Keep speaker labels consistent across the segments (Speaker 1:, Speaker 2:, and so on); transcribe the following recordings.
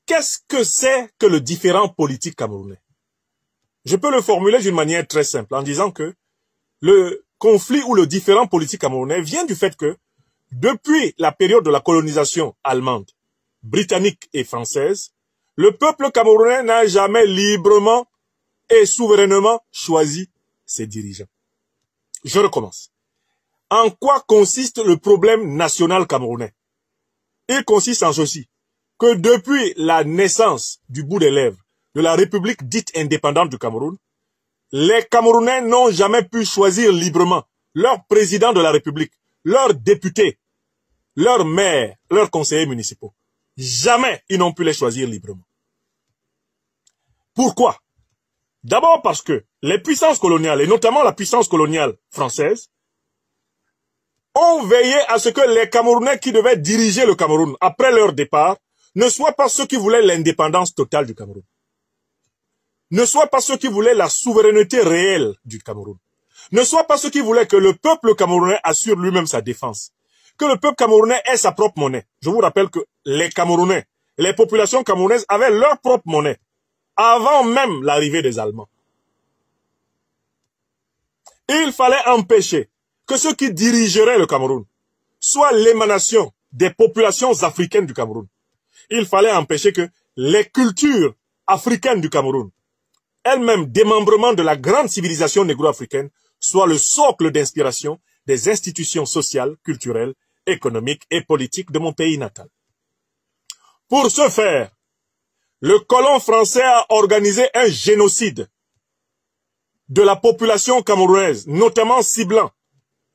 Speaker 1: Qu'est-ce que c'est que le différend politique camerounais? Je peux le formuler d'une manière très simple en disant que le conflit ou le différend politique camerounais vient du fait que depuis la période de la colonisation allemande, britannique et française, le peuple camerounais n'a jamais librement et souverainement choisi ses dirigeants. Je recommence. En quoi consiste le problème national camerounais? Il consiste en ceci, que depuis la naissance du bout des lèvres de la République dite indépendante du Cameroun, les Camerounais n'ont jamais pu choisir librement leur président de la République, leurs députés, leurs maires, leurs conseillers municipaux. Jamais ils n'ont pu les choisir librement. Pourquoi? D'abord parce que les puissances coloniales, et notamment la puissance coloniale française, ont veillé à ce que les Camerounais qui devaient diriger le Cameroun après leur départ ne soient pas ceux qui voulaient l'indépendance totale du Cameroun, ne soient pas ceux qui voulaient la souveraineté réelle du Cameroun, ne soient pas ceux qui voulaient que le peuple camerounais assure lui-même sa défense, que le peuple camerounais ait sa propre monnaie. Je vous rappelle que les Camerounais, les populations camerounaises avaient leur propre monnaie avant même l'arrivée des Allemands. Il fallait empêcher que ceux qui dirigeraient le Cameroun soient l'émanation des populations africaines du Cameroun. Il fallait empêcher que les cultures africaines du Cameroun, elles-mêmes démembrement de la grande civilisation négro-africaine, soient le socle d'inspiration des institutions sociales, culturelles, économiques et politiques de mon pays natal. Pour ce faire, le colon français a organisé un génocide de la population camerounaise, notamment ciblant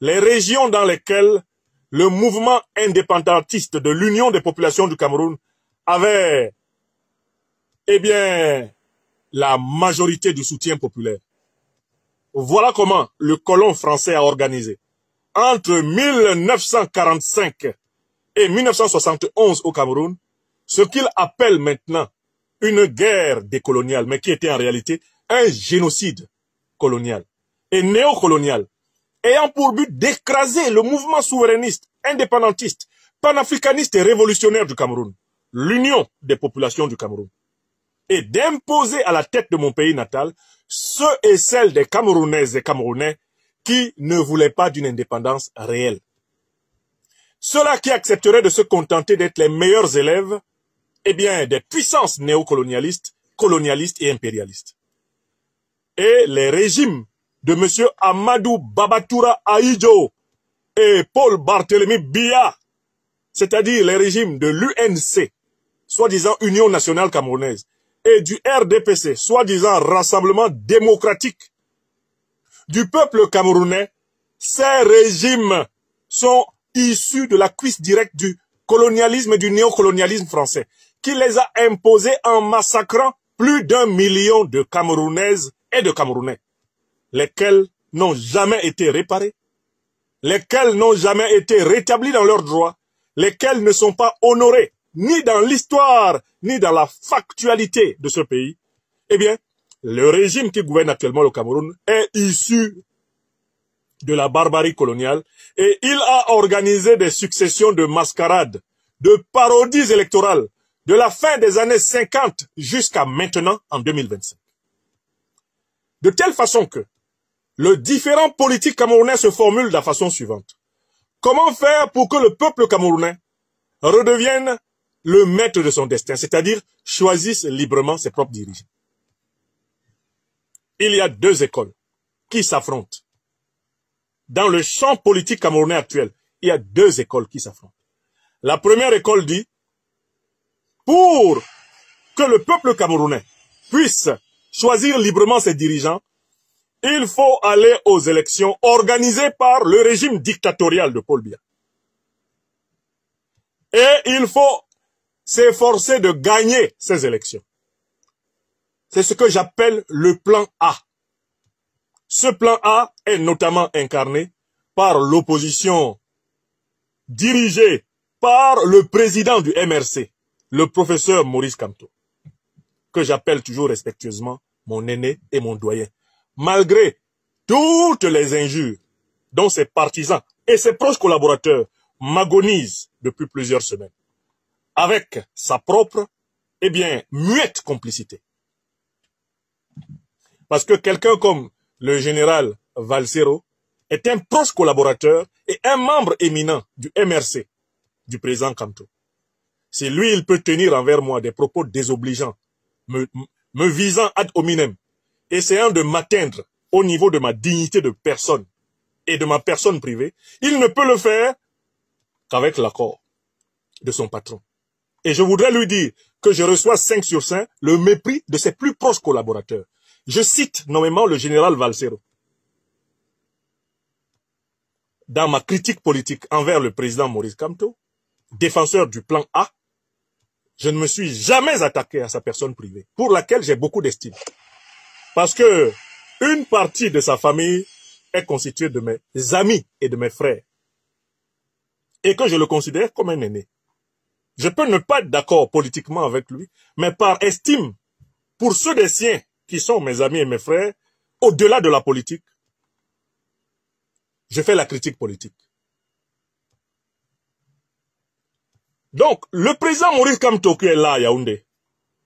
Speaker 1: les régions dans lesquelles le mouvement indépendantiste de l'Union des populations du Cameroun avait, la majorité du soutien populaire. Voilà comment le colon français a organisé, entre 1945 et 1971 au Cameroun, ce qu'il appelle maintenant une guerre décoloniale, mais qui était en réalité un génocide colonial et néocolonial, ayant pour but d'écraser le mouvement souverainiste, indépendantiste, panafricaniste et révolutionnaire du Cameroun, l'union des populations du Cameroun, et d'imposer à la tête de mon pays natal ceux et celles des Camerounaises et Camerounais qui ne voulaient pas d'une indépendance réelle. Ceux-là qui accepteraient de se contenter d'être les meilleurs élèves, des puissances néocolonialistes, colonialistes et impérialistes. Et les régimes de M. Amadou Babatoura Ahidjo et Paul Barthélemy Biya, c'est-à-dire les régimes de l'UNC, soi-disant Union nationale camerounaise, et du RDPC, soi-disant Rassemblement démocratique du peuple camerounais, ces régimes sont issus de la cuisse directe du colonialisme et du néocolonialisme français, qui les a imposés en massacrant plus d'1 million de Camerounaises et de Camerounais, lesquels n'ont jamais été réparés, lesquels n'ont jamais été rétablis dans leurs droits, lesquels ne sont pas honorés ni dans l'histoire, ni dans la factualité de ce pays. Le régime qui gouverne actuellement le Cameroun est issu de la barbarie coloniale et il a organisé des successions de mascarades, de parodies électorales de la fin des années 50 jusqu'à maintenant en 2025. De telle façon que le différend politique camerounais se formule de la façon suivante. Comment faire pour que le peuple camerounais redevienne le maître de son destin, c'est-à-dire choisisse librement ses propres dirigeants? Il y a deux écoles qui s'affrontent. Dans le champ politique camerounais actuel, il y a deux écoles qui s'affrontent. La première école dit, pour que le peuple camerounais puisse choisir librement ses dirigeants, il faut aller aux élections organisées par le régime dictatorial de Paul Biya. Et il faut s'efforcer de gagner ces élections. C'est ce que j'appelle le plan A. Ce plan A est notamment incarné par l'opposition dirigée par le président du MRC, le professeur Maurice Kamto, que j'appelle toujours respectueusement mon aîné et mon doyen, malgré toutes les injures dont ses partisans et ses proches collaborateurs m'agonisent depuis plusieurs semaines, avec sa propre eh bien, muette complicité. Parce que quelqu'un comme le général Valsero est un proche collaborateur et un membre éminent du MRC, du président Kamto. Si lui, il peut tenir envers moi des propos désobligeants, me visant ad hominem, essayant de m'atteindre au niveau de ma dignité de personne et de ma personne privée, il ne peut le faire qu'avec l'accord de son patron. Et je voudrais lui dire que je reçois 5 sur 5 le mépris de ses plus proches collaborateurs. Je cite nommément le général Valsero. Dans ma critique politique envers le président Maurice Kamto, défenseur du plan A, je ne me suis jamais attaqué à sa personne privée, pour laquelle j'ai beaucoup d'estime. Parce que une partie de sa famille est constituée de mes amis et de mes frères. Et que je le considère comme un aîné. Je peux ne pas être d'accord politiquement avec lui, mais par estime pour ceux des siens qui sont mes amis et mes frères, au-delà de la politique, je fais la critique politique. Donc, le président Maurice Kamto qui est là à Yaoundé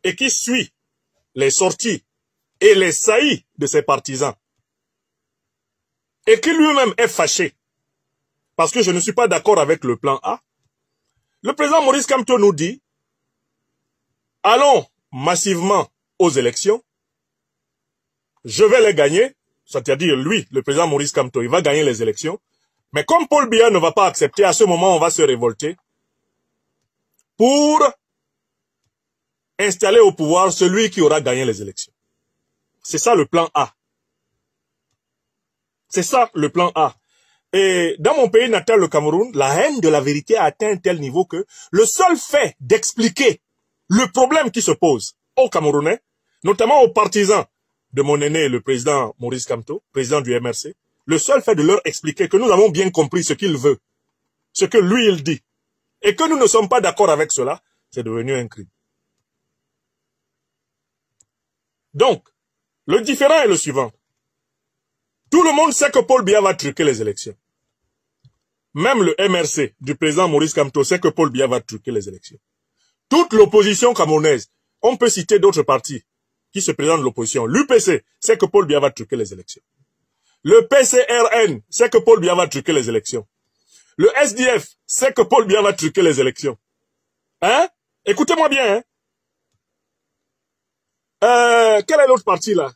Speaker 1: et qui suit les sorties et les saillies de ses partisans et qui lui-même est fâché parce que je ne suis pas d'accord avec le plan A, le président Maurice Kamto nous dit « Allons massivement aux élections, je vais les gagner », c'est-à-dire lui, le président Maurice Kamto, il va gagner les élections, mais comme Paul Biya ne va pas accepter, à ce moment on va se révolter pour installer au pouvoir celui qui aura gagné les élections. C'est ça le plan A. C'est ça le plan A. Et dans mon pays natal, le Cameroun, la haine de la vérité a atteint un tel niveau que le seul fait d'expliquer le problème qui se pose aux Camerounais, notamment aux partisans de mon aîné, le président Maurice Kamto, président du MRC, le seul fait de leur expliquer que nous avons bien compris ce qu'il veut, ce que lui il dit, et que nous ne sommes pas d'accord avec cela, c'est devenu un crime. Donc, le différent est le suivant. Tout le monde sait que Paul Biya va truquer les élections. Même le MRC du président Maurice Kamto sait que Paul Biya va truquer les élections. Toute l'opposition camerounaise, on peut citer d'autres partis qui se présentent de l'opposition. L'UPC sait que Paul Biya va truquer les élections. Le PCRN sait que Paul Biya va truquer les élections. Le SDF sait que Paul Biya va truquer les élections. Hein? Écoutez-moi bien. Hein? Quel est l'autre parti là?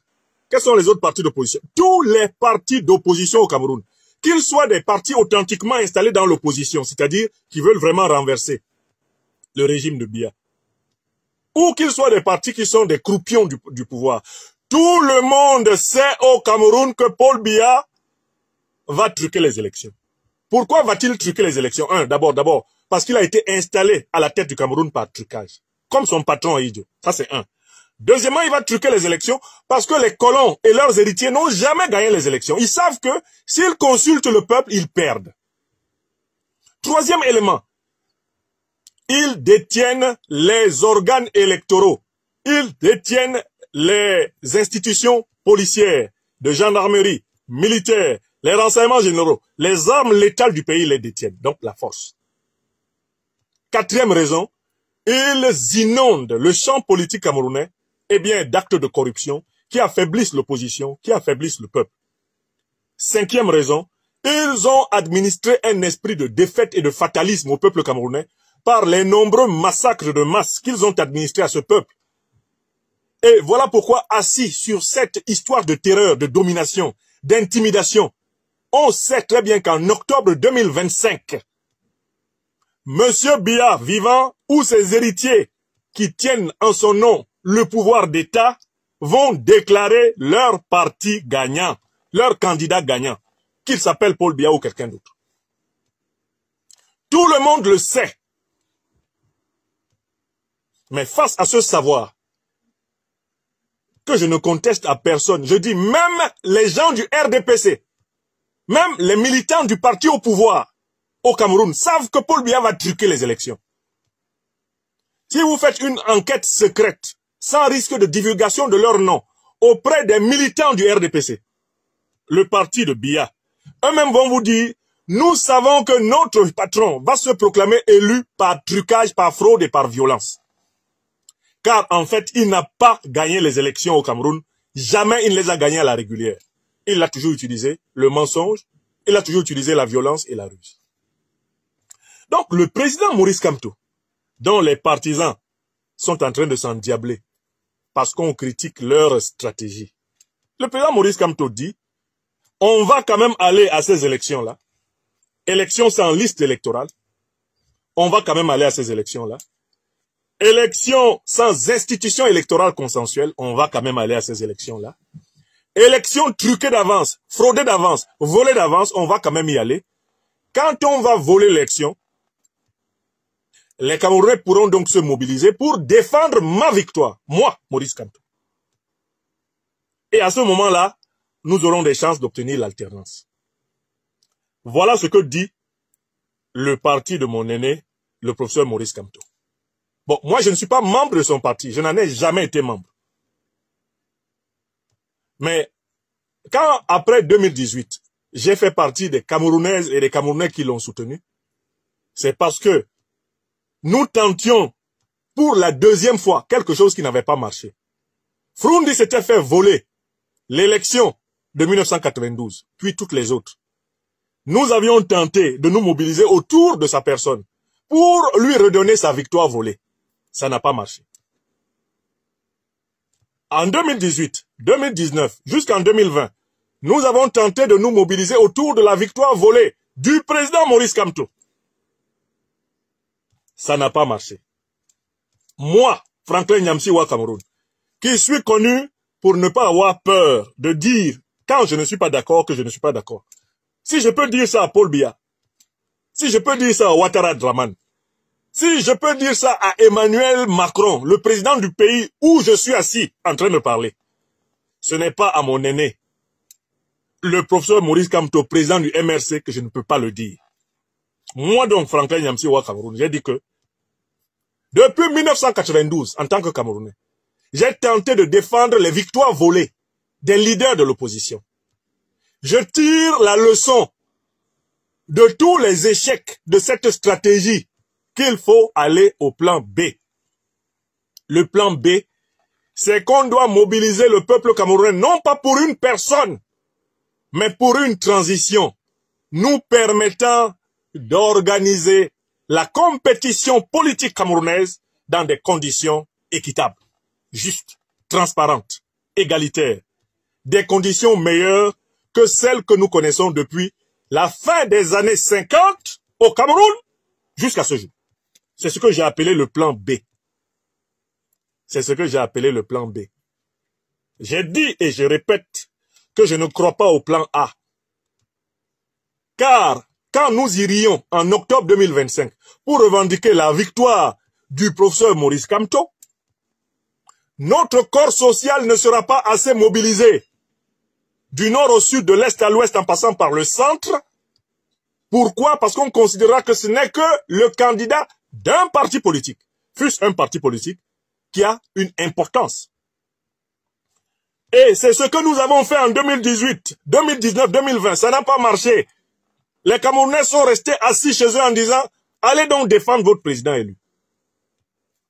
Speaker 1: Quels sont les autres partis d'opposition? Tous les partis d'opposition au Cameroun, qu'ils soient des partis authentiquement installés dans l'opposition, c'est-à-dire qui veulent vraiment renverser le régime de Biya, ou qu'ils soient des partis qui sont des croupions du pouvoir. Tout le monde sait au Cameroun que Paul Biya va truquer les élections. Pourquoi va-t-il truquer les élections? D'abord, parce qu'il a été installé à la tête du Cameroun par trucage, comme son patron est idiot. Ça, c'est un. Deuxièmement, il va truquer les élections parce que les colons et leurs héritiers n'ont jamais gagné les élections. Ils savent que s'ils consultent le peuple, ils perdent. Troisième élément, ils détiennent les organes électoraux. Ils détiennent les institutions policières, de gendarmerie, militaires, les renseignements généraux. Les armes létales du pays les détiennent, donc la force. Quatrième raison, ils inondent le champ politique camerounais d'actes de corruption qui affaiblissent l'opposition, qui affaiblissent le peuple. Cinquième raison, ils ont administré un esprit de défaite et de fatalisme au peuple camerounais par les nombreux massacres de masse qu'ils ont administrés à ce peuple. Et voilà pourquoi, assis sur cette histoire de terreur, de domination, d'intimidation, on sait très bien qu'en octobre 2025, Monsieur Biya vivant ou ses héritiers qui tiennent en son nom le pouvoir d'État vont déclarer leur parti gagnant, leur candidat gagnant, qu'il s'appelle Paul Biya ou quelqu'un d'autre. Tout le monde le sait. Mais face à ce savoir, que je ne conteste à personne, je dis même les gens du RDPC, même les militants du parti au pouvoir au Cameroun savent que Paul Biya va truquer les élections. Si vous faites une enquête secrète, sans risque de divulgation de leur nom, auprès des militants du RDPC, le parti de Biya, eux-mêmes vont vous dire, nous savons que notre patron va se proclamer élu par trucage, par fraude et par violence. Car en fait, il n'a pas gagné les élections au Cameroun. Jamais il ne les a gagnées à la régulière. Il a toujours utilisé le mensonge, il a toujours utilisé la violence et la ruse. Donc le président Maurice Kamto, dont les partisans sont en train de s'endiabler parce qu'on critique leur stratégie. Le président Maurice Kamto dit, on va quand même aller à ces élections-là. Élections sans liste électorale. On va quand même aller à ces élections-là. Élections sans institution électorale consensuelle. On va quand même aller à ces élections-là. Élections truquées d'avance, fraudées d'avance, volées d'avance. On va quand même y aller. Quand on va voler l'élection, les Camerounais pourront donc se mobiliser pour défendre ma victoire. Moi, Maurice Kamto. Et à ce moment-là, nous aurons des chances d'obtenir l'alternance. Voilà ce que dit le parti de mon aîné, le professeur Maurice Kamto. Bon, moi je ne suis pas membre de son parti, je n'en ai jamais été membre. Mais quand après 2018, j'ai fait partie des Camerounaises et des Camerounais qui l'ont soutenu, c'est parce que nous tentions pour la deuxième fois quelque chose qui n'avait pas marché. Froundi s'était fait voler l'élection de 1992, puis toutes les autres. Nous avions tenté de nous mobiliser autour de sa personne pour lui redonner sa victoire volée. Ça n'a pas marché. En 2018, 2019, jusqu'en 2020, nous avons tenté de nous mobiliser autour de la victoire volée du président Maurice Kamto. Ça n'a pas marché. Moi, Franklin Nyamsi Wa Cameroun, qui suis connu pour ne pas avoir peur de dire quand je ne suis pas d'accord que je ne suis pas d'accord. Si je peux dire ça à Paul Biya, si je peux dire ça à Ouattara Draman, si je peux dire ça à Emmanuel Macron, le président du pays où je suis assis en train de parler, ce n'est pas à mon aîné, le professeur Maurice Kamto, président du MRC, que je ne peux pas le dire. Moi donc, Franklin Nyamsi Wa Cameroun, j'ai dit que depuis 1992, en tant que Camerounais, j'ai tenté de défendre les victoires volées des leaders de l'opposition. Je tire la leçon de tous les échecs de cette stratégie qu'il faut aller au plan B. Le plan B, c'est qu'on doit mobiliser le peuple camerounais non pas pour une personne, mais pour une transition nous permettant d'organiser la compétition politique camerounaise dans des conditions équitables, justes, transparentes, égalitaires, des conditions meilleures que celles que nous connaissons depuis la fin des années 50 au Cameroun jusqu'à ce jour. C'est ce que j'ai appelé le plan B. C'est ce que j'ai appelé le plan B. J'ai dit et je répète que je ne crois pas au plan A. Car quand nous irions en octobre 2025 pour revendiquer la victoire du professeur Maurice Kamto, notre corps social ne sera pas assez mobilisé du nord au sud, de l'est à l'ouest en passant par le centre. Pourquoi? Parce qu'on considérera que ce n'est que le candidat d'un parti politique, fût-ce un parti politique, qui a une importance. Et c'est ce que nous avons fait en 2018, 2019, 2020. Ça n'a pas marché. Les Camerounais sont restés assis chez eux en disant « Allez donc défendre votre président élu ».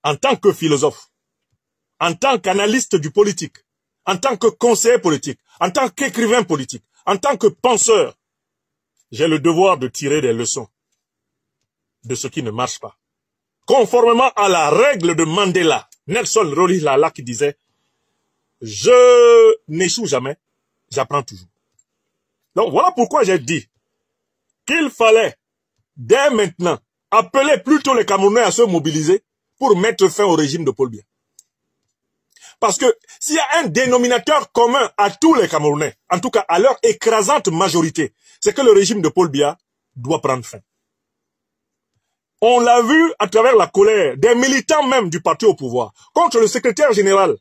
Speaker 1: En tant que philosophe, en tant qu'analyste du politique, en tant que conseiller politique, en tant qu'écrivain politique, en tant que penseur, j'ai le devoir de tirer des leçons de ce qui ne marche pas. Conformément à la règle de Mandela, Nelson Rolihlahla qui disait « Je n'échoue jamais, j'apprends toujours ». Donc voilà pourquoi j'ai dit qu'il fallait, dès maintenant, appeler plutôt les Camerounais à se mobiliser pour mettre fin au régime de Paul Biya. Parce que s'il y a un dénominateur commun à tous les Camerounais, en tout cas à leur écrasante majorité, c'est que le régime de Paul Biya doit prendre fin. On l'a vu à travers la colère des militants même du parti au pouvoir contre le secrétaire général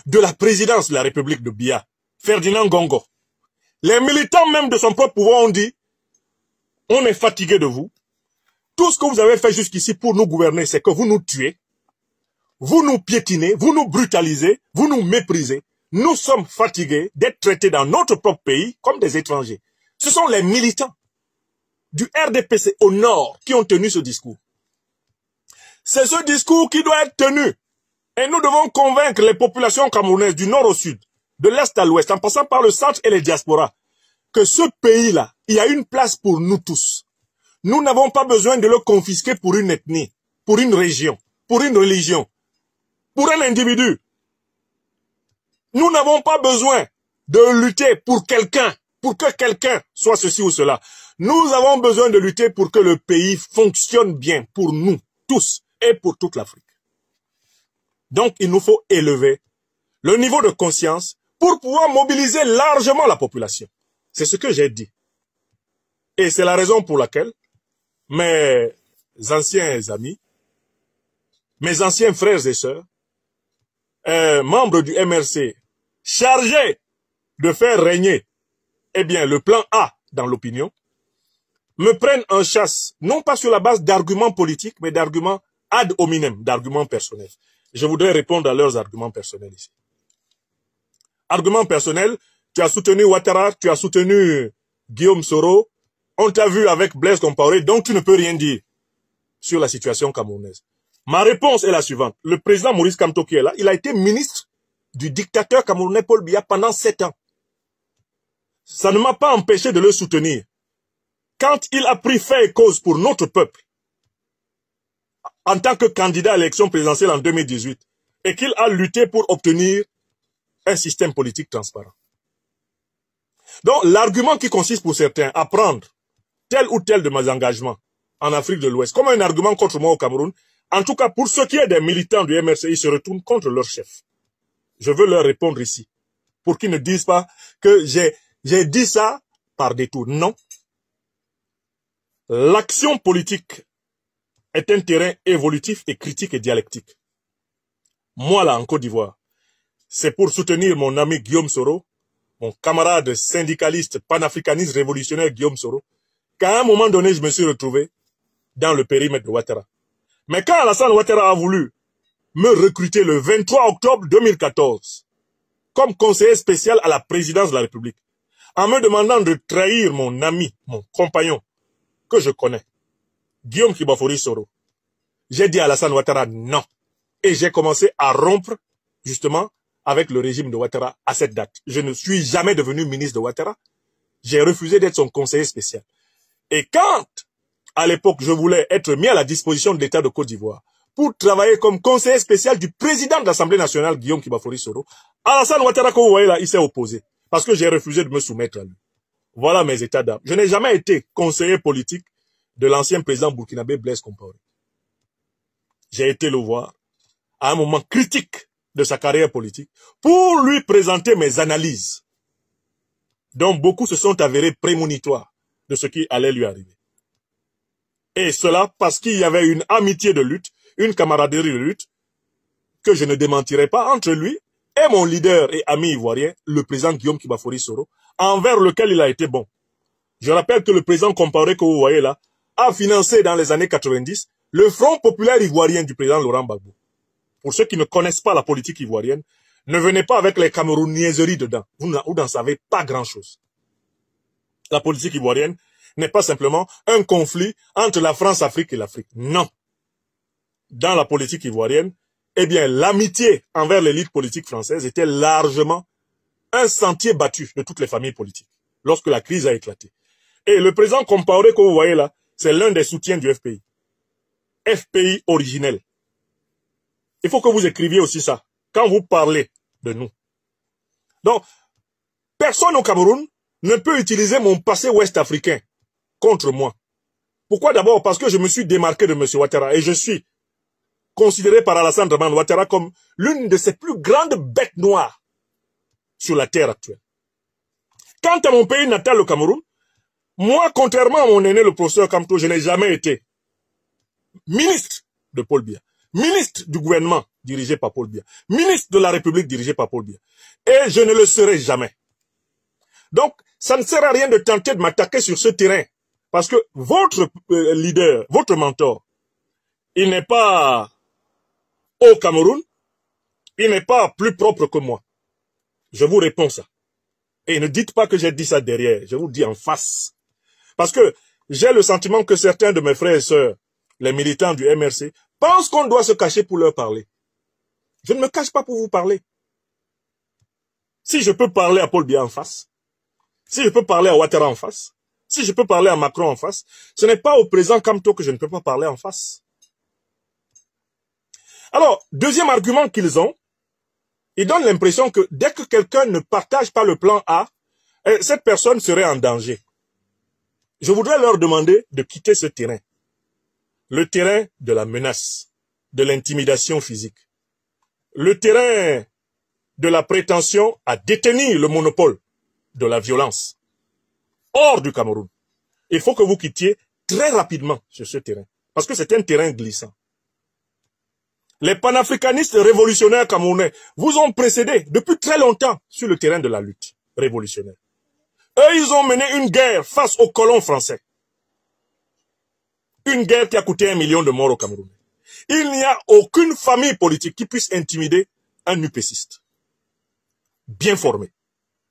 Speaker 1: de la présidence de la République de Biya, Ferdinand Gongo. Les militants même de son propre pouvoir ont dit « On est fatigué de vous. Tout ce que vous avez fait jusqu'ici pour nous gouverner, c'est que vous nous tuez. Vous nous piétinez, vous nous brutalisez, vous nous méprisez. Nous sommes fatigués d'être traités dans notre propre pays comme des étrangers. » Ce sont les militants du RDPC au nord qui ont tenu ce discours. C'est ce discours qui doit être tenu. Et nous devons convaincre les populations camerounaises du nord au sud, de l'est à l'ouest, en passant par le centre et les diasporas, que ce pays-là, il y a une place pour nous tous. Nous n'avons pas besoin de le confisquer pour une ethnie, pour une région, pour une religion, pour un individu. Nous n'avons pas besoin de lutter pour quelqu'un, pour que quelqu'un soit ceci ou cela. Nous avons besoin de lutter pour que le pays fonctionne bien pour nous tous et pour toute l'Afrique. Donc, il nous faut élever le niveau de conscience pour pouvoir mobiliser largement la population. C'est ce que j'ai dit. Et c'est la raison pour laquelle mes anciens amis, mes anciens frères et sœurs, membres du MRC, chargés de faire régner le plan A dans l'opinion, me prennent en chasse, non pas sur la base d'arguments politiques, mais d'arguments ad hominem, d'arguments personnels. Je voudrais répondre à leurs arguments personnels ici. Argument personnel, tu as soutenu Ouattara, tu as soutenu Guillaume Soro, on t'a vu avec Blaise Compaoré, donc tu ne peux rien dire sur la situation camerounaise. Ma réponse est la suivante. Le président Maurice Kamto qui est là, il a été ministre du dictateur camerounais Paul Biya pendant 7 ans. Ça ne m'a pas empêché de le soutenir. Quand il a pris fait et cause pour notre peuple, en tant que candidat à l'élection présidentielle en 2018, et qu'il a lutté pour obtenir un système politique transparent. Donc, l'argument qui consiste pour certains à prendre tel ou tel de mes engagements en Afrique de l'Ouest comme un argument contre moi au Cameroun, en tout cas pour ceux qui sont des militants du MRC, ils se retournent contre leur chef. Je veux leur répondre ici, pour qu'ils ne disent pas que j'ai dit ça par détour. Non. L'action politique est un terrain évolutif et critique et dialectique. Moi là, en Côte d'Ivoire, c'est pour soutenir mon ami Guillaume Soro, mon camarade syndicaliste panafricaniste révolutionnaire Guillaume Soro, qu'à un moment donné, je me suis retrouvé dans le périmètre de Ouattara. Mais quand Alassane Ouattara a voulu me recruter le 23 octobre 2014 comme conseiller spécial à la présidence de la République, en me demandant de trahir mon ami, mon compagnon, que je connais, Guillaume Kibafori Soro, j'ai dit à Alassane Ouattara non. Et j'ai commencé à rompre, justement, avec le régime de Ouattara à cette date. Je ne suis jamais devenu ministre de Ouattara. J'ai refusé d'être son conseiller spécial. Et quand, à l'époque, je voulais être mis à la disposition de l'État de Côte d'Ivoire pour travailler comme conseiller spécial du président de l'Assemblée nationale, Guillaume Kibafori Soro, Alassane Ouattara, comme vous voyez là, il s'est opposé. Parce que j'ai refusé de me soumettre à lui. Voilà mes états d'âme. Je n'ai jamais été conseiller politique de l'ancien président burkinabé Blaise Compaoré. J'ai été le voir à un moment critique de sa carrière politique pour lui présenter mes analyses. Donc beaucoup se sont avérés prémonitoires de ce qui allait lui arriver. Et cela parce qu'il y avait une amitié de lutte, une camaraderie de lutte, que je ne démentirai pas entre lui et mon leader et ami ivoirien, le président Guillaume Kibafori Soro, envers lequel il a été bon. Je rappelle que le président Compaoré que vous voyez là a financé dans les années 90 le Front populaire ivoirien du président Laurent Gbagbo. Pour ceux qui ne connaissent pas la politique ivoirienne, ne venez pas avec les camerouniaiseries dedans. Vous n'en savez pas grand-chose. La politique ivoirienne n'est pas simplement un conflit entre la France-Afrique et l'Afrique. Non. Dans la politique ivoirienne, l'amitié envers l'élite politique française était largement un sentier battu de toutes les familles politiques lorsque la crise a éclaté. Et le président Compaoré que vous voyez là, c'est l'un des soutiens du FPI. FPI originel. Il faut que vous écriviez aussi ça quand vous parlez de nous. Donc, personne au Cameroun ne peut utiliser mon passé ouest-africain contre moi. Pourquoi d'abord? Parce que je me suis démarqué de M. Ouattara et je suis considéré par Alassane Dramane Ouattara comme l'une de ses plus grandes bêtes noires sur la terre actuelle. Quant à mon pays natal, le Cameroun, moi, contrairement à mon aîné, le professeur Kamto, je n'ai jamais été ministre de Paul Biya, ministre du gouvernement dirigé par Paul Biya, ministre de la République dirigé par Paul Biya. Et je ne le serai jamais. Donc, ça ne sert à rien de tenter de m'attaquer sur ce terrain. Parce que votre leader, votre mentor, il n'est pas au Cameroun, il n'est pas plus propre que moi. Je vous réponds ça. Et ne dites pas que j'ai dit ça derrière, je vous dis en face. Parce que j'ai le sentiment que certains de mes frères et sœurs, les militants du MRC, pensent qu'on doit se cacher pour leur parler. Je ne me cache pas pour vous parler. Si je peux parler à Paul Biya en face, si je peux parler à Ouattara en face, si je peux parler à Macron en face, ce n'est pas au président Kamto que je ne peux pas parler en face. Alors, deuxième argument qu'ils ont, ils donnent l'impression que dès que quelqu'un ne partage pas le plan A, cette personne serait en danger. Je voudrais leur demander de quitter ce terrain. Le terrain de la menace, de l'intimidation physique. Le terrain de la prétention à détenir le monopole de la violence. Hors du Cameroun. Il faut que vous quittiez très rapidement sur ce terrain. Parce que c'est un terrain glissant. Les panafricanistes révolutionnaires camerounais vous ont précédé depuis très longtemps sur le terrain de la lutte révolutionnaire. Eux, ils ont mené une guerre face aux colons français. Une guerre qui a coûté 1 million de morts au Cameroun. Il n'y a aucune famille politique qui puisse intimider un UPCiste. Bien formé.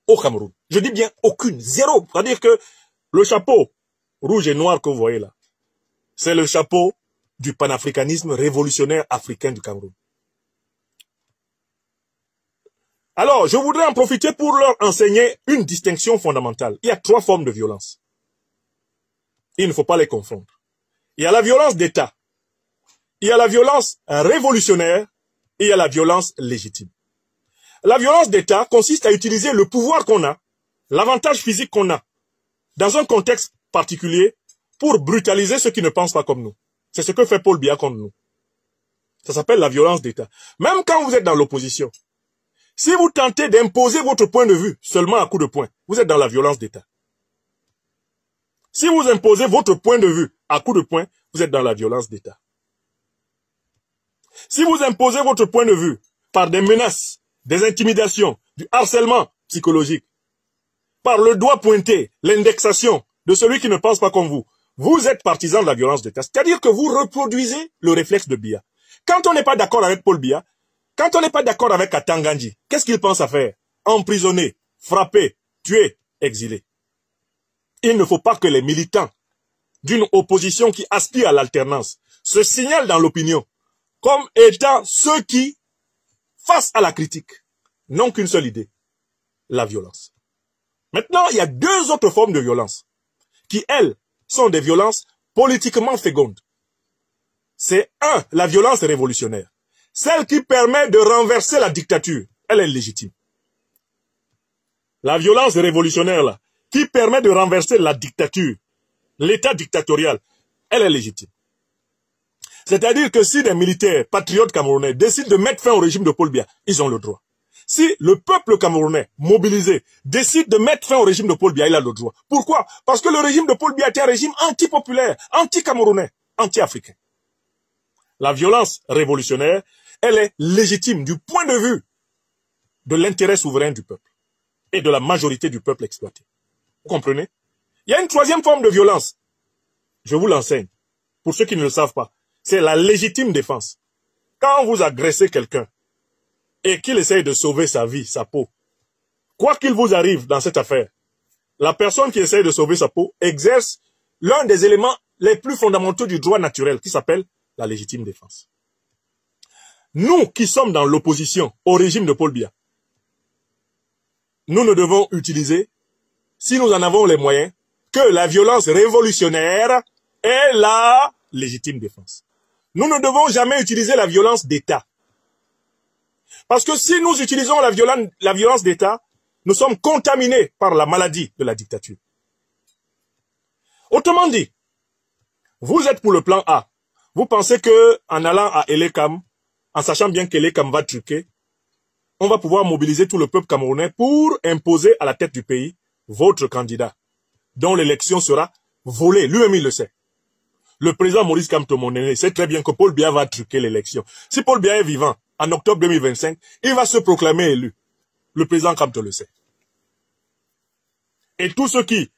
Speaker 1: Au Cameroun. Je dis bien aucune. Zéro. C'est-à-dire que le chapeau rouge et noir que vous voyez là, c'est le chapeau du panafricanisme révolutionnaire africain du Cameroun. Alors, je voudrais en profiter pour leur enseigner une distinction fondamentale. Il y a 3 formes de violence. Il ne faut pas les confondre. Il y a la violence d'État. Il y a la violence révolutionnaire et il y a la violence légitime. La violence d'État consiste à utiliser le pouvoir qu'on a, l'avantage physique qu'on a, dans un contexte particulier, pour brutaliser ceux qui ne pensent pas comme nous. C'est ce que fait Paul Biya contre nous. Ça s'appelle la violence d'État. Même quand vous êtes dans l'opposition, si vous tentez d'imposer votre point de vue seulement à coup de poing, vous êtes dans la violence d'État. Si vous imposez votre point de vue à coup de poing, vous êtes dans la violence d'État. Si vous imposez votre point de vue par des menaces, des intimidations, du harcèlement psychologique, par le doigt pointé, l'indexation de celui qui ne pense pas comme vous êtes partisan de la violence d'État. C'est-à-dire que vous reproduisez le réflexe de Biya. Quand on n'est pas d'accord avec Paul Biya, quand on n'est pas d'accord avec Katangandji, qu'est-ce qu'il pense à faire? Emprisonner, frapper, tuer, exiler. Il ne faut pas que les militants d'une opposition qui aspire à l'alternance se signalent dans l'opinion comme étant ceux qui, face à la critique, n'ont qu'une seule idée, la violence. Maintenant, il y a 2 autres formes de violence qui, elles, sont des violences politiquement fécondes. C'est 1, la violence révolutionnaire. Celle qui permet de renverser la dictature, elle est légitime. La violence révolutionnaire, là, qui permet de renverser la dictature, l'état dictatorial, elle est légitime. C'est-à-dire que si des militaires patriotes camerounais décident de mettre fin au régime de Paul Biya, ils ont le droit. Si le peuple camerounais mobilisé décide de mettre fin au régime de Paul Biya, il a le droit. Pourquoi? Parce que le régime de Paul Biya était un régime anti-populaire, anti-camerounais, anti-africain. La violence révolutionnaire, elle est légitime du point de vue de l'intérêt souverain du peuple et de la majorité du peuple exploité. Vous comprenez? Il y a une 3e forme de violence. Je vous l'enseigne. Pour ceux qui ne le savent pas, c'est la légitime défense. Quand vous agressez quelqu'un et qu'il essaye de sauver sa vie, sa peau, quoi qu'il vous arrive dans cette affaire, la personne qui essaye de sauver sa peau exerce l'un des éléments les plus fondamentaux du droit naturel qui s'appelle la légitime défense. Nous qui sommes dans l'opposition au régime de Paul Biya, nous ne devons utiliser, si nous en avons les moyens, que la violence révolutionnaire et la légitime défense. Nous ne devons jamais utiliser la violence d'État. Parce que si nous utilisons la violence d'État, nous sommes contaminés par la maladie de la dictature. Autrement dit, vous êtes pour le plan A. Vous pensez que en allant à Elekam, en sachant bien qu'Elekam va truquer, on va pouvoir mobiliser tout le peuple camerounais pour imposer à la tête du pays votre candidat, dont l'élection sera volée. Lui-même, il le sait. Le président Maurice Kamto Monene sait très bien que Paul Biya va truquer l'élection. Si Paul Biya est vivant, en octobre 2025, il va se proclamer élu. Le président Kamto le sait. Et tous ceux qui,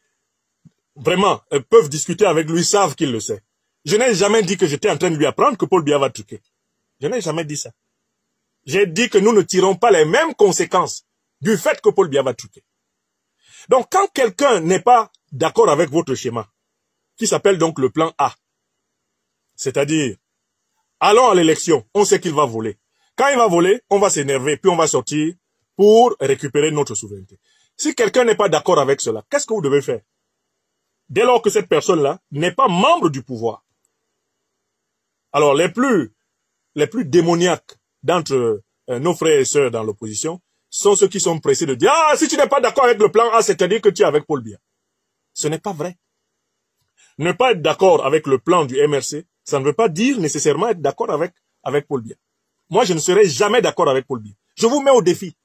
Speaker 1: vraiment, peuvent discuter avec lui savent qu'il le sait. Je n'ai jamais dit que j'étais en train de lui apprendre que Paul Biya va truquer. Je n'ai jamais dit ça. J'ai dit que nous ne tirons pas les mêmes conséquences du fait que Paul Biya va truquer. Donc, quand quelqu'un n'est pas d'accord avec votre schéma, qui s'appelle donc le plan A, c'est-à-dire Allons à l'élection, on sait qu'il va voler. Quand il va voler, on va s'énerver, puis on va sortir pour récupérer notre souveraineté. Si quelqu'un n'est pas d'accord avec cela, qu'est-ce que vous devez faire? Dès lors que cette personne-là n'est pas membre du pouvoir. Alors, les plus démoniaques d'entre nos frères et sœurs dans l'opposition sont ceux qui sont pressés de dire « Ah, si tu n'es pas d'accord avec le plan A, c'est-à-dire que tu es avec Paul Biya. » Ce n'est pas vrai. Ne pas être d'accord avec le plan du MRC, ça ne veut pas dire nécessairement être d'accord avec Paul Biya. Moi, je ne serai jamais d'accord avec Paul Biya. Je vous mets au défi.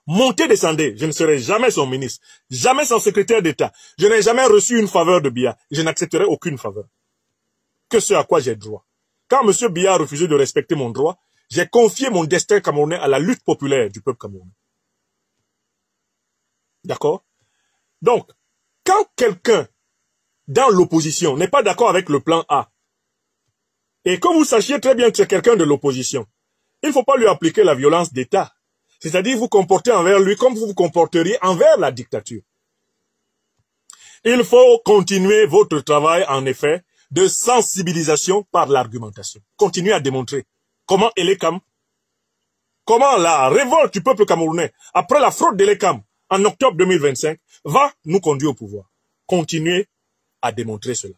Speaker 1: Montez, descendez, je ne serai jamais son ministre, jamais son secrétaire d'État. Je n'ai jamais reçu une faveur de Biya. Je n'accepterai aucune faveur. Que ce à quoi j'ai droit. Quand M. Biya a refusé de respecter mon droit, j'ai confié mon destin camerounais à la lutte populaire du peuple camerounais. D'accord? Donc, quand quelqu'un dans l'opposition n'est pas d'accord avec le plan A, et que vous sachiez très bien que c'est quelqu'un de l'opposition, il ne faut pas lui appliquer la violence d'État. C'est-à-dire vous comporter envers lui comme vous vous comporteriez envers la dictature. Il faut continuer votre travail, en effet, de sensibilisation par l'argumentation. Continuez à démontrer comment Elekam, comment la révolte du peuple camerounais, après la fraude d'Elekam, en octobre 2025, va nous conduire au pouvoir. Continuez à démontrer cela.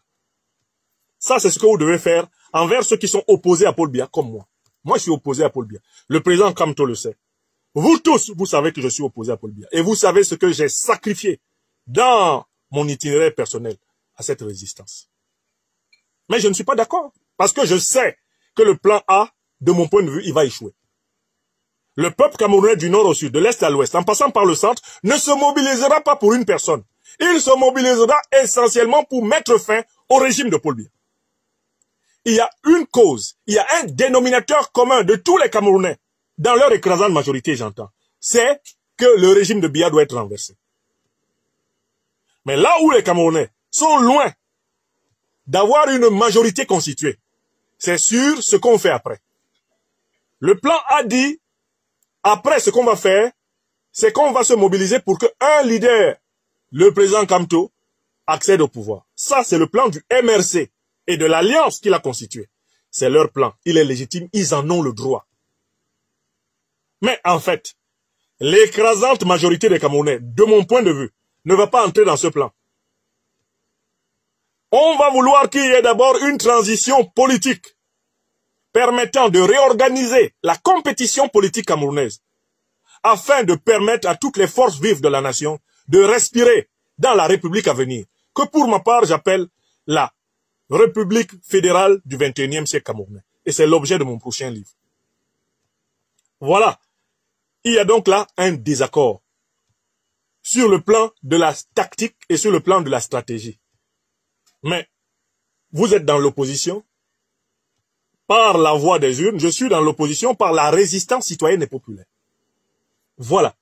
Speaker 1: Ça, c'est ce que vous devez faire envers ceux qui sont opposés à Paul Biya, comme moi. Moi, je suis opposé à Paul Biya. Le président Kamto le sait. Vous tous, vous savez que je suis opposé à Paul Biya. Et vous savez ce que j'ai sacrifié dans mon itinéraire personnel à cette résistance. Mais je ne suis pas d'accord. Parce que je sais que le plan A, de mon point de vue, il va échouer. Le peuple camerounais du nord au sud, de l'est à l'ouest, en passant par le centre, ne se mobilisera pas pour une personne. Il se mobilisera essentiellement pour mettre fin au régime de Paul Biya. Il y a une cause, il y a un dénominateur commun de tous les Camerounais, dans leur écrasante majorité, j'entends, c'est que le régime de Biya doit être renversé. Mais là où les Camerounais sont loin d'avoir une majorité constituée, c'est sur ce qu'on fait après. Le plan a dit, après ce qu'on va faire, c'est qu'on va se mobiliser pour qu'un leader, le président Kamto, accède au pouvoir. Ça, c'est le plan du MRC et de l'alliance qu'il a constituée. C'est leur plan. Il est légitime. Ils en ont le droit. Mais en fait, l'écrasante majorité des Camerounais, de mon point de vue, ne va pas entrer dans ce plan. On va vouloir qu'il y ait d'abord une transition politique permettant de réorganiser la compétition politique camerounaise afin de permettre à toutes les forces vives de la nation de respirer dans la République à venir, que pour ma part j'appelle la République fédérale du 21e siècle camerounais. Et c'est l'objet de mon prochain livre. Voilà. Il y a donc là un désaccord sur le plan de la tactique et sur le plan de la stratégie. Mais vous êtes dans l'opposition par la voie des urnes, je suis dans l'opposition par la résistance citoyenne et populaire. Voilà.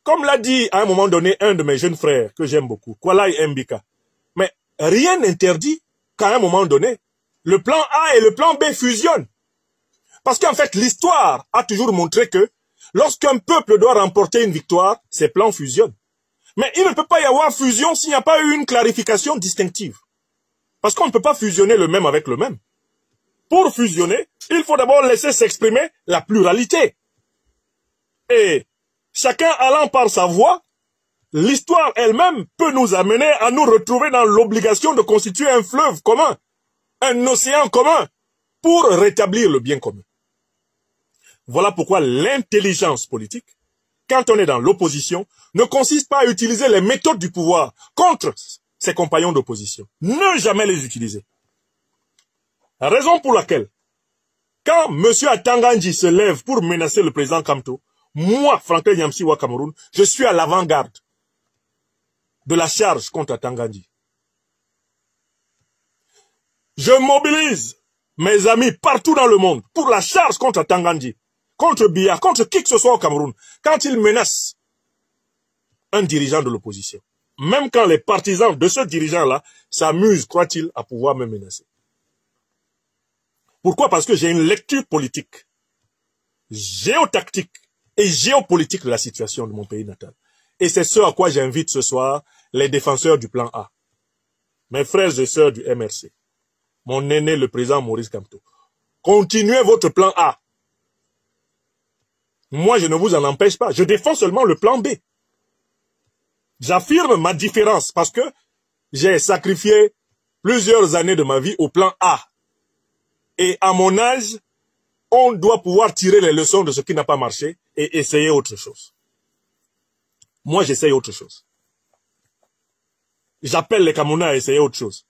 Speaker 1: Comme l'a dit à un moment donné un de mes jeunes frères que j'aime beaucoup, Kwalai Mbika, mais rien n'interdit qu'à un moment donné, le plan A et le plan B fusionnent. Parce qu'en fait, l'histoire a toujours montré que lorsqu'un peuple doit remporter une victoire, ses plans fusionnent. Mais il ne peut pas y avoir fusion s'il n'y a pas eu une clarification distinctive. Parce qu'on ne peut pas fusionner le même avec le même. Pour fusionner, il faut d'abord laisser s'exprimer la pluralité. Et chacun allant par sa voie, l'histoire elle-même peut nous amener à nous retrouver dans l'obligation de constituer un fleuve commun, un océan commun, pour rétablir le bien commun. Voilà pourquoi l'intelligence politique, quand on est dans l'opposition, ne consiste pas à utiliser les méthodes du pouvoir contre ses compagnons d'opposition. Ne jamais les utiliser. Raison pour laquelle, quand M. Atangandji se lève pour menacer le président Kamto, moi, Franklin Nyamsiwa Cameroun, je suis à l'avant-garde de la charge contre Atangandji. Je mobilise mes amis partout dans le monde pour la charge contre Atangandji, contre Biya, contre qui que ce soit au Cameroun, quand il menace un dirigeant de l'opposition. Même quand les partisans de ce dirigeant-là s'amusent, croit-il, à pouvoir me menacer. Pourquoi? Parce que j'ai une lecture politique, géotactique et géopolitique de la situation de mon pays natal. Et c'est ce à quoi j'invite ce soir les défenseurs du plan A, mes frères et sœurs du MRC. mon aîné, le président Maurice Kamto. Continuez votre plan A. Moi, je ne vous en empêche pas. Je défends seulement le plan B. J'affirme ma différence parce que j'ai sacrifié plusieurs années de ma vie au plan A. Et à mon âge, on doit pouvoir tirer les leçons de ce qui n'a pas marché et essayer autre chose. Moi, j'essaye autre chose. J'appelle les Camerounais à essayer autre chose.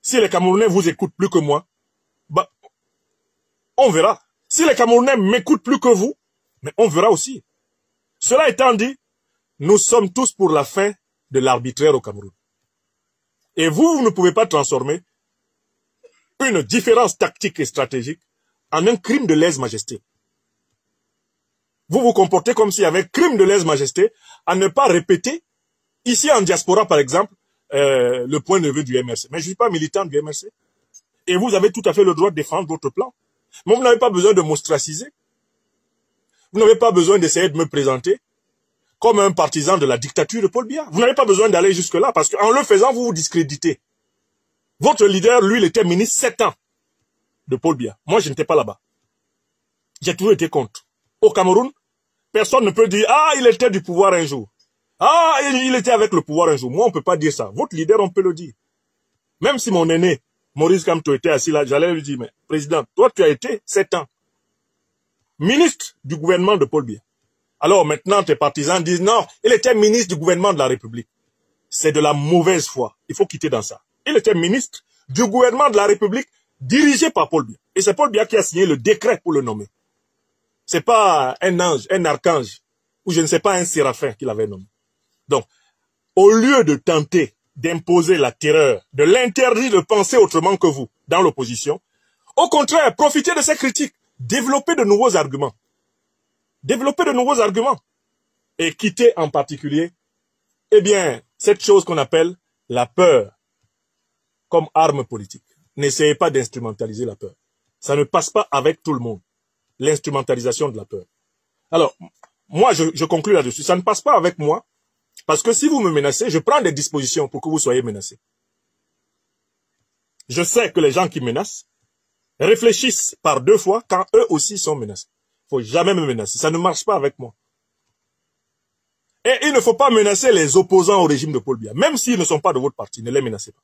Speaker 1: Si les Camerounais vous écoutent plus que moi, bah, on verra. Si les Camerounais m'écoutent plus que vous, mais on verra aussi. Cela étant dit, nous sommes tous pour la fin de l'arbitraire au Cameroun. Et vous ne pouvez pas transformer une différence tactique et stratégique en un crime de lèse-majesté. Vous vous comportez comme s'il y avait crime de lèse-majesté à ne pas répéter, ici en diaspora par exemple, le point de vue du MRC. Mais je ne suis pas militant du MRC. Et vous avez tout à fait le droit de défendre votre plan. Mais vous n'avez pas besoin de m'ostraciser. Vous n'avez pas besoin d'essayer de me présenter comme un partisan de la dictature de Paul Biya. Vous n'avez pas besoin d'aller jusque-là parce qu'en le faisant, vous vous discréditez. Votre leader, lui, il était ministre 7 ans de Paul Biya. Moi, je n'étais pas là-bas. J'ai toujours été contre. Au Cameroun, personne ne peut dire « Ah, il était du pouvoir un jour. Ah, il était avec le pouvoir un jour. » Moi, on ne peut pas dire ça. Votre leader, on peut le dire. Même si mon aîné, Maurice Kamto, était assis là, j'allais lui dire « Mais président, toi, tu as été 7 ans ministre du gouvernement de Paul Biya. Alors maintenant, tes partisans disent « Non, il était ministre du gouvernement de la République. » C'est de la mauvaise foi. Il faut quitter dans ça. Il était ministre du gouvernement de la République dirigé par Paul Biya. Et c'est Paul Biya qui a signé le décret pour le nommer. C'est pas un ange, un archange, ou je ne sais pas, un séraphin qu'il avait nommé. Donc, au lieu de tenter d'imposer la terreur, de l'interdire de penser autrement que vous dans l'opposition, au contraire, profitez de ces critiques, développez de nouveaux arguments. Développez de nouveaux arguments. Et quittez en particulier, eh bien, cette chose qu'on appelle la peur comme arme politique. N'essayez pas d'instrumentaliser la peur. Ça ne passe pas avec tout le monde. L'instrumentalisation de la peur. Alors, moi, je conclue là-dessus. Ça ne passe pas avec moi, parce que si vous me menacez, je prends des dispositions pour que vous soyez menacés. Je sais que les gens qui menacent réfléchissent par 2 fois quand eux aussi sont menacés. Il ne faut jamais me menacer. Ça ne marche pas avec moi. Et il ne faut pas menacer les opposants au régime de Paul Biya. Même s'ils ne sont pas de votre parti, ne les menacez pas.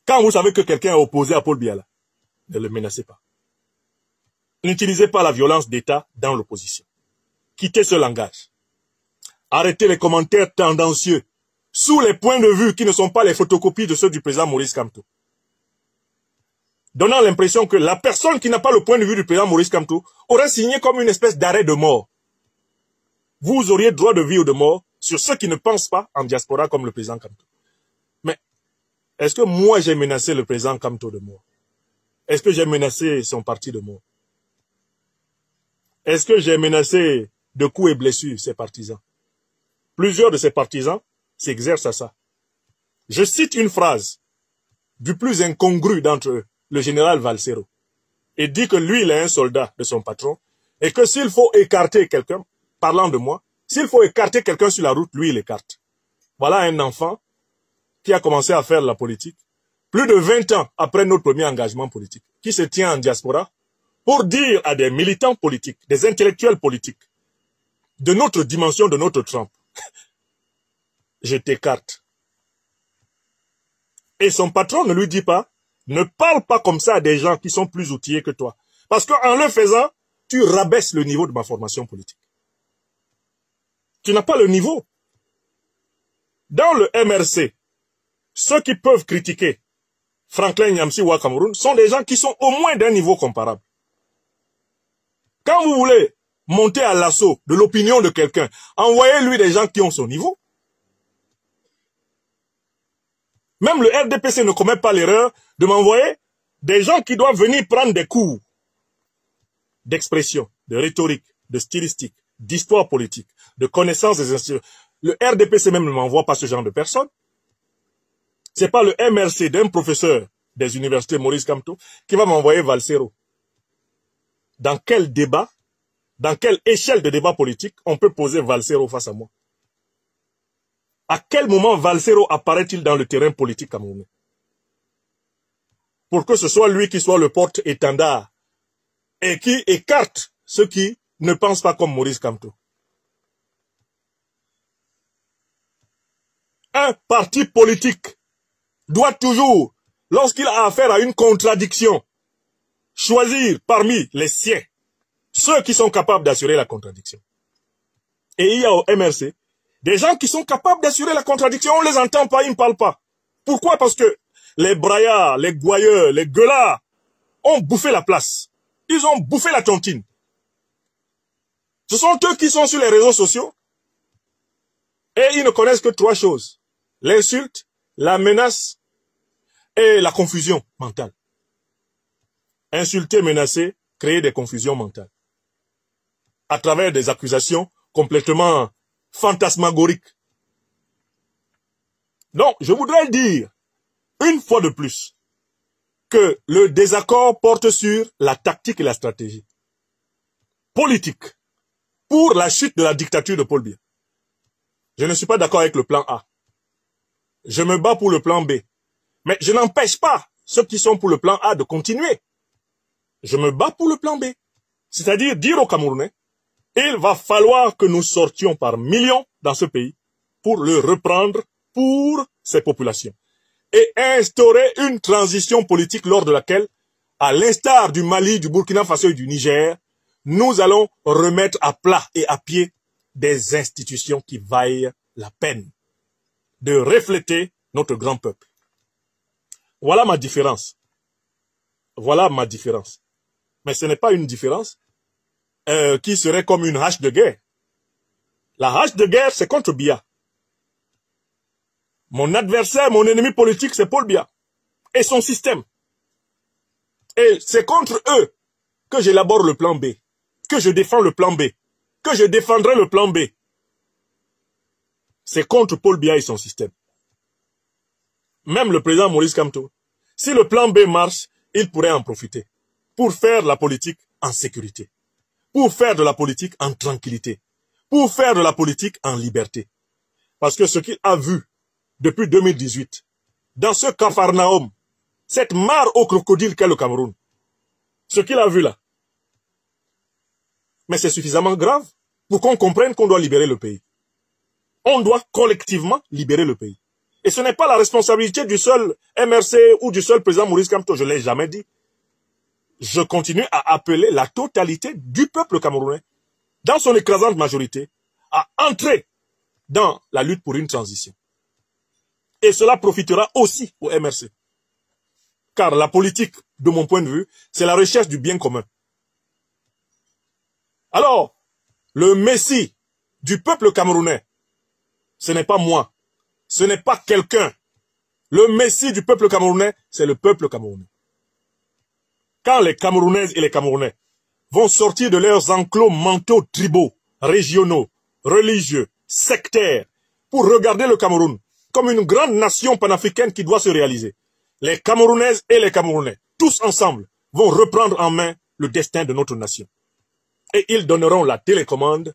Speaker 1: Quand vous savez que quelqu'un est opposé à Paul Biya, là, ne le menacez pas. N'utilisez pas la violence d'État dans l'opposition. Quittez ce langage. Arrêtez les commentaires tendancieux sous les points de vue qui ne sont pas les photocopies de ceux du président Maurice Kamto. Donnant l'impression que la personne qui n'a pas le point de vue du président Maurice Kamto aurait signé comme une espèce d'arrêt de mort. Vous auriez droit de vie ou de mort sur ceux qui ne pensent pas en diaspora comme le président Kamto. Mais est-ce que moi j'ai menacé le président Kamto de mort? Est-ce que j'ai menacé son parti de mort? Est-ce que j'ai menacé de coups et blessures ses partisans? Plusieurs de ses partisans s'exercent à ça. Je cite une phrase du plus incongru d'entre eux, le général Valsero, et dit que lui, il est un soldat de son patron, et que s'il faut écarter quelqu'un, parlant de moi, s'il faut écarter quelqu'un sur la route, lui, il écarte. Voilà un enfant qui a commencé à faire la politique, plus de 20 ans après notre premier engagement politique, qui se tient en diaspora, pour dire à des militants politiques, des intellectuels politiques, de notre dimension, de notre trempe, je t'écarte. Et son patron ne lui dit pas, ne parle pas comme ça à des gens qui sont plus outillés que toi. Parce qu'en le faisant, tu rabaisses le niveau de ma formation politique. Tu n'as pas le niveau. Dans le MRC, ceux qui peuvent critiquer Franklin Nyamsi ou Cameroun sont des gens qui sont au moins d'un niveau comparable. Quand vous voulez monter à l'assaut de l'opinion de quelqu'un, envoyez-lui des gens qui ont son niveau. Même le RDPC ne commet pas l'erreur de m'envoyer des gens qui doivent venir prendre des cours d'expression, de rhétorique, de stylistique, d'histoire politique, de connaissance des institutions. Le RDPC même ne m'envoie pas ce genre de personnes. C'est pas le MRC d'un professeur des universités Maurice Kamto qui va m'envoyer Valsero. Dans quel débat, dans quelle échelle de débat politique on peut poser Valsero face à moi? À quel moment Valsero apparaît-il dans le terrain politique camerounais? pour que ce soit lui qui soit le porte-étendard et qui écarte ceux qui ne pensent pas comme Maurice Kamto. Un parti politique doit toujours, lorsqu'il a affaire à une contradiction, choisir parmi les siens ceux qui sont capables d'assurer la contradiction. Et il y a au MRC des gens qui sont capables d'assurer la contradiction, on ne les entend pas, ils ne parlent pas. Pourquoi? Parce que les braillards, les gouailleurs, les gueulards ont bouffé la place. Ils ont bouffé la tontine. Ce sont eux qui sont sur les réseaux sociaux et ils ne connaissent que trois choses. L'insulte, la menace et la confusion mentale. Insulter, menacer, créer des confusions mentales. À travers des accusations complètement fantasmagoriques. Donc, je voudrais dire, une fois de plus, que le désaccord porte sur la tactique et la stratégie politique pour la chute de la dictature de Paul Biya. Je ne suis pas d'accord avec le plan A. Je me bats pour le plan B. Mais je n'empêche pas ceux qui sont pour le plan A de continuer. Je me bats pour le plan B. C'est-à-dire dire aux Camerounais, il va falloir que nous sortions par millions dans ce pays pour le reprendre pour ces populations. Et instaurer une transition politique lors de laquelle, à l'instar du Mali, du Burkina Faso et du Niger, nous allons remettre à plat et à pied des institutions qui vaillent la peine de refléter notre grand peuple. Voilà ma différence. Voilà ma différence. Mais ce n'est pas une différence qui serait comme une hache de guerre. La hache de guerre, c'est contre Biya. Mon adversaire, mon ennemi politique, c'est Paul Biya et son système. Et c'est contre eux que j'élabore le plan B, que je défends le plan B, que je défendrai le plan B. C'est contre Paul Biya et son système. Même le président Maurice Kamto, si le plan B marche, il pourrait en profiter pour faire la politique en sécurité, pour faire de la politique en tranquillité, pour faire de la politique en liberté. Parce que ce qu'il a vu depuis 2018, dans ce Capharnaüm, cette mare au crocodile qu'est le Cameroun, ce qu'il a vu là, mais c'est suffisamment grave pour qu'on comprenne qu'on doit libérer le pays. On doit collectivement libérer le pays. Et ce n'est pas la responsabilité du seul MRC ou du seul président Maurice Kamto, je ne l'ai jamais dit. Je continue à appeler la totalité du peuple camerounais, dans son écrasante majorité, à entrer dans la lutte pour une transition. Et cela profitera aussi au MRC. Car la politique, de mon point de vue, c'est la recherche du bien commun. Alors, le messie du peuple camerounais, ce n'est pas moi, ce n'est pas quelqu'un. Le messie du peuple camerounais, c'est le peuple camerounais. Quand les Camerounaises et les Camerounais vont sortir de leurs enclos mentaux tribaux, régionaux, religieux, sectaires, pour regarder le Cameroun comme une grande nation panafricaine qui doit se réaliser, les Camerounaises et les Camerounais, tous ensemble, vont reprendre en main le destin de notre nation. Et ils donneront la télécommande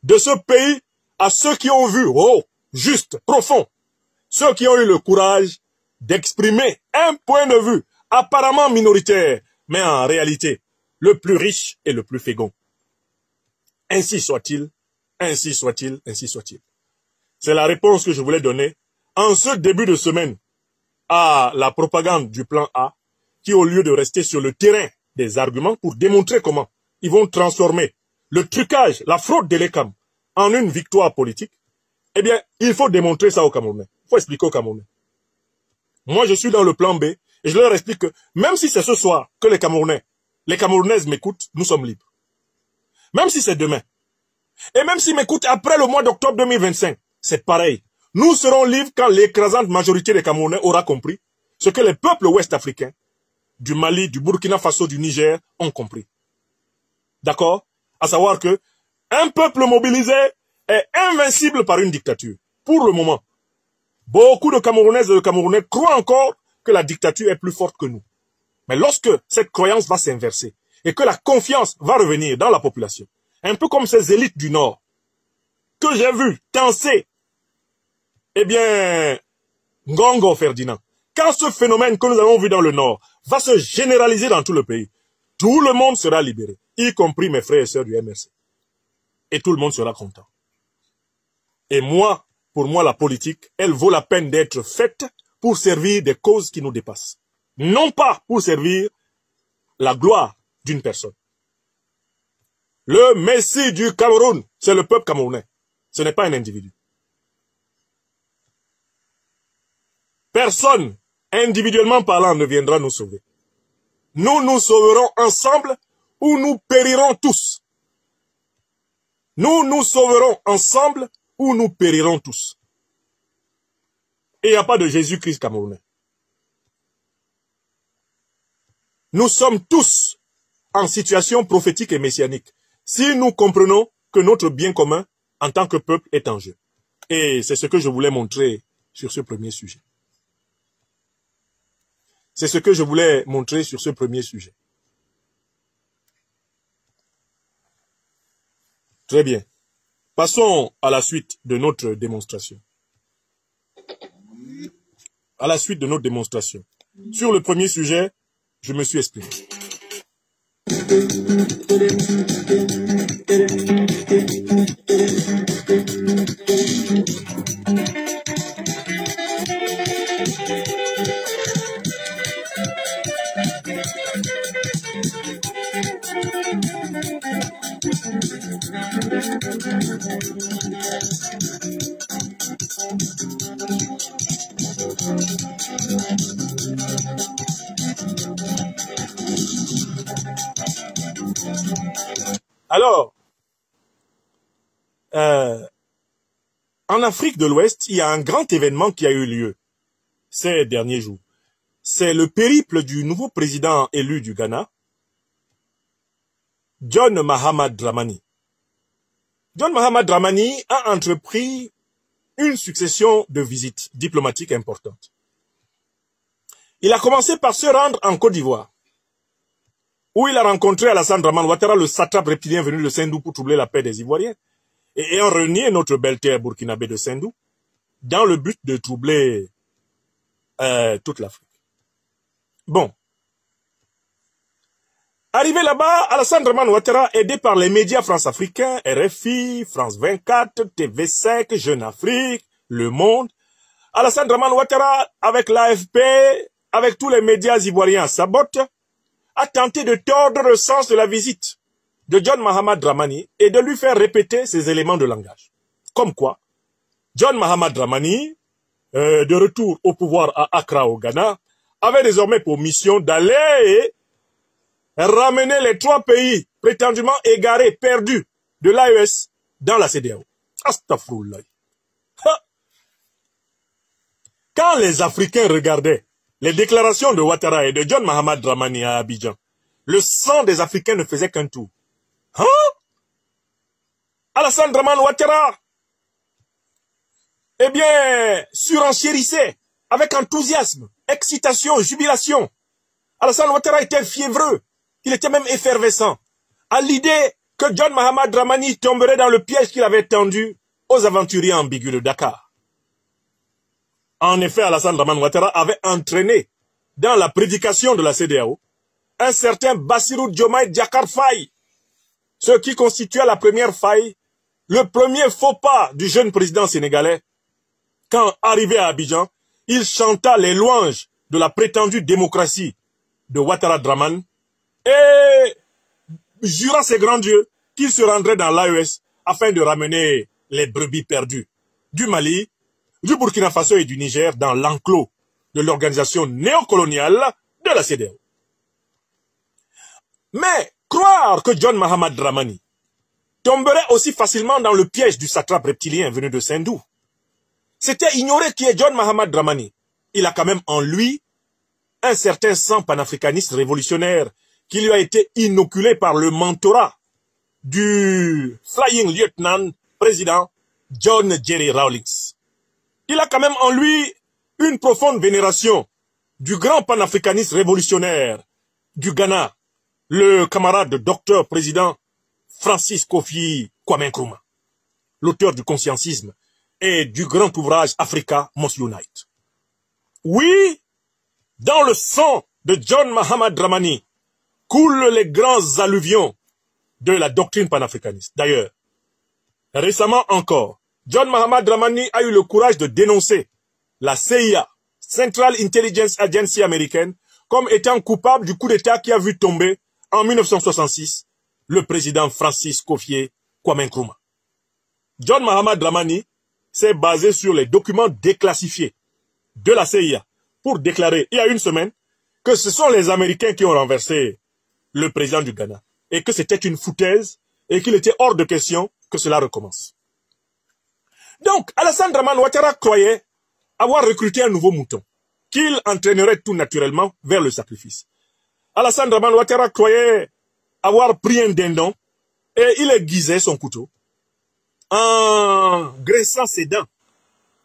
Speaker 1: de ce pays à ceux qui ont vu, oh, juste, profond, ceux qui ont eu le courage d'exprimer un point de vue apparemment minoritaire, mais en réalité, le plus riche et le plus fécond. Ainsi soit-il, ainsi soit-il, ainsi soit-il. C'est la réponse que je voulais donner en ce début de semaine à la propagande du plan A, qui au lieu de rester sur le terrain des arguments pour démontrer comment ils vont transformer le trucage, la fraude de l'ECAM en une victoire politique, eh bien, il faut démontrer ça aux Camerounais. Il faut expliquer aux Camerounais. Moi, je suis dans le plan B et je leur explique que même si c'est ce soir que les Camerounais, les Camerounaises m'écoutent, nous sommes libres. Même si c'est demain. Et même s'ils m'écoutent après le mois d'octobre 2025, c'est pareil. Nous serons libres quand l'écrasante majorité des Camerounais aura compris ce que les peuples ouest-africains du Mali, du Burkina Faso, du Niger ont compris. D'accord? À savoir que un peuple mobilisé est invincible par une dictature. Pour le moment, beaucoup de Camerounaises et de Camerounais croient encore que la dictature est plus forte que nous. Mais lorsque cette croyance va s'inverser et que la confiance va revenir dans la population, un peu comme ces élites du Nord, que j'ai vu danser, eh bien, Ngongo Ferdinand, quand ce phénomène que nous avons vu dans le Nord va se généraliser dans tout le pays, tout le monde sera libéré, y compris mes frères et sœurs du MRC. Et tout le monde sera content. Et moi, pour moi, la politique, elle vaut la peine d'être faite pour servir des causes qui nous dépassent. Non pas pour servir la gloire d'une personne. Le Messie du Cameroun, c'est le peuple camerounais. Ce n'est pas un individu. Personne, individuellement parlant, ne viendra nous sauver. Nous nous sauverons ensemble ou nous périrons tous. Nous nous sauverons ensemble ou nous périrons tous. Et il n'y a pas de Jésus-Christ camerounais. Nous sommes tous en situation prophétique et messianique si nous comprenons que notre bien commun en tant que peuple est en jeu. Et c'est ce que je voulais montrer sur ce premier sujet. C'est ce que je voulais montrer sur ce premier sujet. Très bien. Passons à la suite de notre démonstration. À la suite de notre démonstration. Sur le premier sujet, je me suis exprimé. Alors, en Afrique de l'Ouest, il y a un grand événement qui a eu lieu ces derniers jours. C'est le périple du nouveau président élu du Ghana, John Mahama Dramani. John Mahama Dramani a entrepris une succession de visites diplomatiques importantes. Il a commencé par se rendre en Côte d'Ivoire, où il a rencontré Alassane Dramane Ouattara, le satrape reptilien venu de Sendou pour troubler la paix des Ivoiriens, et ayant renié notre belle terre burkinabé de Sendou, dans le but de troubler toute l'Afrique. Bon. Arrivé là-bas, Alassane Dramane Ouattara, aidé par les médias france-africains, RFI, France 24, TV5, Jeune Afrique, Le Monde, Alassane Dramane Ouattara, avec l'AFP, avec tous les médias ivoiriens à sa botte, a tenté de tordre le sens de la visite de John Mahama Dramani et de lui faire répéter ses éléments de langage. Comme quoi, John Mahama Dramani, de retour au pouvoir à Accra au Ghana, avait désormais pour mission d'aller ramener les 3 pays prétendument égarés, perdus de l'AES dans la CEDEAO. Astaghfirullah. Quand les Africains regardaient les déclarations de Ouattara et de John Mahama Dramani à Abidjan, le sang des Africains ne faisait qu'un tour. Hein? Alassane Dramane Ouattara, eh bien, surenchérissait avec enthousiasme, excitation, jubilation. Alassane Ouattara était fiévreux, il était même effervescent, à l'idée que John Mahama Dramani tomberait dans le piège qu'il avait tendu aux aventuriers ambigus de Dakar. En effet, Alassane Dramane Ouattara avait entraîné dans la prédication de la CEDEAO un certain Bassirou Diomaye Diakhar Faye, ce qui constituait la première faille, le premier faux pas du jeune président sénégalais. Quand arrivé à Abidjan, il chanta les louanges de la prétendue démocratie de Ouattara Dramane et jura ses grands dieux qu'il se rendrait dans l'AES afin de ramener les brebis perdues du Mali, du Burkina Faso et du Niger dans l'enclos de l'organisation néocoloniale de la CEDEAO. Mais croire que John Mahama Dramani tomberait aussi facilement dans le piège du satrape reptilien venu de Sendou, c'était ignorer qui est John Mahama Dramani. Il a quand même en lui un certain sang panafricaniste révolutionnaire qui lui a été inoculé par le mentorat du Flying Lieutenant président John Jerry Rawlings. Il a quand même en lui une profonde vénération du grand panafricaniste révolutionnaire du Ghana, le camarade docteur président Francis Kofi Kwame Nkrumah, l'auteur du conscientisme et du grand ouvrage Africa Must Unite. Oui, Dans le sang de John Mahatma Dramani coulent les grands alluvions de la doctrine panafricaniste. D'ailleurs, récemment encore, John Mahatma Dramani a eu le courage de dénoncer la CIA, Central Intelligence Agency américaine, comme étant coupable du coup d'État qui a vu tomber en 1966 le président Francis Kofié Kwame Nkrumah. John Mahatma Dramani s'est basé sur les documents déclassifiés de la CIA pour déclarer, il y a une semaine, que ce sont les Américains qui ont renversé le président du Ghana et que c'était une foutaise et qu'il était hors de question que cela recommence. Donc, Alassane Dramane Ouattara croyait avoir recruté un nouveau mouton qu'il entraînerait tout naturellement vers le sacrifice. Alassane Dramane Ouattara croyait avoir pris un dindon et il aiguisait son couteau en graissant ses dents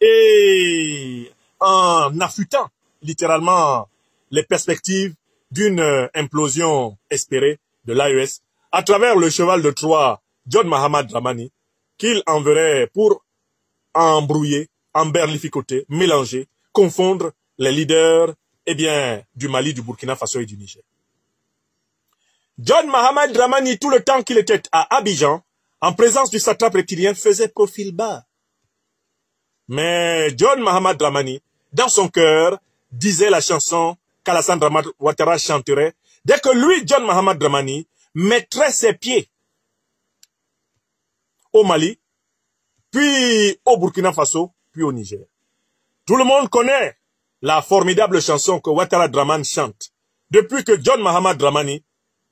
Speaker 1: et en affûtant littéralement les perspectives d'une implosion espérée de l'AES à travers le cheval de Troie John Mahatma Dramani qu'il enverrait pour embrouiller, emberlificoter, mélanger, confondre les leaders du Mali, du Burkina Faso et du Niger. John Mahatma Dramani, tout le temps qu'il était à Abidjan, en présence du satrape reptilien, faisait profil bas. Mais John Mahatma Dramani, dans son cœur, disait la chanson qu'Alassane Dramane Ouattara chanterait dès que lui, John Mahatma Dramani, mettrait ses pieds au Mali, puis au Burkina Faso, puis au Niger. Tout le monde connaît la formidable chanson que Ouattara Dramane chante depuis que John Mahatma Dramani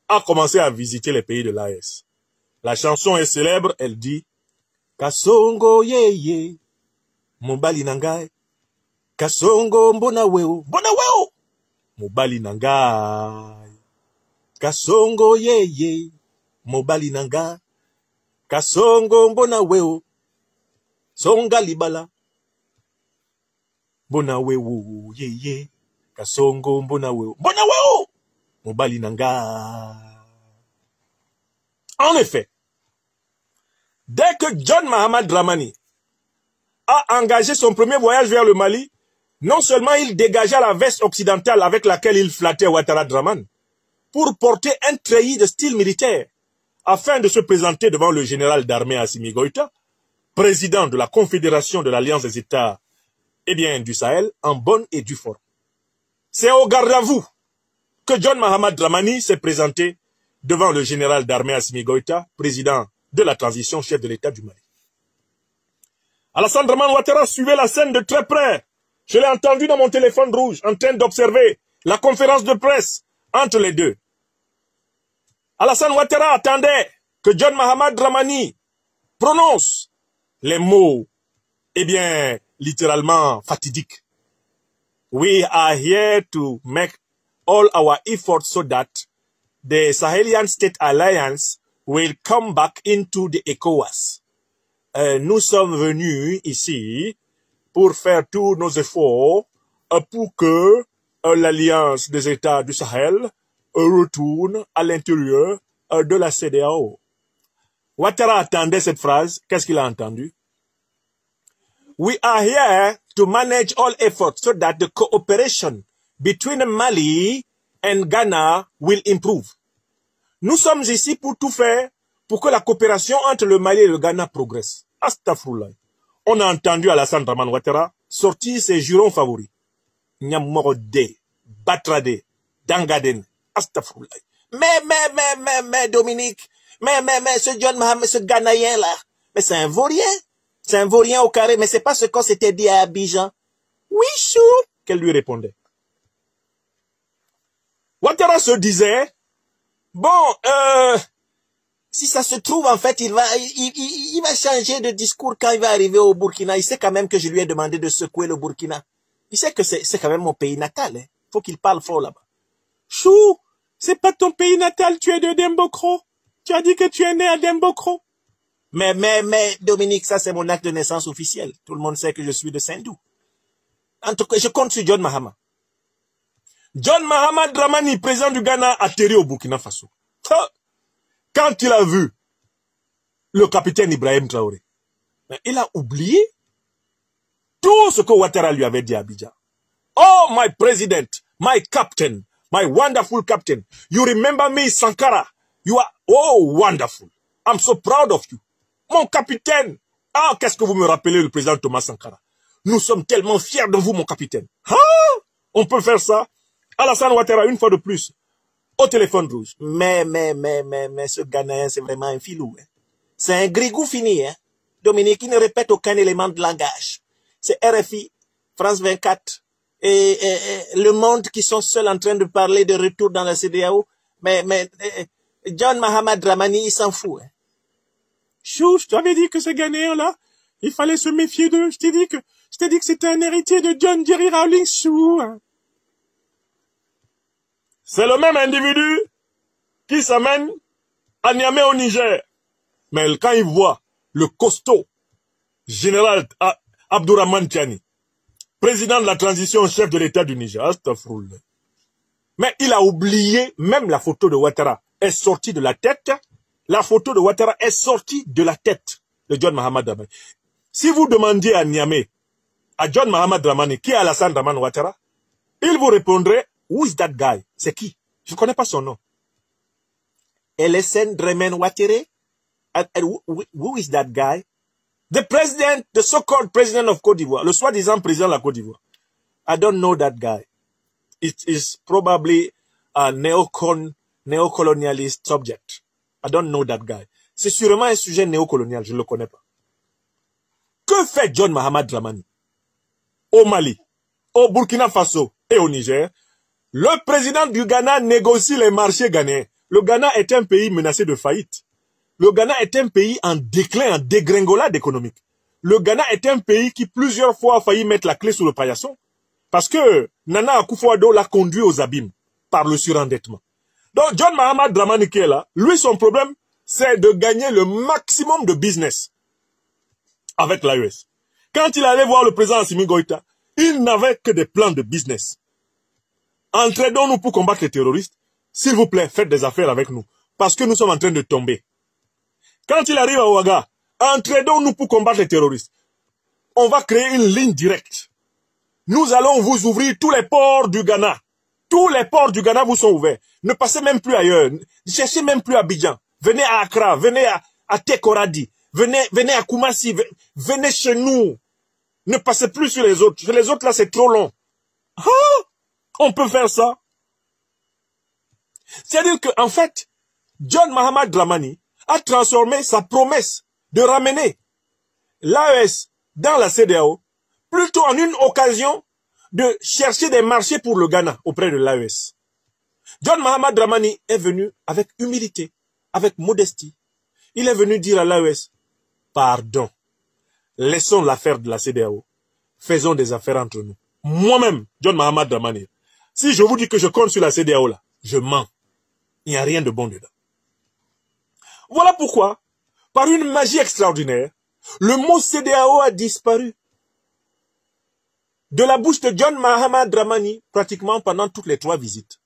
Speaker 1: a commencé à visiter les pays de l'AES. La chanson est célèbre, elle dit « Kasongo yeye, mobali nangai, Kasongo mbona weo, mobali nangai, Kasongo yeye, mobali nangai, Kasongo mbona weo, songa libala, mbona weo yeye, Kasongo mbona weo, mobali nangai. » En effet, dès que John Mahatma Dramani a engagé son premier voyage vers le Mali, non seulement il dégagea la veste occidentale avec laquelle il flattait Ouattara Dramane pour porter un treillis de style militaire afin de se présenter devant le général d'armée Assimi Goïta, président de la Confédération de l'Alliance des États du Sahel, en bonne et due forme. C'est au garde à vous que John Mahatma Dramani s'est présenté devant le général d'armée Assimi Goïta, président de la transition, chef de l'État du Mali. Alassane Dramane Ouattara suivait la scène de très près. Je l'ai entendu dans mon téléphone rouge, en train d'observer la conférence de presse entre les deux. Alassane Ouattara attendait que John Mahatma Dramani prononce les mots, littéralement fatidiques. We are here to make all our efforts so that the Sahelian State Alliance will come back into the ECOWAS. Nous sommes venus ici pour faire tous nos efforts pour que l'Alliance des États du Sahel retourne à l'intérieur de la CEDEAO. Ouattara attendait cette phrase. Qu'est-ce qu'il a entendu? We are here to manage all efforts so that the cooperation between Mali and Ghana will improve. Nous sommes ici pour tout faire pour que la coopération entre le Mali et le Ghana progresse. Astaghfirullah. On a entendu Alassane Dramane Ouattara sortir ses jurons favoris. Nyamorode, Batrade, Dangaden, Astaghfirullah. Mais Dominique, mais ce John Mahatma, ce Ghanéen là, mais c'est un vaurien. C'est un vaurien au carré, mais c'est pas ce qu'on s'était dit à Abidjan. Oui, chou, qu'elle lui répondait. Ouattara se disait, bon, si ça se trouve, en fait, il va changer de discours quand il va arriver au Burkina. Il sait quand même que je lui ai demandé de secouer le Burkina. Il sait que c'est quand même mon pays natal. Hein. Faut qu'il parle fort là-bas. Chou, c'est pas ton pays natal, tu es de Dembokro. Tu as dit que tu es né à Dembokro. Mais, Dominique, ça c'est mon acte de naissance officiel. Tout le monde sait que je suis de Saint-Dou. En tout cas, je compte sur John Mahama. John Mahatma Dramani, président du Ghana, atterri au Burkina Faso. Quand il a vu le capitaine Ibrahim Traoré, il a oublié tout ce que Ouattara lui avait dit à Abidjan. Oh, my president, my captain, my wonderful captain. You remember me, Sankara? You are, oh, wonderful. I'm so proud of you. Mon capitaine. Ah, qu'est-ce que vous me rappelez, le président Thomas Sankara? Nous sommes tellement fiers de vous, mon capitaine. Ah, on peut faire ça. Alassane Ouattara, une fois de plus, au téléphone rouge. Mais, ce Ghanéen, c'est vraiment un filou. Hein. C'est un grigou fini, hein. Dominique, il ne répète aucun élément de langage. C'est RFI, France 24 et Le Monde qui sont seuls en train de parler de retour dans la CEDEAO. Mais John Mahamad Dramani, il s'en fout. Hein. Chou, je t'avais dit que ce Ghanéen-là, il fallait se méfier d'eux. Je t'ai dit que c'était un héritier de John Jerry Rawlings, chou. Hein. C'est le même individu qui s'amène à Niamey au Niger. Mais quand il voit le costaud général Abdourahmane Tiani, président de la transition, chef de l'État du Niger, astaghfirullah. Mais il a oublié, même la photo de Ouattara est sortie de la tête. La photo de Ouattara est sortie de la tête de John Mahamad Dramani. Si vous demandiez à Niamey, à John Mahamad Dramani, qui est Alassane Dramane Ouattara, il vous répondrait, who is that guy? C'est qui? Je ne connais pas son nom. Alassane Dramane Ouattara? Who is that guy? The president, the so-called president of Côte d'Ivoire, le soi-disant président de la Côte d'Ivoire. I don't know that guy. It is probably a neocolonialist subject. I don't know that guy. C'est sûrement un sujet néocolonial, je ne le connais pas. Que fait John Mahamad Dramani au Mali, au Burkina Faso et au Niger? Le président du Ghana négocie les marchés ghanéens. Le Ghana est un pays menacé de faillite. Le Ghana est un pays en déclin, en dégringolade économique. Le Ghana est un pays qui plusieurs fois a failli mettre la clé sous le paillasson parce que Nana Akufo-Addo l'a conduit aux abîmes par le surendettement. Donc John Mahamad Dramani qui est là, lui son problème c'est de gagner le maximum de business avec l'AES. Quand il allait voir le président Assimi Goïta, il n'avait que des plans de business. Entraidons-nous pour combattre les terroristes. S'il vous plaît, faites des affaires avec nous parce que nous sommes en train de tomber. Quand il arrive à Ouaga, entraidons-nous pour combattre les terroristes. On va créer une ligne directe. Nous allons vous ouvrir tous les ports du Ghana. Tous les ports du Ghana vous sont ouverts. Ne passez même plus ailleurs. Ne cherchez même plus à Abidjan. Venez à Accra, venez à Tekoradi, venez à Koumassi, venez chez nous. Ne passez plus sur les autres. Sur les autres, là, c'est trop long. Ah, on peut faire ça. C'est-à-dire qu'en fait, John Mahamad Dramani a transformé sa promesse de ramener l'AES dans la CEDEAO plutôt en une occasion de chercher des marchés pour le Ghana auprès de l'AES. John Mahamad Dramani est venu avec humilité, avec modestie. Il est venu dire à l'AES, pardon, laissons l'affaire de la CEDEAO, faisons des affaires entre nous. Moi-même, John Mahamad Dramani, si je vous dis que je compte sur la CEDEAO là, je mens. Il n'y a rien de bon dedans. Voilà pourquoi, par une magie extraordinaire, le mot CEDEAO a disparu de la bouche de John Mahamad Dramani pratiquement pendant toutes les 3 visites.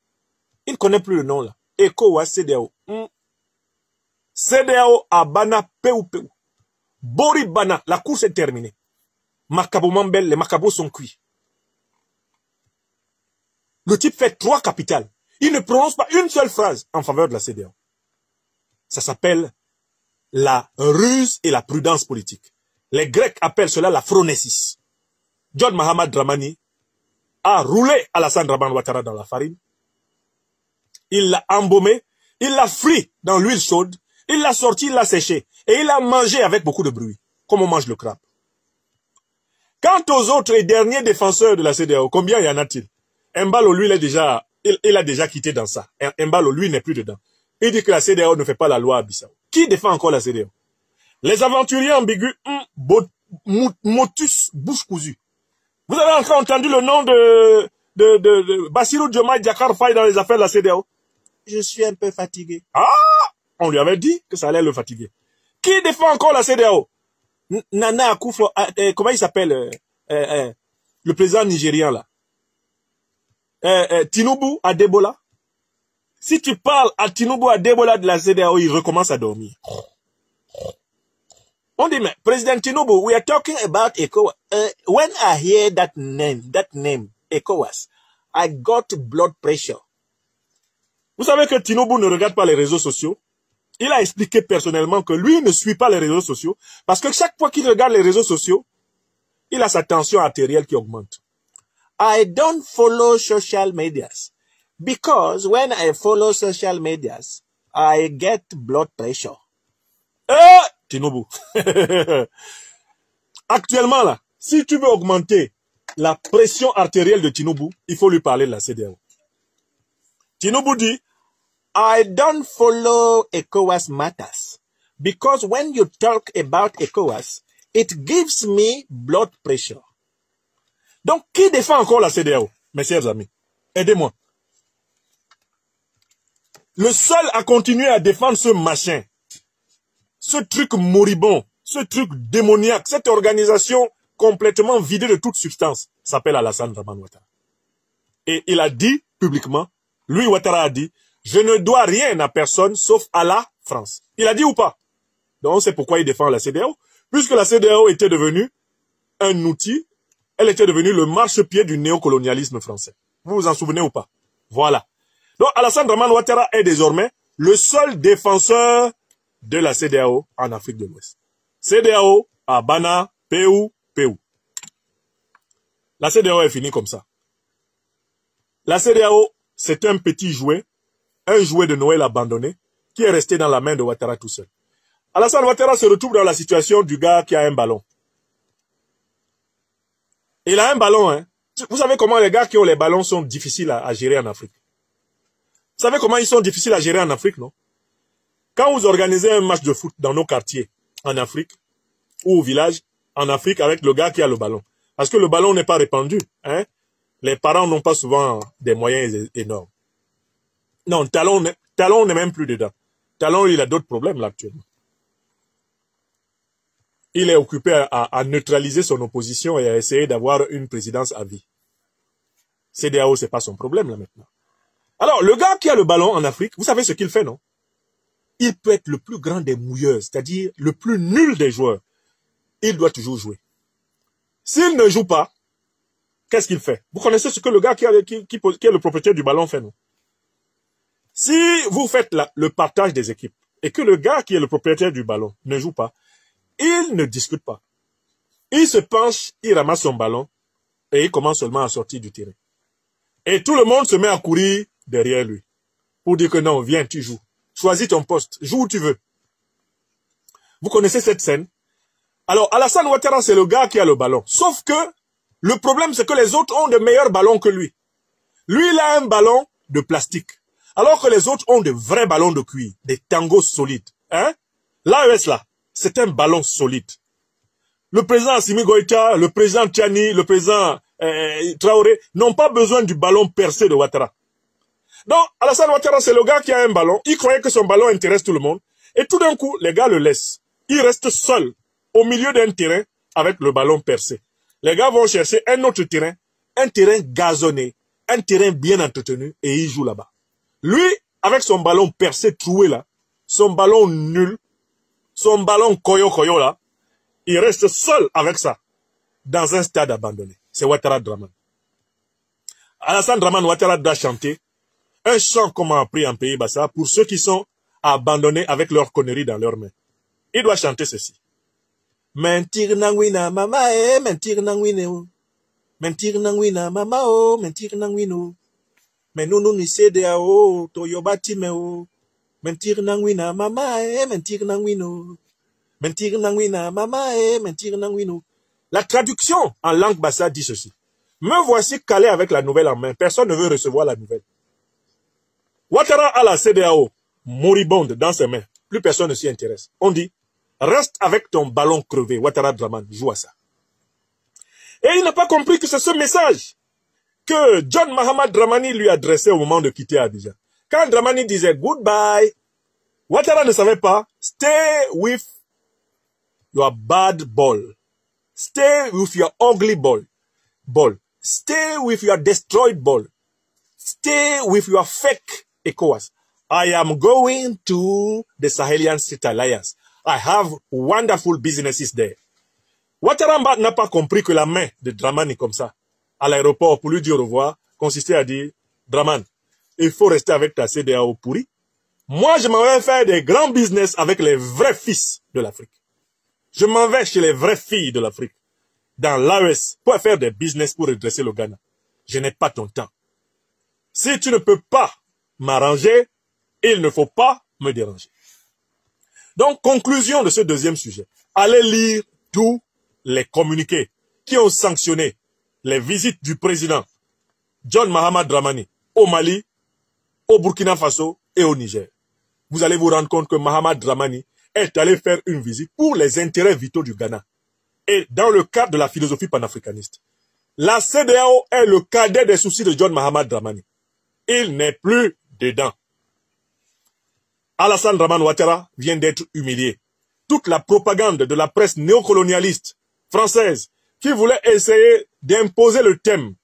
Speaker 1: Il ne connaît plus le nom là. ECOWAS CEDEAO. CEDEAO à Bana Peu. Bori Bana, la course est terminée. Makabo Mambel, les Makabos sont cuits. Le type fait 3 capitales. Il ne prononce pas une seule phrase en faveur de la CEDEAO. Ça s'appelle la ruse et la prudence politique. Les Grecs appellent cela la phronésis. John Mahamad Dramani a roulé Alassane Dramane Ouattara dans la farine. Il l'a embaumé, il l'a frit dans l'huile chaude, il l'a sorti, il l'a séché et il l'a mangé avec beaucoup de bruit, comme on mange le crabe. Quant aux autres et derniers défenseurs de la CEDEAO, combien y en a-t-il? Embalo, lui, il a déjà quitté dans ça. Embalo, lui, n'est plus dedans. Il dit que la CEDEAO ne fait pas la loi à Bissau. Qui défend encore la CEDEAO? Les aventuriers ambigus, motus, bouche cousue. Vous avez encore entendu le nom de Bassirou Diomaye Diakhar Faye dans les affaires de la CEDEAO? Je suis un peu fatigué. Ah! On lui avait dit que ça allait le fatiguer. Qui défend encore la CEDEAO? Nana Akufo, comment il s'appelle le président nigérian là? Tinubu Adebola. Si tu parles à Tinubu Adebola de la CEDEAO, il recommence à dormir. On dit, mais President Tinubu, we are talking about ECOWAS. When I hear that name, ECOWAS,
Speaker 2: I got blood pressure.
Speaker 1: Vous savez que Tinubu ne regarde pas les réseaux sociaux. Il a expliqué personnellement que lui ne suit pas les réseaux sociaux parce que chaque fois qu'il regarde les réseaux sociaux, il a sa tension artérielle qui augmente.
Speaker 2: I don't follow social medias because when I follow social medias, I get blood pressure.
Speaker 1: Tinubu. Actuellement, là, si tu veux augmenter la pression artérielle de Tinubu, il faut lui parler de la CEDEAO. Tinubu dit,
Speaker 2: I don't follow ECOWAS matters because when you talk about ECOWAS, it gives me blood pressure.
Speaker 1: Donc, qui défend encore la CEDEAO, mes chers amis? Aidez-moi. Le seul à continuer à défendre ce machin, ce truc moribond, ce truc démoniaque, cette organisation complètement vidée de toute substance, s'appelle Alassane Dramane Ouattara. Et il a dit publiquement, lui Ouattara a dit, je ne dois rien à personne sauf à la France. Il a dit ou pas? Donc c'est pourquoi il défend la CEDEAO, puisque la CEDEAO était devenue un outil, elle était devenue le marchepied du néocolonialisme français. Vous vous en souvenez ou pas? Voilà. Donc Alassane Dramane Ouattara est désormais le seul défenseur de la CEDEAO en Afrique de l'Ouest. CEDEAO, Abana, Peu. La CEDEAO est finie comme ça. La CEDEAO, c'est un petit jouet, un jouet de Noël abandonné, qui est resté dans la main de Ouattara tout seul. Alassane Ouattara se retrouve dans la situation du gars qui a un ballon. Il a un ballon, hein. Vous savez comment les gars qui ont les ballons sont difficiles à gérer en Afrique. Vous savez comment ils sont difficiles à gérer en Afrique, non? Quand vous organisez un match de foot dans nos quartiers, en Afrique, ou au village, en Afrique, avec le gars qui a le ballon. Parce que le ballon n'est pas répandu, hein. Les parents n'ont pas souvent des moyens énormes. Non, Talon n'est même plus dedans. Talon, il a d'autres problèmes, là, actuellement. Il est occupé à neutraliser son opposition et à essayer d'avoir une présidence à vie. CEDEAO, c'est pas son problème, là, maintenant. Alors, le gars qui a le ballon en Afrique, vous savez ce qu'il fait, non? Il peut être le plus grand des mouilleurs, c'est-à-dire le plus nul des joueurs. Il doit toujours jouer. S'il ne joue pas, qu'est-ce qu'il fait? Vous connaissez ce que le gars qui est le propriétaire du ballon fait, non? Si vous faites le partage des équipes et que le gars qui est le propriétaire du ballon ne joue pas, il ne discute pas. Il se penche, il ramasse son ballon et il commence seulement à sortir du terrain. Et tout le monde se met à courir derrière lui pour dire que non, viens, tu joues. Choisis ton poste, joue où tu veux. Vous connaissez cette scène? Alors, Alassane Ouattara, c'est le gars qui a le ballon. Sauf que le problème, c'est que les autres ont de meilleurs ballons que lui. Lui, il a un ballon de plastique. Alors que les autres ont de vrais ballons de cuir, des tangos solides. Hein? L'AES, là, c'est un ballon solide. Le président Assimi Goïta, le président Tchani, le président Traoré n'ont pas besoin du ballon percé de Ouattara. Donc, Alassane Ouattara, c'est le gars qui a un ballon. Il croyait que son ballon intéresse tout le monde. Et tout d'un coup, les gars le laissent. Il reste seul au milieu d'un terrain avec le ballon percé. Les gars vont chercher un autre terrain, un terrain gazonné, un terrain bien entretenu, et il joue là-bas. Lui, avec son ballon percé, troué là, son ballon nul, son ballon koyo là, il reste seul avec ça, dans un stade abandonné. C'est Ouattara Dramane. Alassane Dramane Ouattara doit chanter un chant comme on a appris en Pays-Bassa pour ceux qui sont abandonnés avec leurs conneries dans leurs mains. Il doit chanter ceci.
Speaker 2: Mentir nangwina mama mentir nangwine. Mentir nangwina mama mentir nangwino. Menunu ni CEDEAO toyobati meo. Mentir nangwina mama mentir nangwino. Mentir nangwina mama mentir nangwino.
Speaker 1: La traduction en langue bassa dit ceci. Me voici calé avec la nouvelle en main. Personne ne veut recevoir la nouvelle. Ouattara a la CEDEAO moribonde dans ses mains. Plus personne ne s'y intéresse. On dit, reste avec ton ballon crevé. Ouattara Dramane, joue à ça. Et il n'a pas compris que c'est ce message que John Mahamad Dramani lui adressait au moment de quitter Abidjan. Quand Dramani disait goodbye, Ouattara ne savait pas, stay with your bad ball. Stay with your ugly ball. Stay with your destroyed ball. Stay with your fake ECOWAS. I am going to the Sahelian State Alliance. I have wonderful businesses there. Ouattara n'a pas compris que la main de Dramani comme ça, à l'aéroport pour lui dire au revoir, consistait à dire, Draman, il faut rester avec ta CEDEAO pourrie. Moi, je m'en vais faire des grands business avec les vrais fils de l'Afrique. Je m'en vais chez les vraies filles de l'Afrique, dans l'AES, pour faire des business pour redresser le Ghana. Je n'ai pas ton temps. Si tu ne peux pas m'arranger, il ne faut pas me déranger. Donc, conclusion de ce deuxième sujet. Allez lire tous les communiqués qui ont sanctionné les visites du président John Mahamad Dramani au Mali, au Burkina Faso et au Niger. Vous allez vous rendre compte que Mahamad Dramani est allé faire une visite pour les intérêts vitaux du Ghana. Et dans le cadre de la philosophie panafricaniste, la CEDEAO est le cadet des soucis de John Mahamad Dramani. Il n'est plus dedans. Alassane Dramane Ouattara vient d'être humilié. Toute la propagande de la presse néocolonialiste française qui voulait essayer d'imposer le thème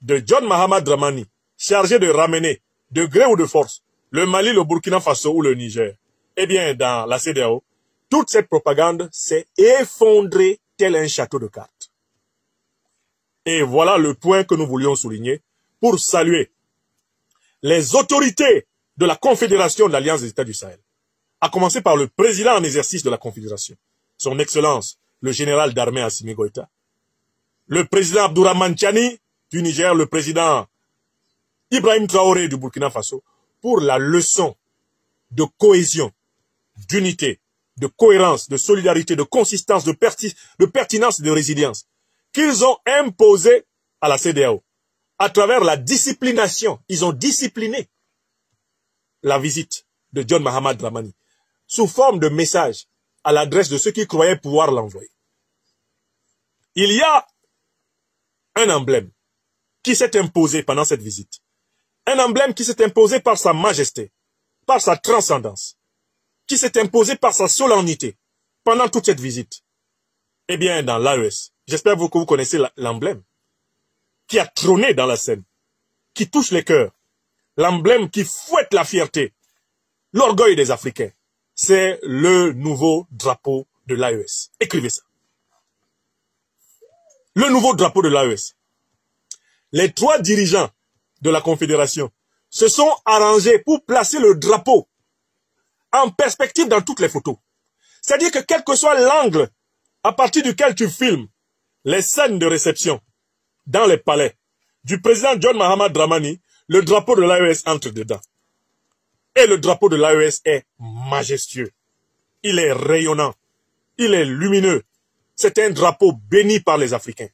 Speaker 1: de John Mahamad Dramani, chargé de ramener, de gré ou de force, le Mali, le Burkina Faso ou le Niger, eh bien, dans la CEDEAO, toute cette propagande s'est effondrée tel un château de cartes. Et voilà le point que nous voulions souligner pour saluer les autorités de la Confédération de l'Alliance des États du Sahel, à commencer par le président en exercice de la Confédération, son Excellence, le général d'armée Assimi Goïta, le président Abdourahmane Tiani du Niger, le président Ibrahim Traoré du Burkina Faso, pour la leçon de cohésion, d'unité, de cohérence, de solidarité, de consistance, de pertinence et de résilience qu'ils ont imposé à la CEDEAO. À travers la disciplination, ils ont discipliné la visite de John Mahamad Dramani sous forme de message à l'adresse de ceux qui croyaient pouvoir l'envoyer. Il y a un emblème qui s'est imposé pendant cette visite. Un emblème qui s'est imposé par sa majesté, par sa transcendance, qui s'est imposé par sa solennité pendant toute cette visite. Eh bien, dans l'AES, j'espère que vous connaissez l'emblème qui a trôné dans la scène, qui touche les cœurs, l'emblème qui fouette la fierté, l'orgueil des Africains. C'est le nouveau drapeau de l'AES. Écrivez ça. Le nouveau drapeau de l'AES. Les 3 dirigeants de la Confédération se sont arrangés pour placer le drapeau en perspective dans toutes les photos. C'est-à-dire que quel que soit l'angle à partir duquel tu filmes les scènes de réception dans les palais du président John Mahamad Dramani, le drapeau de l'AES entre dedans. Et le drapeau de l'AES est majestueux. Il est rayonnant. Il est lumineux. C'est un drapeau béni par les Africains.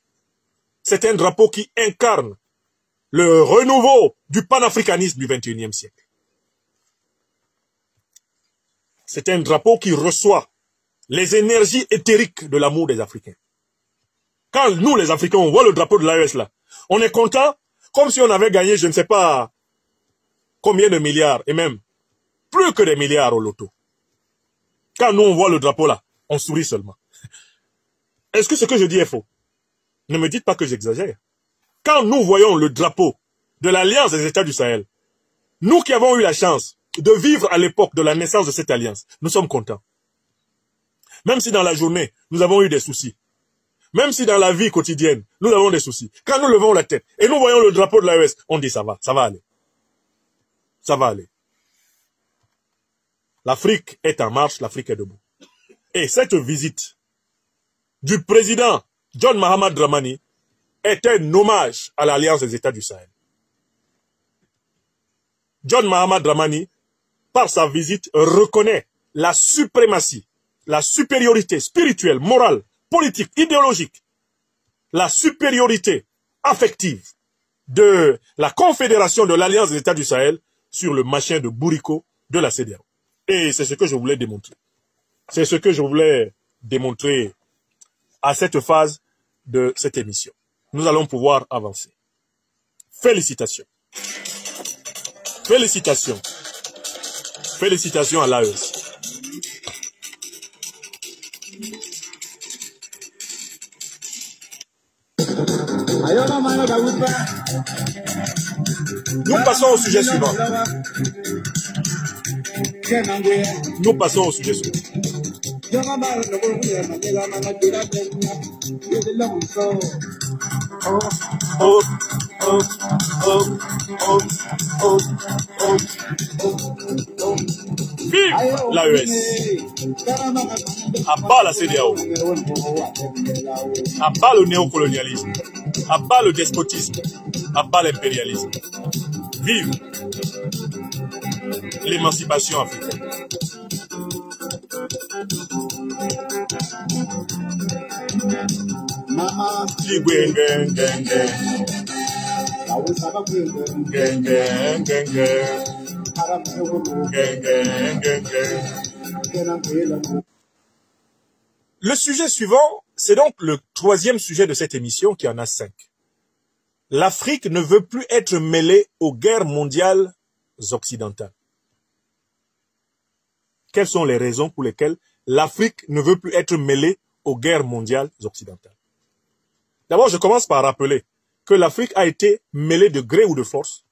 Speaker 1: C'est un drapeau qui incarne le renouveau du panafricanisme du XXIe siècle. C'est un drapeau qui reçoit les énergies éthériques de l'amour des Africains. Quand nous, les Africains, on voit le drapeau de l'AES là, on est content comme si on avait gagné, je ne sais pas combien de milliards, et même plus que des milliards au loto. Quand nous, on voit le drapeau là, on sourit seulement. Est-ce que ce que je dis est faux? Ne me dites pas que j'exagère. Quand nous voyons le drapeau de l'Alliance des États du Sahel, nous qui avons eu la chance de vivre à l'époque de la naissance de cette alliance, nous sommes contents. Même si dans la journée, nous avons eu des soucis. Même si dans la vie quotidienne, nous avons des soucis. Quand nous levons la tête et nous voyons le drapeau de l'AES, on dit ça va aller. Ça va aller. L'Afrique est en marche, l'Afrique est debout. Et cette visite du président John Mahamad Dramani est un hommage à l'Alliance des États du Sahel. John Mahamad Dramani, par sa visite, reconnaît la suprématie, la supériorité spirituelle, morale, politique, idéologique, la supériorité affective de la Confédération de l'Alliance des États du Sahel sur le machin de bourricot de la CEDEAO. Et c'est ce que je voulais démontrer. C'est ce que je voulais démontrer à cette phase de cette émission. Nous allons pouvoir avancer. Félicitations. Félicitations. Félicitations à l'AES. Nous passons au sujet suivant. Nous passons au sujet suivant. Oh. Vive l'AES. À bas la CEDEAO. À bas le néocolonialisme. À bas le despotisme. À bas l'impérialisme. Vive l'émancipation africaine. Le sujet suivant, c'est donc le troisième sujet de cette émission qui en a 5. L'Afrique ne veut plus être mêlée aux guerres mondiales occidentales. Quelles sont les raisons pour lesquelles l'Afrique ne veut plus être mêlée aux guerres mondiales occidentales? D'abord, je commence par rappeler que l'Afrique a été mêlée de gré ou de force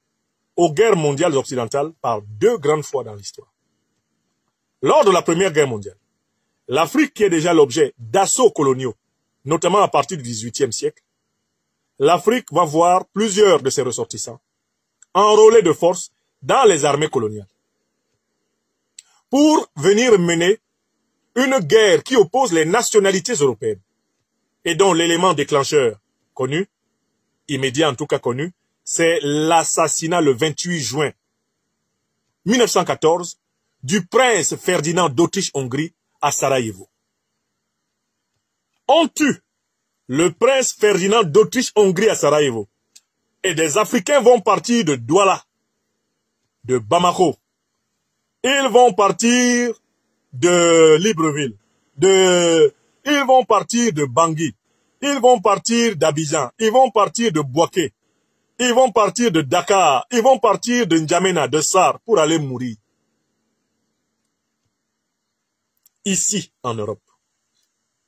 Speaker 1: aux guerres mondiales occidentales par 2 grandes fois dans l'histoire. Lors de la Première Guerre mondiale, l'Afrique, qui est déjà l'objet d'assauts coloniaux, notamment à partir du XVIIIe siècle, l'Afrique va voir plusieurs de ses ressortissants enrôlés de force dans les armées coloniales pour venir mener une guerre qui oppose les nationalités européennes et dont l'élément déclencheur connu, immédiat en tout cas connu, c'est l'assassinat le 28 juin 1914 du prince Ferdinand d'Autriche-Hongrie à Sarajevo. On tue le prince Ferdinand d'Autriche-Hongrie à Sarajevo et des Africains vont partir de Douala, de Bamako, ils vont partir de Libreville, ils vont partir de Bangui, ils vont partir d'Abidjan, ils vont partir de Bouaké, ils vont partir de Dakar, ils vont partir de N'Djamena, de Sar, pour aller mourir ici en Europe.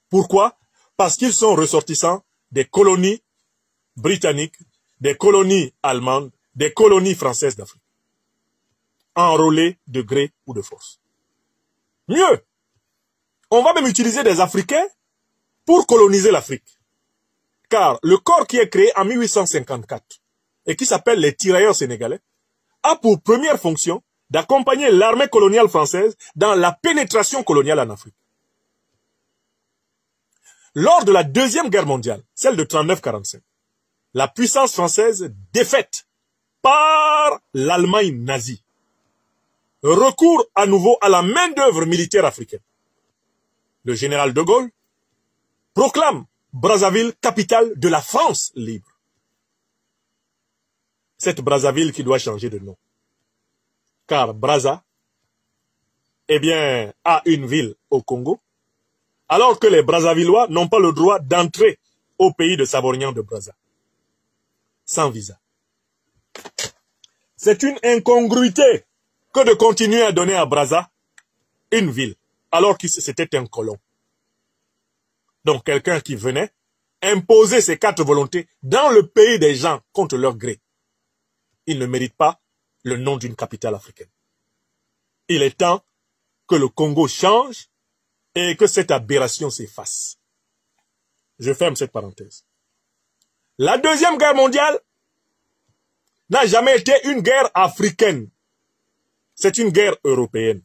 Speaker 1: Pourquoi? Parce qu'ils sont ressortissants des colonies britanniques, des colonies allemandes, des colonies françaises d'Afrique, enrôlés de gré ou de force. Mieux, on va même utiliser des Africains pour coloniser l'Afrique. Car le corps qui est créé en 1854 et qui s'appelle les tirailleurs sénégalais a pour première fonction d'accompagner l'armée coloniale française dans la pénétration coloniale en Afrique. Lors de la Deuxième Guerre mondiale, celle de 39-45, la puissance française défaite par l'Allemagne nazie recourt à nouveau à la main-d'œuvre militaire africaine. Le général de Gaulle proclame Brazzaville capitale de la France libre. Cette Brazzaville qui doit changer de nom. Car Brazza, eh bien, a une ville au Congo, alors que les Brazzavillois n'ont pas le droit d'entrer au pays de Savorian de Brazza, sans visa. C'est une incongruité que de continuer à donner à Brazza une ville, alors que c'était un colon. Donc quelqu'un qui venait imposer ses 4 volontés dans le pays des gens contre leur gré. Il ne mérite pas le nom d'une capitale africaine. Il est temps que le Congo change et que cette aberration s'efface. Je ferme cette parenthèse. La Deuxième Guerre mondiale n'a jamais été une guerre africaine. C'est une guerre européenne,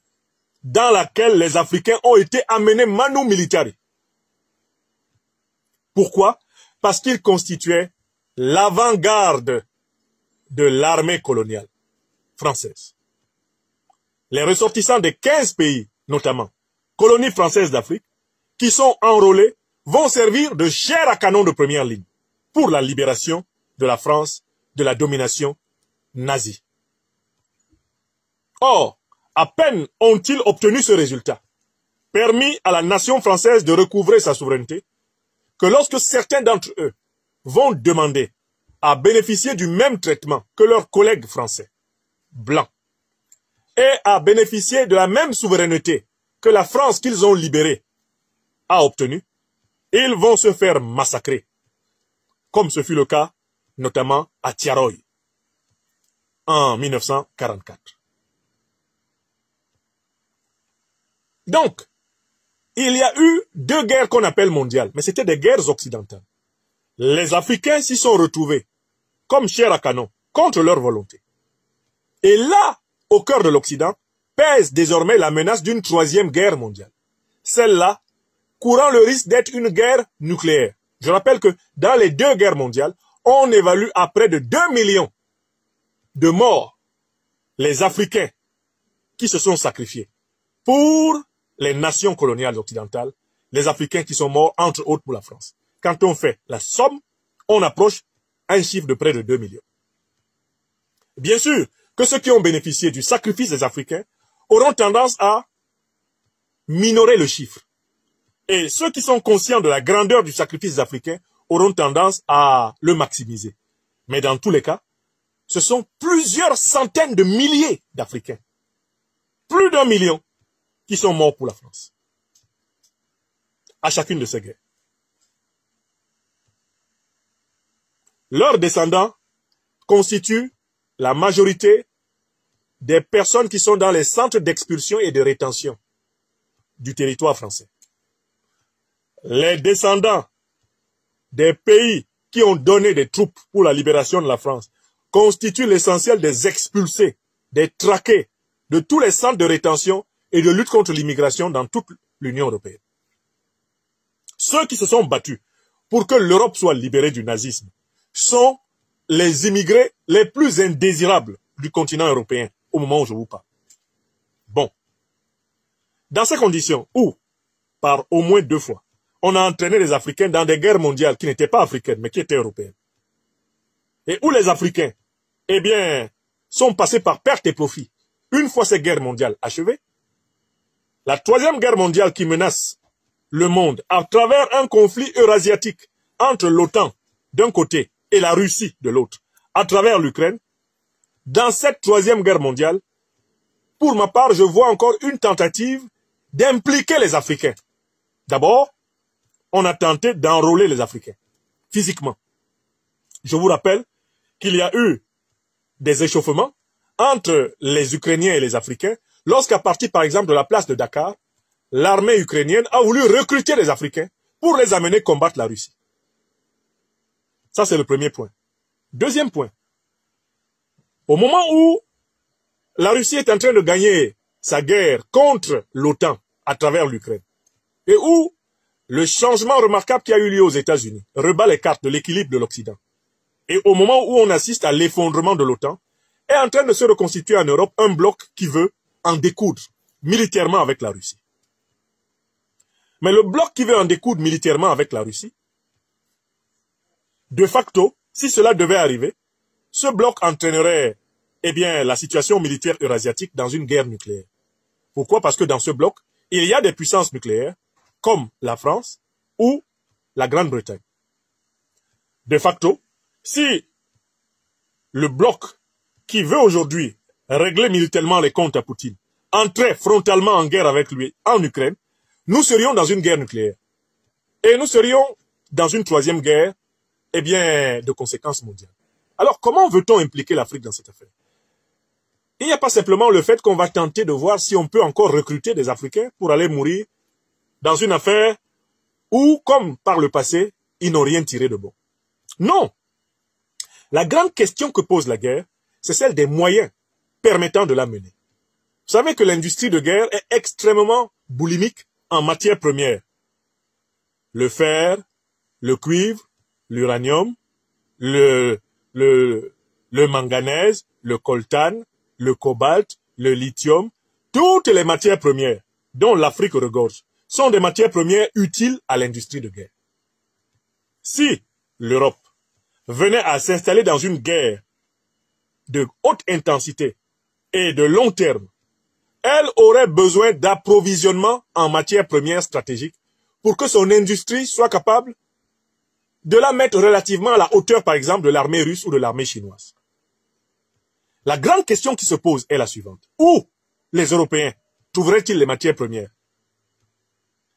Speaker 1: dans laquelle les Africains ont été amenés manu militari. Pourquoi? Parce qu'ils constituaient l'avant-garde de l'armée coloniale française. Les ressortissants des 15 pays, notamment, colonies françaises d'Afrique, qui sont enrôlés, vont servir de chair à canon de première ligne pour la libération de la France de la domination nazie. Or, à peine ont-ils obtenu ce résultat, permis à la nation française de recouvrer sa souveraineté, que lorsque certains d'entre eux vont demander à bénéficier du même traitement que leurs collègues français, blancs, et à bénéficier de la même souveraineté que la France qu'ils ont libérée a obtenue, ils vont se faire massacrer, comme ce fut le cas notamment à Tiaroy en 1944. Donc, il y a eu 2 guerres qu'on appelle mondiales, mais c'était des guerres occidentales. Les Africains s'y sont retrouvés comme chair à canon, contre leur volonté. Et là, au cœur de l'Occident, pèse désormais la menace d'une troisième guerre mondiale. Celle-là, courant le risque d'être une guerre nucléaire. Je rappelle que dans les deux guerres mondiales, on évalue à près de 2 millions de morts les Africains qui se sont sacrifiés pour les nations coloniales occidentales, les Africains qui sont morts, entre autres, pour la France. Quand on fait la somme, on approche un chiffre de près de 2 millions. Bien sûr que ceux qui ont bénéficié du sacrifice des Africains auront tendance à minorer le chiffre. Et ceux qui sont conscients de la grandeur du sacrifice des Africains auront tendance à le maximiser. Mais dans tous les cas, ce sont plusieurs centaines de milliers d'Africains, plus d'1 million, qui sont morts pour la France, à chacune de ces guerres. Leurs descendants constituent la majorité des personnes qui sont dans les centres d'expulsion et de rétention du territoire français. Les descendants des pays qui ont donné des troupes pour la libération de la France constituent l'essentiel des expulsés, des traqués, de tous les centres de rétention et de lutte contre l'immigration dans toute l'Union européenne. Ceux qui se sont battus pour que l'Europe soit libérée du nazisme sont les immigrés les plus indésirables du continent européen au moment où je vous parle. Bon. Dans ces conditions où, par au moins 2 fois, on a entraîné les Africains dans des guerres mondiales qui n'étaient pas africaines, mais qui étaient européennes, et où les Africains, eh bien, sont passés par perte et profit, une fois ces guerres mondiales achevées, la troisième guerre mondiale qui menace le monde à travers un conflit eurasiatique entre l'OTAN d'un côté et la Russie de l'autre, à travers l'Ukraine, dans cette troisième guerre mondiale, pour ma part, je vois encore une tentative d'impliquer les Africains. D'abord, on a tenté d'enrôler les Africains, physiquement. Je vous rappelle qu'il y a eu des échauffements entre les Ukrainiens et les Africains, lorsqu'à partir, par exemple, de la place de Dakar, l'armée ukrainienne a voulu recruter les Africains pour les amener combattre la Russie. Ça, c'est le premier point. Deuxième point. Au moment où la Russie est en train de gagner sa guerre contre l'OTAN à travers l'Ukraine, et où le changement remarquable qui a eu lieu aux États-Unis rebat les cartes de l'équilibre de l'Occident, et au moment où on assiste à l'effondrement de l'OTAN, est en train de se reconstituer en Europe un bloc qui veut en découdre militairement avec la Russie. Mais le bloc qui veut en découdre militairement avec la Russie, de facto, si cela devait arriver, ce bloc entraînerait, eh bien, la situation militaire eurasiatique dans une guerre nucléaire. Pourquoi? Parce que dans ce bloc, il y a des puissances nucléaires, comme la France ou la Grande-Bretagne. De facto, si le bloc qui veut aujourd'hui régler militairement les comptes à Poutine entrait frontalement en guerre avec lui en Ukraine, nous serions dans une guerre nucléaire. Et nous serions dans une troisième guerre, eh bien, de conséquences mondiales. Alors, comment veut-on impliquer l'Afrique dans cette affaire? Il n'y a pas simplement le fait qu'on va tenter de voir si on peut encore recruter des Africains pour aller mourir dans une affaire où, comme par le passé, ils n'ont rien tiré de bon. Non. La grande question que pose la guerre, c'est celle des moyens permettant de la mener. Vous savez que l'industrie de guerre est extrêmement boulimique en matières premières. Le fer, le cuivre, l'uranium, le manganèse, le coltan, le cobalt, le lithium, toutes les matières premières dont l'Afrique regorge sont des matières premières utiles à l'industrie de guerre. Si l'Europe venait à s'installer dans une guerre de haute intensité et de long terme, elle aurait besoin d'approvisionnement en matières premières stratégiques pour que son industrie soit capable de la mettre relativement à la hauteur, par exemple, de l'armée russe ou de l'armée chinoise. La grande question qui se pose est la suivante. Où les Européens trouveraient-ils les matières premières?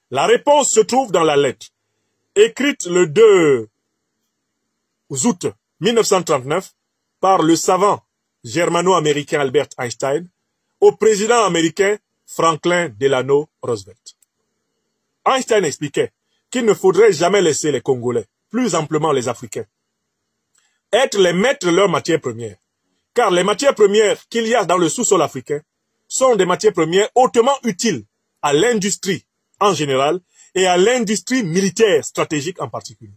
Speaker 1: La réponse se trouve dans la lettre, écrite le 2 août 1939 par le savant germano-américain Albert Einstein au président américain Franklin Delano Roosevelt. Einstein expliquait qu'il ne faudrait jamais laisser les Congolais, plus amplement les Africains, être les maîtres de leurs matières premières. Car les matières premières qu'il y a dans le sous-sol africain sont des matières premières hautement utiles à l'industrie en général et à l'industrie militaire stratégique en particulier.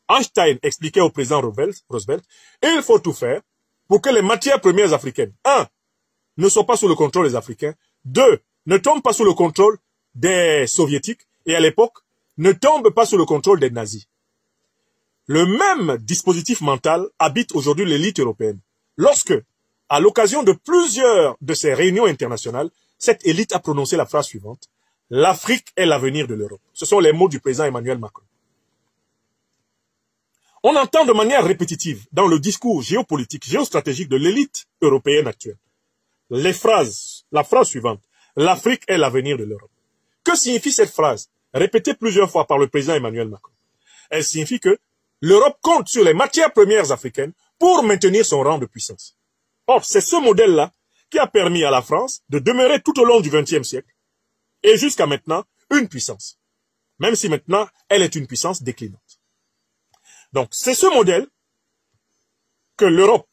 Speaker 1: Einstein expliquait au président Roosevelt, il faut tout faire pour que les matières premières africaines, 1, ne soient pas sous le contrôle des Africains, 2, ne tombent pas sous le contrôle des Soviétiques, et à l'époque, ne tombent pas sous le contrôle des nazis. Le même dispositif mental habite aujourd'hui l'élite européenne. Lorsque, à l'occasion de plusieurs de ces réunions internationales, cette élite a prononcé la phrase suivante, « L'Afrique est l'avenir de l'Europe ». Ce sont les mots du président Emmanuel Macron. On entend de manière répétitive dans le discours géopolitique, géostratégique de l'élite européenne actuelle, la phrase suivante, « L'Afrique est l'avenir de l'Europe ». Que signifie cette phrase, répétée plusieurs fois par le président Emmanuel Macron? Elle signifie que l'Europe compte sur les matières premières africaines pour maintenir son rang de puissance. Or, c'est ce modèle-là qui a permis à la France de demeurer tout au long du XXe siècle et jusqu'à maintenant une puissance, même si maintenant elle est une puissance déclinante. Donc, c'est ce modèle que l'Europe,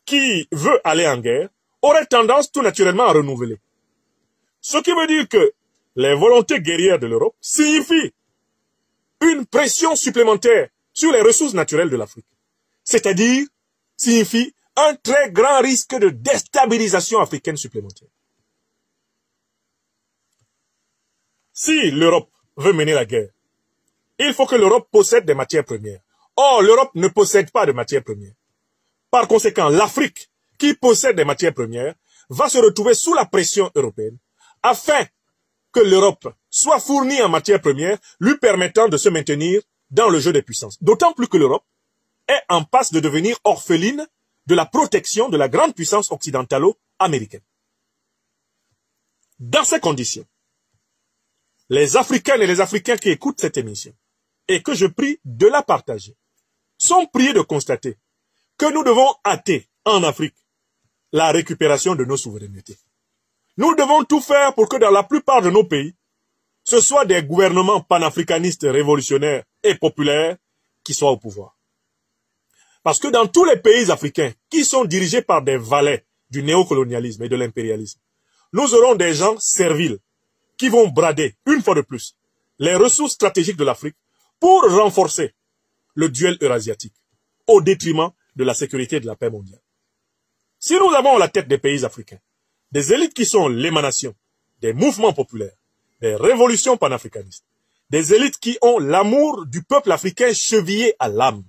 Speaker 1: qui veut aller en guerre, aurait tendance tout naturellement à renouveler. Ce qui veut dire que les volontés guerrières de l'Europe signifient une pression supplémentaire sur les ressources naturelles de l'Afrique. C'est-à-dire, signifie un très grand risque de déstabilisation africaine supplémentaire. Si l'Europe veut mener la guerre, il faut que l'Europe possède des matières premières. Or, l'Europe ne possède pas de matières premières. Par conséquent, l'Afrique, qui possède des matières premières, va se retrouver sous la pression européenne afin que l'Europe soit fournie en matières premières, lui permettant de se maintenir dans le jeu des puissances. D'autant plus que l'Europe est en passe de devenir orpheline de la protection de la grande puissance occidentalo-américaine. Dans ces conditions, les Africaines et les Africains qui écoutent cette émission, et que je prie de la partager, sont priés de constater que nous devons hâter en Afrique la récupération de nos souverainetés. Nous devons tout faire pour que dans la plupart de nos pays, ce soit des gouvernements panafricanistes révolutionnaires et populaires qui soient au pouvoir. Parce que dans tous les pays africains qui sont dirigés par des valets du néocolonialisme et de l'impérialisme, nous aurons des gens serviles qui vont brader, une fois de plus, les ressources stratégiques de l'Afrique pour renforcer le duel eurasiatique au détriment de la sécurité et de la paix mondiale. Si nous avons à la tête des pays africains des élites qui sont l'émanation des mouvements populaires, des révolutions panafricanistes, des élites qui ont l'amour du peuple africain chevillé à l'âme,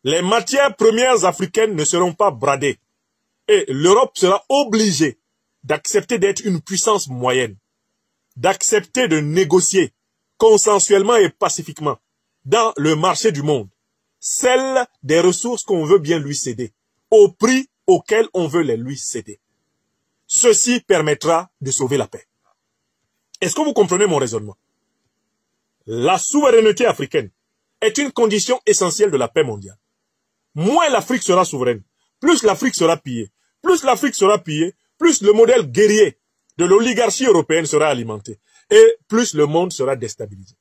Speaker 1: les matières premières africaines ne seront pas bradées et l'Europe sera obligée d'accepter d'être une puissance moyenne, d'accepter de négocier consensuellement et pacifiquement dans le marché du monde, celle des ressources qu'on veut bien lui céder, au prix auquel on veut les lui céder. Ceci permettra de sauver la paix. Est-ce que vous comprenez mon raisonnement? La souveraineté africaine est une condition essentielle de la paix mondiale. Moins l'Afrique sera souveraine, plus l'Afrique sera pillée. Plus l'Afrique sera pillée, plus le modèle guerrier de l'oligarchie européenne sera alimenté. Et plus le monde sera déstabilisé.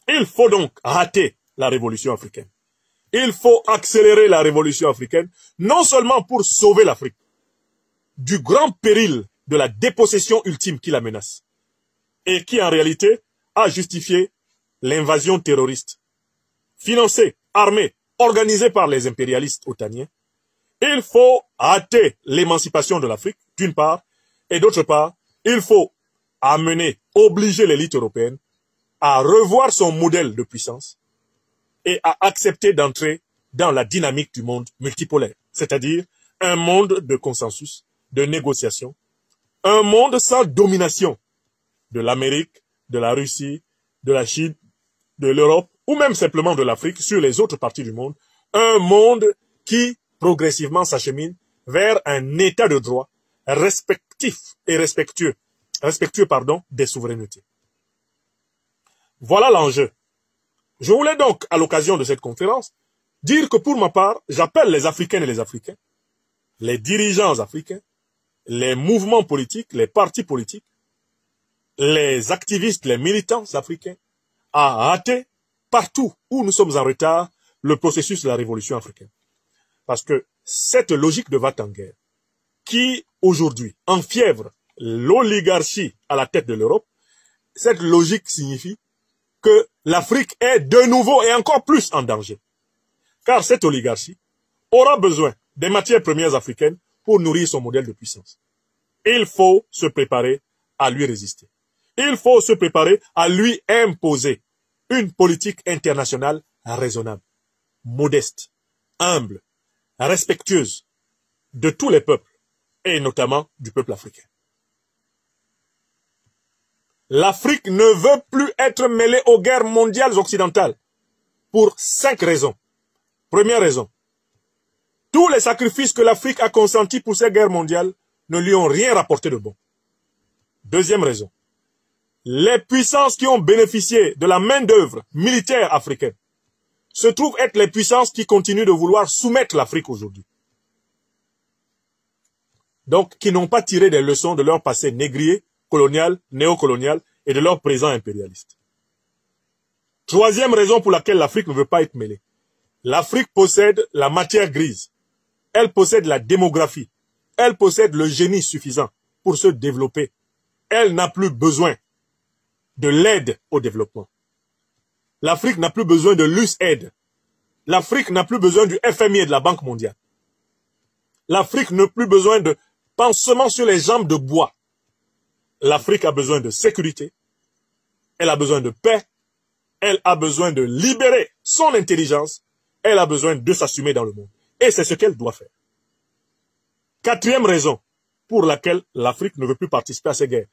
Speaker 1: Il faut donc rater la révolution africaine. Il faut accélérer la révolution africaine, non seulement pour sauver l'Afrique du grand péril de la dépossession ultime qui la menace, et qui en réalité a justifié l'invasion terroriste, financée, armée, organisée par les impérialistes otaniens. Il faut hâter l'émancipation de l'Afrique, d'une part, et d'autre part, il faut obliger l'élite européenne à revoir son modèle de puissance et à accepter d'entrer dans la dynamique du monde multipolaire, c'est-à-dire un monde de consensus, de négociation, un monde sans domination de l'Amérique, de la Russie, de la Chine, de l'Europe ou même simplement de l'Afrique sur les autres parties du monde, un monde qui progressivement s'achemine vers un état de droit respectif et respectueux des souverainetés. Voilà l'enjeu. Je voulais donc, à l'occasion de cette conférence, dire que pour ma part, j'appelle les Africaines et les Africains, les dirigeants africains, les mouvements politiques, les partis politiques, les activistes, les militants africains, à hâter partout où nous sommes en retard le processus de la révolution africaine. Parce que cette logique de va-t-en-guerre, qui aujourd'hui enfièvre l'oligarchie à la tête de l'Europe, cette logique signifie que l'Afrique est de nouveau et encore plus en danger. Car cette oligarchie aura besoin des matières premières africaines pour nourrir son modèle de puissance. Il faut se préparer à lui résister. Il faut se préparer à lui imposer une politique internationale raisonnable, modeste, humble, respectueuse de tous les peuples, et notamment du peuple africain. L'Afrique ne veut plus être mêlée aux guerres mondiales occidentales pour 5 raisons. Première raison, tous les sacrifices que l'Afrique a consentis pour ces guerres mondiales ne lui ont rien rapporté de bon. Deuxième raison, les puissances qui ont bénéficié de la main-d'œuvre militaire africaine se trouvent être les puissances qui continuent de vouloir soumettre l'Afrique aujourd'hui. Donc, qui n'ont pas tiré des leçons de leur passé négrier, colonial, néocolonial et de leur présent impérialiste. Troisième raison pour laquelle l'Afrique ne veut pas être mêlée. L'Afrique possède la matière grise. Elle possède la démographie. Elle possède le génie suffisant pour se développer. Elle n'a plus besoin de l'aide au développement. L'Afrique n'a plus besoin de l'USAID. L'Afrique n'a plus besoin du FMI et de la Banque mondiale. L'Afrique n'a plus besoin de pansements sur les jambes de bois. L'Afrique a besoin de sécurité. Elle a besoin de paix. Elle a besoin de libérer son intelligence. Elle a besoin de s'assumer dans le monde. Et c'est ce qu'elle doit faire. Quatrième raison pour laquelle l'Afrique ne veut plus participer à ces guerres.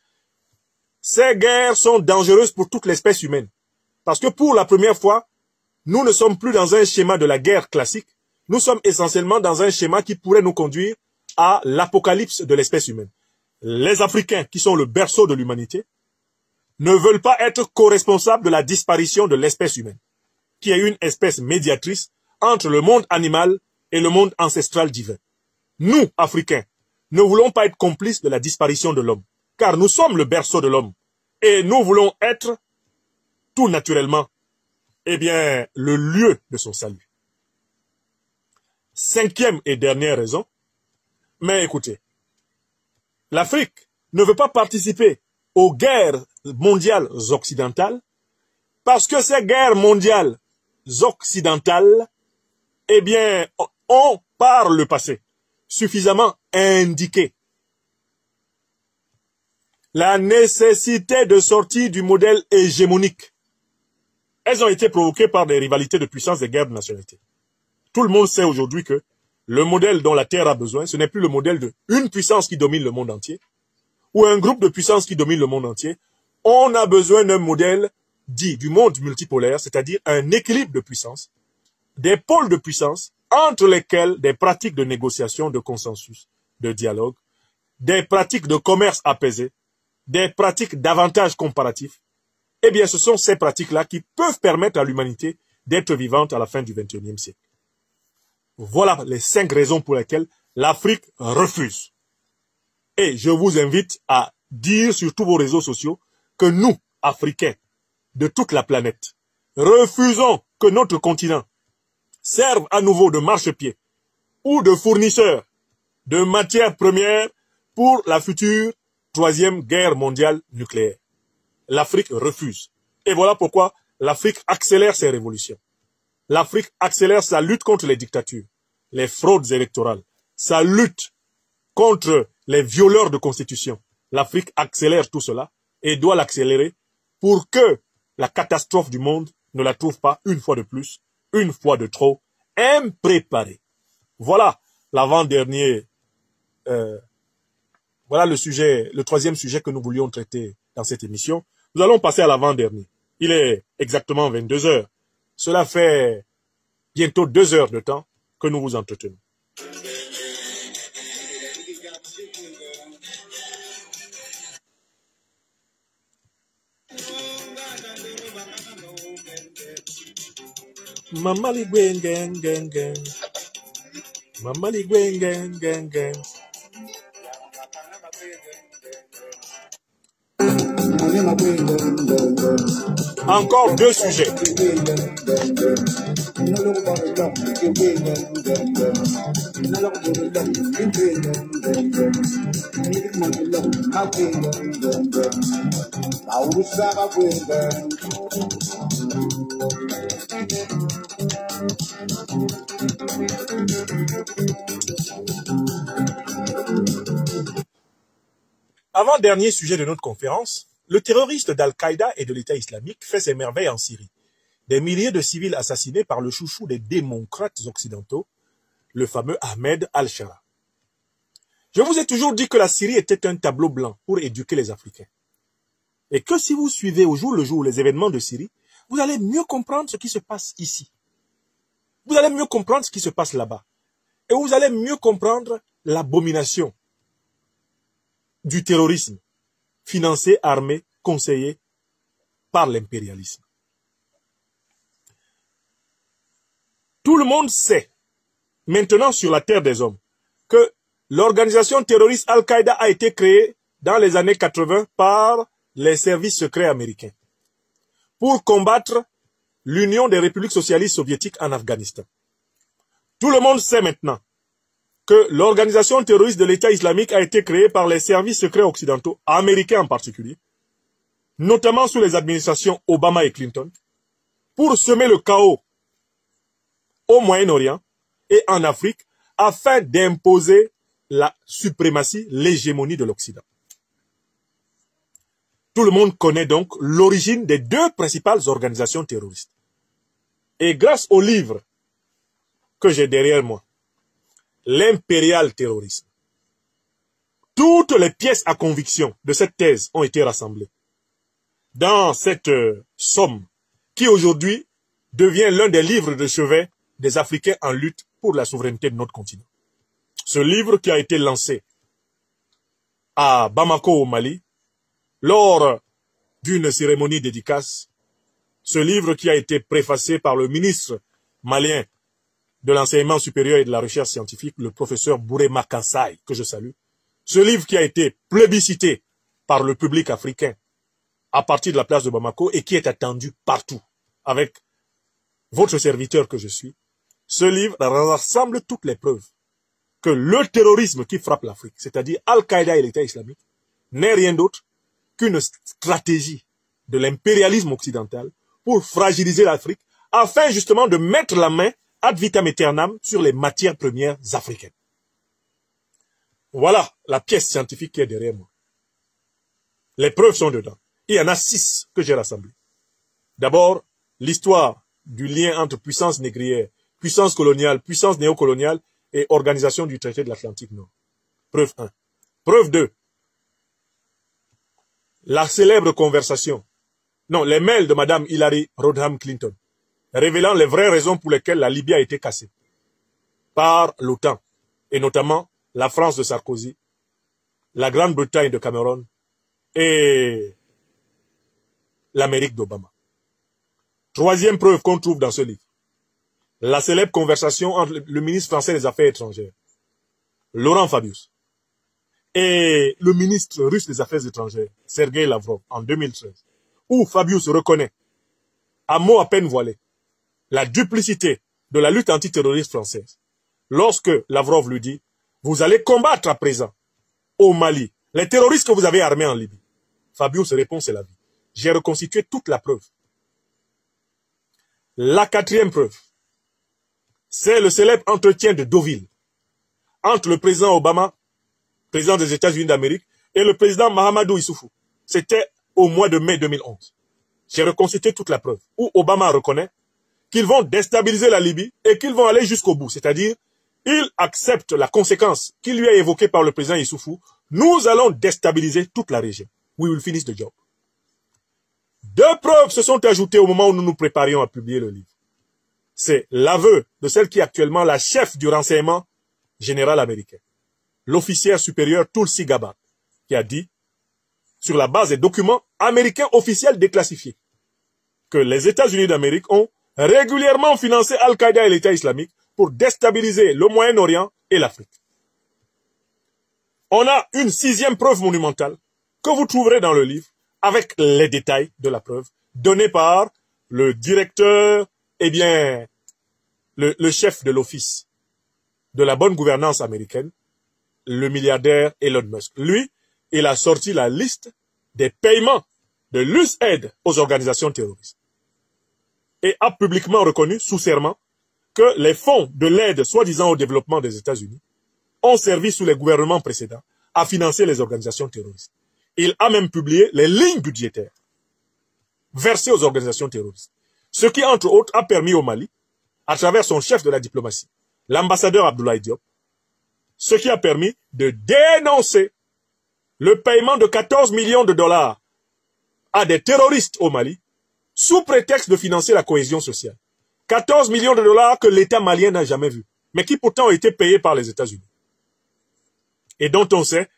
Speaker 1: Ces guerres sont dangereuses pour toute l'espèce humaine. Parce que pour la première fois, nous ne sommes plus dans un schéma de la guerre classique. Nous sommes essentiellement dans un schéma qui pourrait nous conduire à l'apocalypse de l'espèce humaine. Les Africains, qui sont le berceau de l'humanité, ne veulent pas être co-responsables de la disparition de l'espèce humaine, qui est une espèce médiatrice entre le monde animal et le monde ancestral divin. Nous, Africains, ne voulons pas être complices de la disparition de l'homme, car nous sommes le berceau de l'homme, et nous voulons être, tout naturellement, eh bien, le lieu de son salut. Cinquième et dernière raison, mais écoutez, l'Afrique ne veut pas participer aux guerres mondiales occidentales parce que ces guerres mondiales occidentales, eh bien, ont par le passé suffisamment indiqué la nécessité de sortir du modèle hégémonique. Elles ont été provoquées par des rivalités de puissance des guerres de nationalité. Tout le monde sait aujourd'hui que le modèle dont la Terre a besoin, ce n'est plus le modèle d'une puissance qui domine le monde entier, ou un groupe de puissances qui domine le monde entier. On a besoin d'un modèle dit du monde multipolaire, c'est-à-dire un équilibre de puissance, des pôles de puissance entre lesquels des pratiques de négociation, de consensus, de dialogue, des pratiques de commerce apaisé, des pratiques d'avantages comparatifs. Eh bien, ce sont ces pratiques-là qui peuvent permettre à l'humanité d'être vivante à la fin du XXIe siècle. Voilà les 5 raisons pour lesquelles l'Afrique refuse. Et je vous invite à dire sur tous vos réseaux sociaux que nous, Africains, de toute la planète, refusons que notre continent serve à nouveau de marchepied ou de fournisseur de matières premières pour la future 3e guerre mondiale nucléaire. L'Afrique refuse. Et voilà pourquoi l'Afrique accélère ses révolutions. L'Afrique accélère sa lutte contre les dictatures, les fraudes électorales, sa lutte contre les violeurs de constitution. L'Afrique accélère tout cela et doit l'accélérer pour que la catastrophe du monde ne la trouve pas une fois de plus, une fois de trop, impréparée. Voilà l'avant-dernier, voilà le sujet, le 3e sujet que nous voulions traiter dans cette émission. Nous allons passer à l'avant-dernier. Il est exactement 22 heures. Cela fait bientôt 2 heures de temps que nous vous entretenons. Mama li gwen gen gen gen. Mama li gwen gen gen gen. Encore deux sujets. Avant-dernier sujet de notre conférence, le terroriste d'Al-Qaïda et de l'État islamique fait ses merveilles en Syrie. Des milliers de civils assassinés par le chouchou des démocrates occidentaux, le fameux Ahmed al-Shara. Je vous ai toujours dit que la Syrie était un tableau blanc pour éduquer les Africains. Et que si vous suivez au jour le jour les événements de Syrie, vous allez mieux comprendre ce qui se passe ici. Vous allez mieux comprendre ce qui se passe là-bas. Et vous allez mieux comprendre l'abomination du terrorisme, financé, armé, conseillé par l'impérialisme. Tout le monde sait, maintenant sur la terre des hommes, que l'organisation terroriste Al-Qaïda a été créée dans les années 80 par les services secrets américains pour combattre l'Union des républiques socialistes soviétiques en Afghanistan. Tout le monde sait maintenant que l'organisation terroriste de l'État islamique a été créée par les services secrets occidentaux, américains en particulier, notamment sous les administrations Obama et Clinton, pour semer le chaos au Moyen-Orient et en Afrique, afin d'imposer la suprématie, l'hégémonie de l'Occident. Tout le monde connaît donc l'origine des deux principales organisations terroristes. Et grâce au livre que j'ai derrière moi, l'impérial terrorisme, toutes les pièces à conviction de cette thèse ont été rassemblées dans cette somme qui aujourd'hui devient l'un des livres de chevet des Africains en lutte pour la souveraineté de notre continent. Ce livre qui a été lancé à Bamako au Mali lors d'une cérémonie dédicace, ce livre qui a été préfacé par le ministre malien de l'enseignement supérieur et de la recherche scientifique, le professeur Bouré Makassai, que je salue. Ce livre qui a été plébiscité par le public africain à partir de la place de Bamako et qui est attendu partout avec votre serviteur que je suis. Ce livre rassemble toutes les preuves que le terrorisme qui frappe l'Afrique, c'est-à-dire Al-Qaïda et l'État islamique, n'est rien d'autre qu'une stratégie de l'impérialisme occidental pour fragiliser l'Afrique afin justement de mettre la main ad vitam aeternam sur les matières premières africaines. Voilà la pièce scientifique qui est derrière moi. Les preuves sont dedans. Il y en a 6 que j'ai rassemblées. D'abord, l'histoire du lien entre puissance négrière, puissance coloniale, puissance néocoloniale et organisation du traité de l'Atlantique Nord. Preuve 1. Preuve 2. La célèbre conversation, non, les mails de Madame Hillary Rodham Clinton, révélant les vraies raisons pour lesquelles la Libye a été cassée par l'OTAN, et notamment la France de Sarkozy, la Grande-Bretagne de Cameron et l'Amérique d'Obama. Troisième preuve qu'on trouve dans ce livre, la célèbre conversation entre le ministre français des Affaires étrangères, Laurent Fabius, et le ministre russe des Affaires étrangères, Sergei Lavrov, en 2013, où Fabius reconnaît, à mots à peine voilés, la duplicité de la lutte antiterroriste française. Lorsque Lavrov lui dit, vous allez combattre à présent, au Mali, les terroristes que vous avez armés en Libye. Fabius répond, c'est la vie. J'ai reconstitué toute la preuve. La quatrième preuve, c'est le célèbre entretien de Deauville entre le président Obama, président des États-Unis d'Amérique, et le président Mahamadou Issoufou. C'était au mois de mai 2011. J'ai reconstitué toute la preuve, où Obama reconnaît qu'ils vont déstabiliser la Libye et qu'ils vont aller jusqu'au bout. C'est-à-dire, il accepte la conséquence qui lui est évoquée par le président Issoufou. Nous allons déstabiliser toute la région. We will finish the job. 2 preuves se sont ajoutées au moment où nous nous préparions à publier le livre. C'est l'aveu de celle qui est actuellement la chef du renseignement général américain, l'officier supérieur Tulsi Gabbard, qui a dit, sur la base des documents américains officiels déclassifiés, que les États-Unis d'Amérique ont régulièrement financé Al-Qaïda et l'État islamique pour déstabiliser le Moyen-Orient et l'Afrique. On a une 6e preuve monumentale que vous trouverez dans le livre avec les détails de la preuve donné par le directeur, eh bien, le chef de l'office de la bonne gouvernance américaine, le milliardaire Elon Musk. Lui, il a sorti la liste des paiements de l'USAID aux organisations terroristes et a publiquement reconnu sous serment que les fonds de l'aide soi-disant au développement des États-Unis ont servi sous les gouvernements précédents à financer les organisations terroristes. Il a même publié les lignes budgétaires versées aux organisations terroristes. Ce qui, entre autres, a permis au Mali, à travers son chef de la diplomatie, l'ambassadeur Abdoulaye Diop, ce qui a permis de dénoncer le paiement de 14 millions de dollars à des terroristes au Mali, sous prétexte de financer la cohésion sociale. 14 millions de dollars que l'État malien n'a jamais vus, mais qui pourtant ont été payés par les États-Unis. Et dont on sait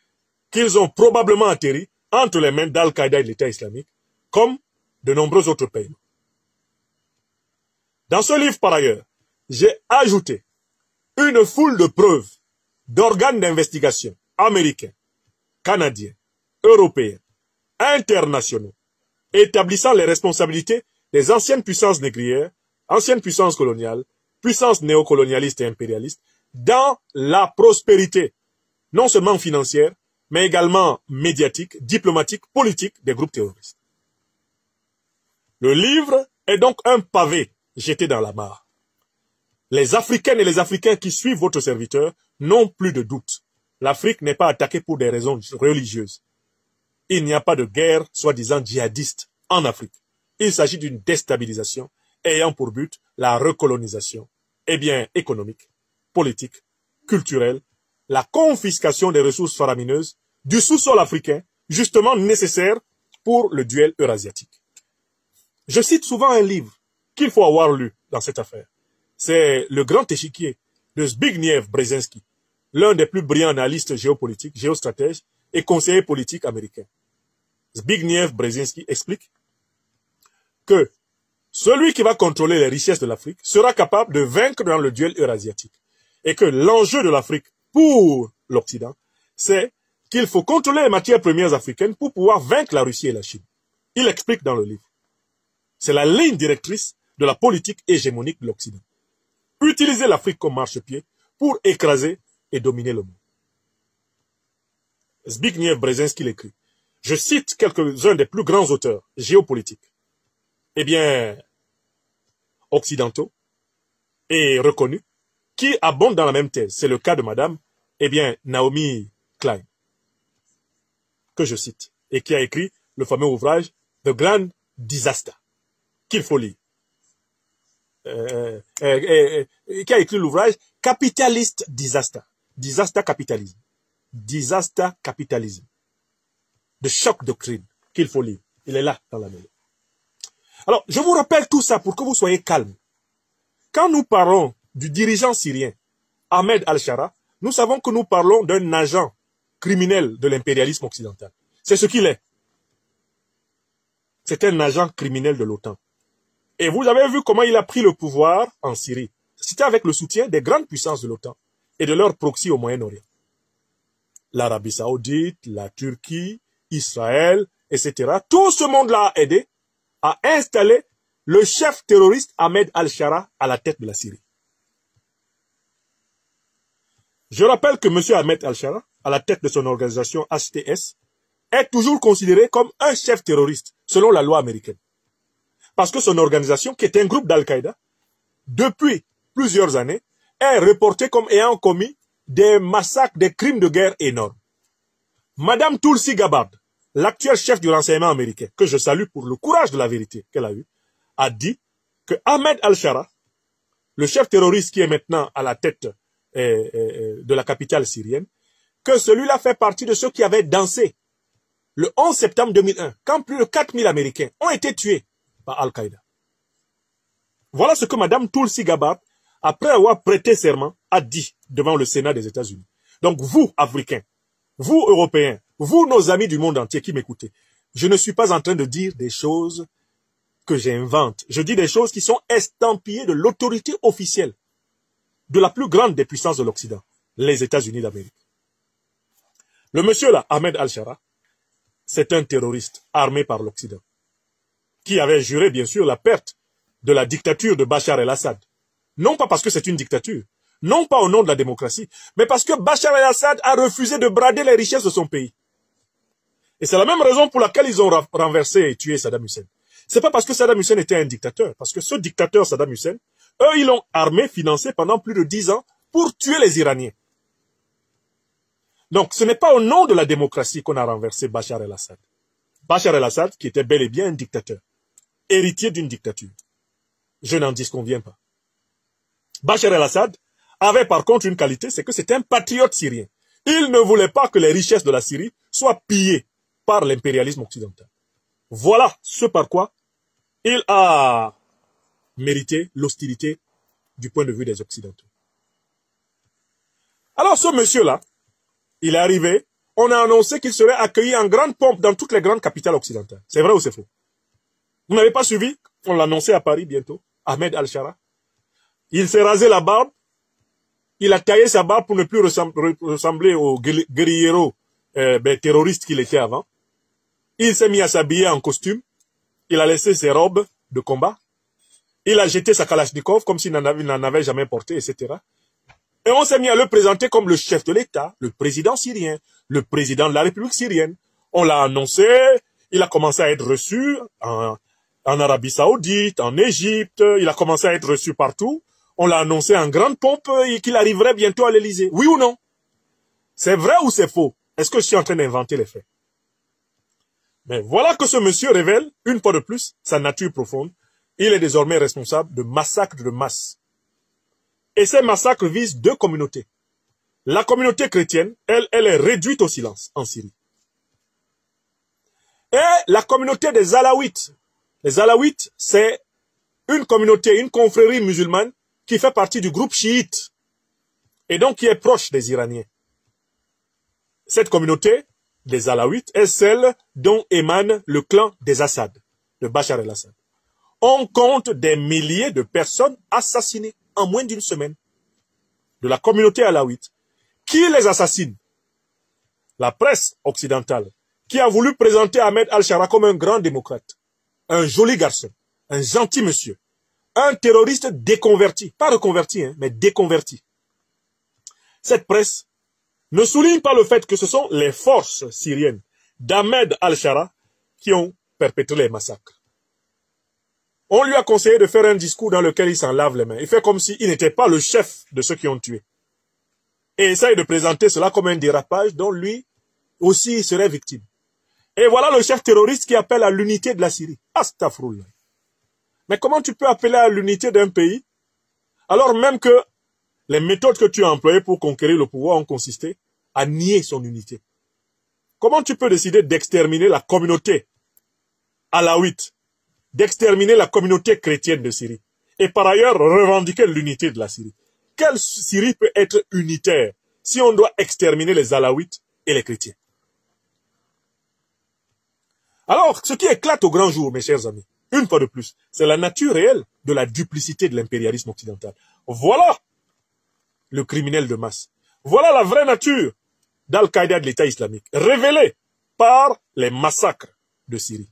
Speaker 1: qu'ils ont probablement atterri entre les mains d'Al-Qaïda et de l'État islamique, comme de nombreux autres paiements. Dans ce livre, par ailleurs, j'ai ajouté une foule de preuves d'organes d'investigation américains, canadiens, européens, internationaux, établissant les responsabilités des anciennes puissances négrières, anciennes puissances coloniales, puissances néocolonialistes et impérialistes, dans la prospérité, non seulement financière, mais également médiatique, diplomatique, politique des groupes terroristes. Le livre est donc un pavé jeté dans la mare. Les Africaines et les Africains qui suivent votre serviteur n'ont plus de doute. L'Afrique n'est pas attaquée pour des raisons religieuses. Il n'y a pas de guerre, soi-disant djihadiste, en Afrique. Il s'agit d'une déstabilisation ayant pour but la recolonisation, économique, politique, culturelle, la confiscation des ressources faramineuses du sous-sol africain, justement nécessaire pour le duel eurasiatique. Je cite souvent un livre qu'il faut avoir lu dans cette affaire. C'est Le Grand Échiquier de Zbigniew Brzezinski, l'un des plus brillants analystes géopolitiques, géostratèges et conseillers politiques américains. Zbigniew Brzezinski explique que celui qui va contrôler les richesses de l'Afrique sera capable de vaincre dans le duel eurasiatique. Et que l'enjeu de l'Afrique pour l'Occident, c'est qu'il faut contrôler les matières premières africaines pour pouvoir vaincre la Russie et la Chine. Il explique dans le livre. C'est la ligne directrice de la politique hégémonique de l'Occident. Utiliser l'Afrique comme marchepied pour écraser et dominer le monde. Zbigniew Brzezinski l'écrit. Je cite quelques-uns des plus grands auteurs géopolitiques, occidentaux et reconnus, qui abondent dans la même thèse. C'est le cas de madame, Naomi Klein, que je cite, et qui a écrit le fameux ouvrage The Grand Disaster, qu'il faut lire. Qui a écrit l'ouvrage Capitalist Disaster. Disaster Capitalism. Disaster Capitalism. De Shock Doctrine, qu'il faut lire. Il est là dans la maison. Alors, je vous rappelle tout ça pour que vous soyez calmes. Quand nous parlons du dirigeant syrien, Ahmed al-Shara, nous savons que nous parlons d'un agent criminel de l'impérialisme occidental. C'est ce qu'il est. C'est un agent criminel de l'OTAN. Et vous avez vu comment il a pris le pouvoir en Syrie. C'était avec le soutien des grandes puissances de l'OTAN et de leurs proxys au Moyen-Orient. L'Arabie Saoudite, la Turquie, Israël, etc. Tout ce monde-là a aidé à installer le chef terroriste Ahmed al-Shara à la tête de la Syrie. Je rappelle que M. Ahmed al-Shara, à la tête de son organisation HTS, est toujours considéré comme un chef terroriste, selon la loi américaine. Parce que son organisation, qui est un groupe d'Al-Qaïda, depuis plusieurs années, est reportée comme ayant commis des massacres, des crimes de guerre énormes. Madame Tulsi Gabbard, l'actuel chef du renseignement américain, que je salue pour le courage de la vérité qu'elle a eu, a dit que Ahmed al-Shara, le chef terroriste qui est maintenant à la tête de la capitale syrienne, que celui-là fait partie de ceux qui avaient dansé le 11 septembre 2001, quand plus de 4000 Américains ont été tués par Al-Qaïda. Voilà ce que Madame Tulsi Gabbard, après avoir prêté serment, a dit devant le Sénat des États-Unis. Donc vous, Africains, vous, Européens, vous, nos amis du monde entier qui m'écoutez, je ne suis pas en train de dire des choses que j'invente. Je dis des choses qui sont estampillées de l'autorité officielle de la plus grande des puissances de l'Occident, les États-Unis d'Amérique. Le monsieur là, Ahmed al-Shara, c'est un terroriste armé par l'Occident, qui avait juré, bien sûr, la perte de la dictature de Bachar el-Assad. Non pas parce que c'est une dictature, non pas au nom de la démocratie, mais parce que Bachar el-Assad a refusé de brader les richesses de son pays. Et c'est la même raison pour laquelle ils ont renversé et tué Saddam Hussein. C'est pas parce que Saddam Hussein était un dictateur, parce que ce dictateur Saddam Hussein, eux, ils l'ont armé, financé pendant plus de 10 ans pour tuer les Iraniens. Donc, ce n'est pas au nom de la démocratie qu'on a renversé Bachar el-Assad. Bachar el-Assad, qui était bel et bien un dictateur, héritier d'une dictature. Je n'en disconviens pas. Bachar el-Assad avait par contre une qualité, c'est que c'était un patriote syrien. Il ne voulait pas que les richesses de la Syrie soient pillées par l'impérialisme occidental. Voilà ce par quoi il a mérité l'hostilité du point de vue des Occidentaux. Alors ce monsieur-là, il est arrivé, on a annoncé qu'il serait accueilli en grande pompe dans toutes les grandes capitales occidentales. C'est vrai ou c'est faux? Vous n'avez pas suivi? On l'annonçait à Paris bientôt. Ahmed al-Shara. Il s'est rasé la barbe. Il a taillé sa barbe pour ne plus ressembler au guerriero terroriste qu'il était avant. Il s'est mis à s'habiller en costume. Il a laissé ses robes de combat. Il a jeté sa Kalachnikov comme s'il n'en avait jamais porté, etc. Et on s'est mis à le présenter comme le chef de l'État, le président syrien, le président de la République syrienne. On l'a annoncé, il a commencé à être reçu en Arabie Saoudite, en Égypte, il a commencé à être reçu partout. On l'a annoncé en grande pompe et qu'il arriverait bientôt à l'Élysée. Oui ou non? C'est vrai ou c'est faux? Est-ce que je suis en train d'inventer les faits? Mais voilà que ce monsieur révèle, une fois de plus, sa nature profonde. Il est désormais responsable de massacres de masse. Et ces massacres visent deux communautés. La communauté chrétienne, elle est réduite au silence en Syrie. Et la communauté des Alaouites. Les Alaouites, c'est une communauté, une confrérie musulmane qui fait partie du groupe chiite et donc qui est proche des Iraniens. Cette communauté des Alaouites est celle dont émane le clan des Assad, de Bachar el-Assad. On compte des milliers de personnes assassinées en moins d'une semaine de la communauté alaouite. Qui les assassine? La presse occidentale, qui a voulu présenter Ahmed al-Shara comme un grand démocrate, un joli garçon, un gentil monsieur, un terroriste déconverti, pas reconverti, mais déconverti. Cette presse ne souligne pas le fait que ce sont les forces syriennes d'Ahmed al-Shara qui ont perpétré les massacres. On lui a conseillé de faire un discours dans lequel il s'en lave les mains. Il fait comme s'il n'était pas le chef de ceux qui ont tué. Et essaye de présenter cela comme un dérapage dont lui aussi serait victime. Et voilà le chef terroriste qui appelle à l'unité de la Syrie. Astaghfirullah. Mais comment tu peux appeler à l'unité d'un pays alors même que les méthodes que tu as employées pour conquérir le pouvoir ont consisté à nier son unité? Comment tu peux décider d'exterminer la communauté alaouite, d'exterminer la communauté chrétienne de Syrie et par ailleurs revendiquer l'unité de la Syrie? Quelle Syrie peut être unitaire si on doit exterminer les alaouites et les chrétiens? Alors, ce qui éclate au grand jour, mes chers amis, une fois de plus, c'est la nature réelle de la duplicité de l'impérialisme occidental. Voilà le criminel de masse. Voilà la vraie nature d'Al-Qaïda de l'État islamique, révélée par les massacres de Syrie.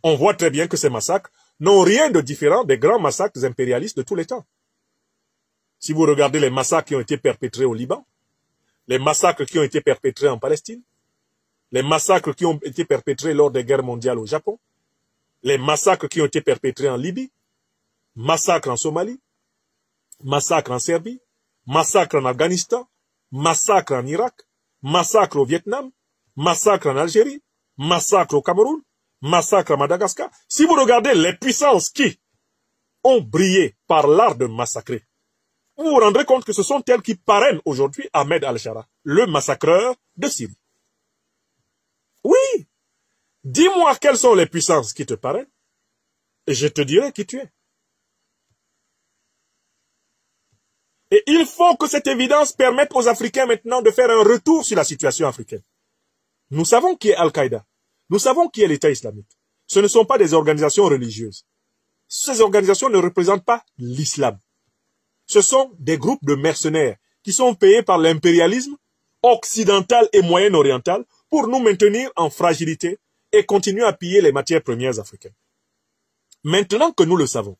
Speaker 1: On voit très bien que ces massacres n'ont rien de différent des grands massacres impérialistes de tous les temps. Si vous regardez les massacres qui ont été perpétrés au Liban, les massacres qui ont été perpétrés en Palestine, les massacres qui ont été perpétrés lors des guerres mondiales au Japon, les massacres qui ont été perpétrés en Libye, massacres en Somalie, massacres en Serbie, massacres en Afghanistan, massacres en Irak, massacres au Vietnam, massacres en Algérie, massacres au Cameroun, massacres à Madagascar. Si vous regardez les puissances qui ont brillé par l'art de massacrer, vous vous rendrez compte que ce sont elles qui parrainent aujourd'hui Ahmed al-Shara, le massacreur de Syrie. Oui, dis-moi quelles sont les puissances qui te parrainent, et je te dirai qui tu es. Et il faut que cette évidence permette aux Africains maintenant de faire un retour sur la situation africaine. Nous savons qui est Al-Qaïda. Nous savons qui est l'État islamique. Ce ne sont pas des organisations religieuses. Ces organisations ne représentent pas l'islam. Ce sont des groupes de mercenaires qui sont payés par l'impérialisme occidental et moyen-oriental pour nous maintenir en fragilité
Speaker 2: et continuer à piller les matières premières africaines. Maintenant que nous le savons,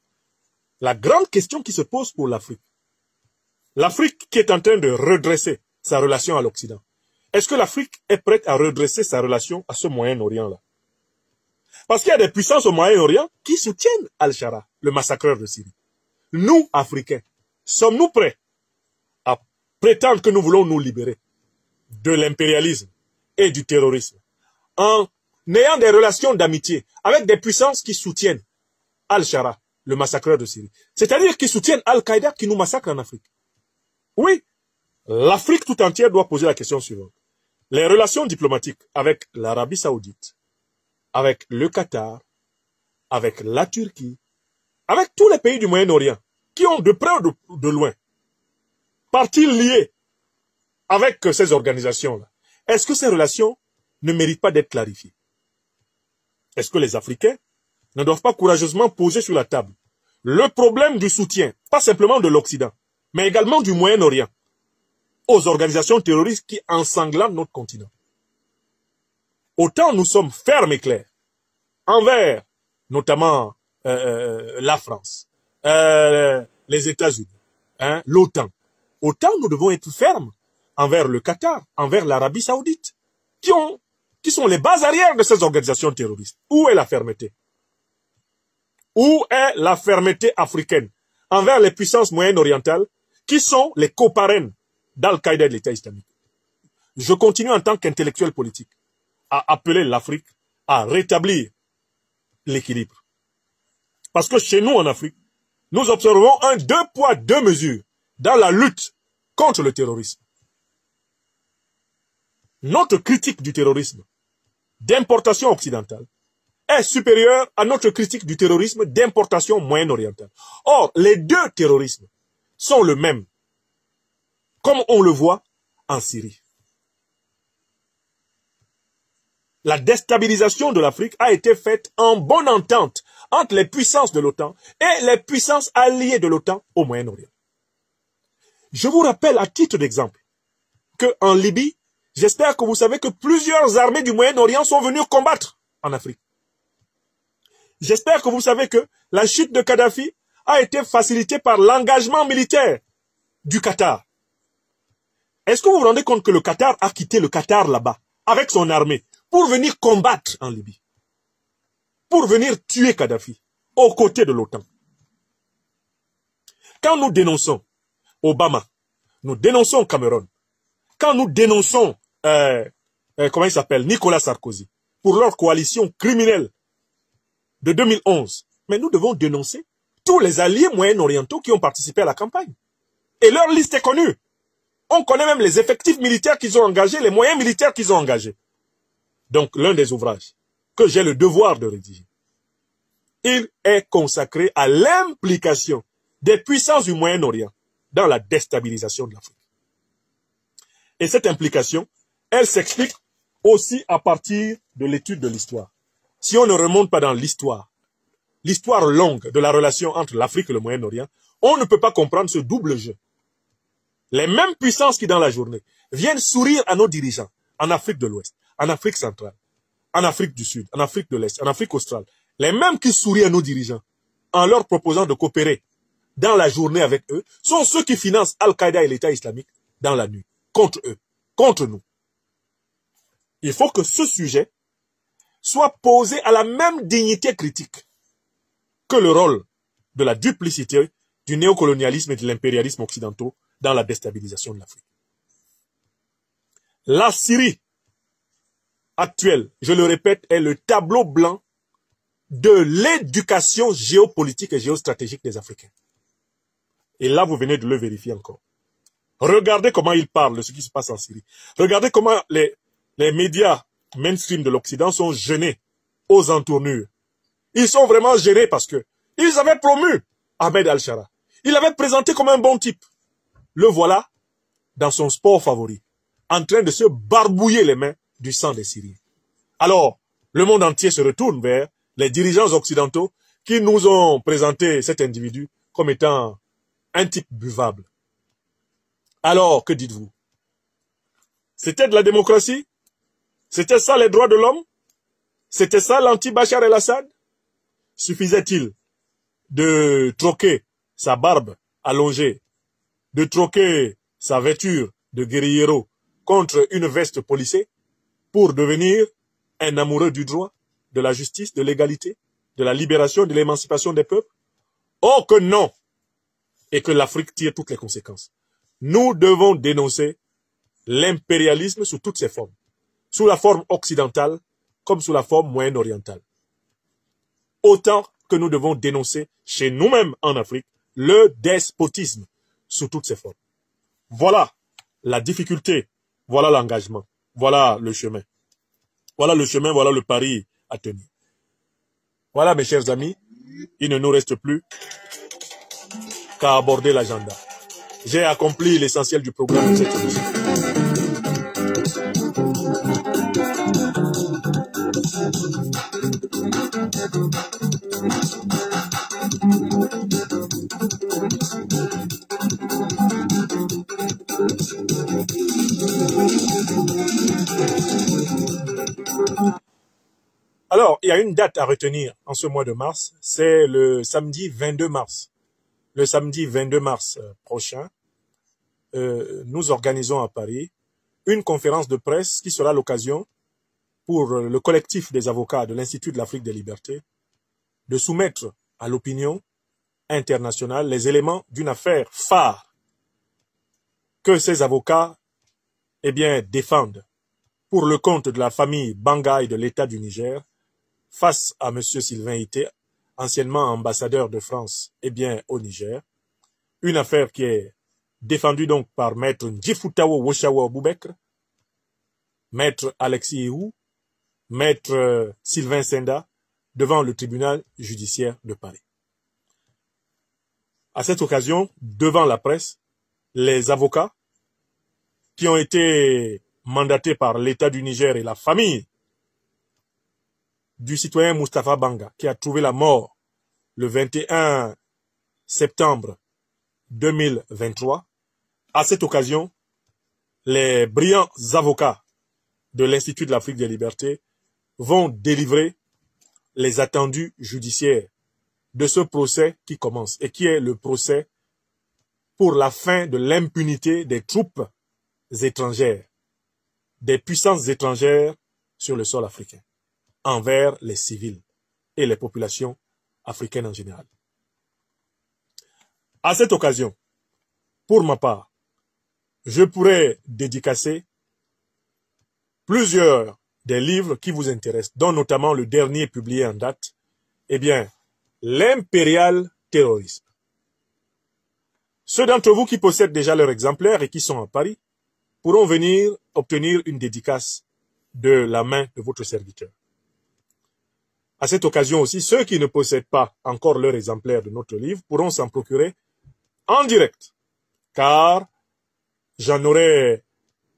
Speaker 2: la grande question qui se pose pour l'Afrique qui est en train de redresser sa relation à l'Occident, est-ce que l'Afrique est prête à redresser sa relation à ce Moyen-Orient-là? Parce qu'il y a des puissances au Moyen-Orient qui soutiennent Al-Shara, le massacreur de Syrie. Nous, Africains, sommes-nous prêts à prétendre que nous voulons nous libérer de l'impérialisme et du terrorisme en ayant des relations d'amitié avec des puissances qui soutiennent Al-Shara, le massacreur de Syrie? C'est-à-dire qui soutiennent Al-Qaïda qui nous massacre en Afrique. Oui, l'Afrique tout entière doit poser la question suivante. Les relations diplomatiques avec l'Arabie Saoudite, avec le Qatar, avec la Turquie, avec tous les pays du Moyen-Orient, qui ont de près ou de loin partie liée avec ces organisations-là, est-ce que ces relations ne méritent pas d'être clarifiées? Est-ce que les Africains ne doivent pas courageusement poser sur la table le problème du soutien, pas simplement de l'Occident, mais également du Moyen-Orient, aux organisations terroristes qui ensanglantent notre continent? Autant nous sommes fermes et clairs envers notamment la France, les États-Unis, l'OTAN, autant nous devons être fermes envers le Qatar, envers l'Arabie Saoudite, qui sont les bases arrières de ces organisations terroristes. Où est la fermeté? Où est la fermeté africaine envers les puissances moyen-orientales qui sont les coparraines d'Al-Qaïda et de l'État islamique? Je continue en tant qu'intellectuel politique à appeler l'Afrique à rétablir l'équilibre. Parce que chez nous en Afrique, nous observons un 2 poids 2 mesures dans la lutte contre le terrorisme. Notre critique du terrorisme d'importation occidentale est supérieure à notre critique du terrorisme d'importation moyen-orientale. Or, les deux terrorismes sont le même, comme on le voit en Syrie. La déstabilisation de l'Afrique a été faite en bonne entente entre les puissances de l'OTAN et les puissances alliées de l'OTAN au Moyen-Orient. Je vous rappelle à titre d'exemple qu'en Libye, j'espère que vous savez que plusieurs armées du Moyen-Orient sont venues combattre en Afrique. J'espère que vous savez que la chute de Kadhafi a été facilitée par l'engagement militaire du Qatar. Est-ce que vous vous rendez compte que le Qatar a quitté le Qatar là-bas avec son armée pour venir combattre en Libye, pour venir tuer Kadhafi aux côtés de l'OTAN? Quand nous dénonçons Obama, nous dénonçons Cameroun, quand nous dénonçons comment il s'appelle, Nicolas Sarkozy, pour leur coalition criminelle de 2011, mais nous devons dénoncer tous les alliés moyen-orientaux qui ont participé à la campagne. Et leur liste est connue. On connaît même les effectifs militaires qu'ils ont engagés, les moyens militaires qu'ils ont engagés. Donc, l'un des ouvrages que j'ai le devoir de rédiger, il est consacré à l'implication des puissances du Moyen-Orient dans la déstabilisation de l'Afrique. Et cette implication, elle s'explique aussi à partir de l'étude de l'histoire. Si on ne remonte pas dans l'histoire longue de la relation entre l'Afrique et le Moyen-Orient, on ne peut pas comprendre ce double jeu. Les mêmes puissances qui, dans la journée, viennent sourire à nos dirigeants en Afrique de l'Ouest, en Afrique centrale, en Afrique du Sud, en Afrique de l'Est, en Afrique australe, les mêmes qui sourient à nos dirigeants en leur proposant de coopérer dans la journée avec eux, sont ceux qui financent Al-Qaïda et l'État islamique dans la nuit, contre eux, contre nous. Il faut que ce sujet soit posé à la même dignité critique que le rôle de la duplicité du néocolonialisme et de l'impérialisme occidentaux dans la déstabilisation de l'Afrique. La Syrie actuelle, je le répète, est le tableau blanc de l'éducation géopolitique et géostratégique des Africains. Et là, vous venez de le vérifier encore. Regardez comment ils parlent de ce qui se passe en Syrie. Regardez comment les médias mainstream de l'Occident sont gênés aux entournures. Ils sont vraiment gênés parce que ils avaient promu Ahmed Al-Shara. Ils l'avaient présenté comme un bon type. Le voilà dans son sport favori, en train de se barbouiller les mains du sang des Syriens. Alors, le monde entier se retourne vers les dirigeants occidentaux qui nous ont présenté cet individu comme étant un type buvable. Alors, que dites-vous? C'était de la démocratie? C'était ça les droits de l'homme? C'était ça l'anti-Bachar el-Assad? Suffisait-il de troquer sa barbe allongée, de troquer sa vêture de guerriero contre une veste polissée pour devenir un amoureux du droit, de la justice, de l'égalité, de la libération, de l'émancipation des peuples? Oh que non! Et que l'Afrique tire toutes les conséquences. Nous devons dénoncer l'impérialisme sous toutes ses formes, sous la forme occidentale comme sous la forme moyen-orientale. Autant que nous devons dénoncer chez nous-mêmes en Afrique le despotisme sous toutes ses formes. Voilà la difficulté, voilà l'engagement, voilà le chemin. Voilà le chemin, voilà le pari à tenir. Voilà mes chers amis, il ne nous reste plus qu'à aborder l'agenda. J'ai accompli l'essentiel du programme de cette émission. Alors, il y a une date à retenir en ce mois de mars, c'est le samedi 22 mars. Le samedi 22 mars prochain, nous organisons à Paris une conférence de presse qui sera l'occasion pour le collectif des avocats de l'Institut de l'Afrique des Libertés de soumettre à l'opinion internationale les éléments d'une affaire phare que ces avocats défendent pour le compte de la famille Banga et de l'État du Niger face à M. Sylvain Ité, anciennement ambassadeur de France au Niger. Une affaire qui est défendue donc par maître Ndjifutawo Woshawa Boubekre, maître Alexis Ihou, maître Sylvain Senda, devant le tribunal judiciaire de Paris. À cette occasion, devant la presse, les avocats qui ont été mandatés par l'État du Niger et la famille du citoyen Moustapha Banga, qui a trouvé la mort le 21 septembre 2023. À cette occasion, les brillants avocats de l'Institut de l'Afrique des Libertés vont délivrer les attendus judiciaires de ce procès qui commence et qui est le procès pour la fin de l'impunité des troupes étrangères, des puissances étrangères sur le sol africain, envers les civils et les populations africaines en général. À cette occasion, pour ma part, je pourrais dédicacer plusieurs des livres qui vous intéressent, dont notamment le dernier publié en date, l'impérial terrorisme. Ceux d'entre vous qui possèdent déjà leur exemplaire et qui sont à Paris pourront venir obtenir une dédicace de la main de votre serviteur. À cette occasion aussi, ceux qui ne possèdent pas encore leur exemplaire de notre livre pourront s'en procurer en direct, car j'en aurai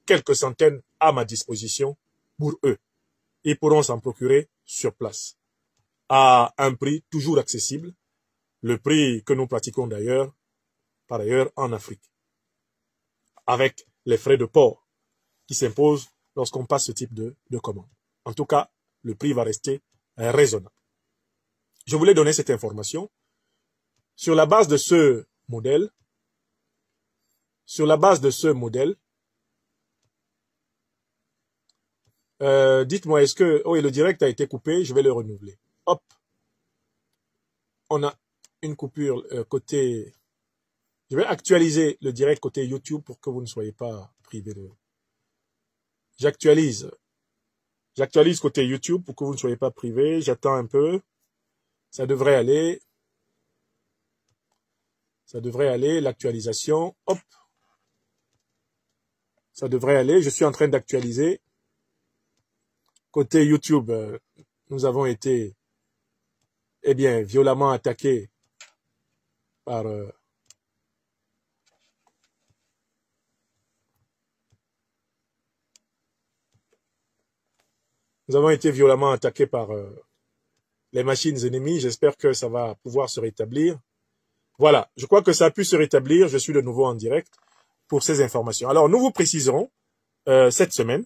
Speaker 2: quelques centaines à ma disposition pour eux. Ils pourront s'en procurer sur place, à un prix toujours accessible, le prix que nous pratiquons d'ailleurs, par ailleurs en Afrique, avec les frais de port qui s'imposent lorsqu'on passe ce type de commande. En tout cas, le prix va rester raisonnable. Je voulais donner cette information sur la base de ce modèle. Dites-moi, est-ce que... Oh, et le direct a été coupé, je vais le renouveler. Hop. On a une coupure côté... Je vais actualiser le direct côté YouTube pour que vous ne soyez pas privé de... J'actualise côté YouTube pour que vous ne soyez pas privé. J'attends un peu. Ça devrait aller. L'actualisation. Hop. Ça devrait aller. Je suis en train d'actualiser. Côté YouTube, nous avons été, violemment attaqués par... Nous avons été violemment attaqués par les machines ennemies. J'espère que ça va pouvoir se rétablir. Voilà, je crois que ça a pu se rétablir. Je suis de nouveau en direct pour ces informations. Alors, nous vous préciserons cette semaine,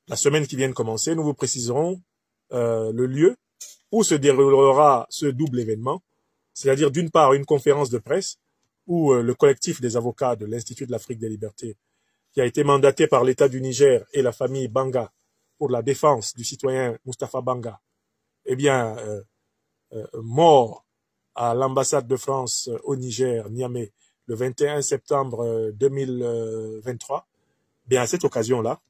Speaker 2: la semaine qui vient de commencer, nous vous préciserons le lieu où se déroulera ce double événement, c'est-à-dire d'une part une conférence de presse où le collectif des avocats de l'Institut de l'Afrique des Libertés, qui a été mandaté par l'État du Niger et la famille Banga pour la défense du citoyen Moustapha Banga, eh bien, mort à l'ambassade de France au Niger, Niamey, le 21 septembre 2023, bien à cette occasion-là,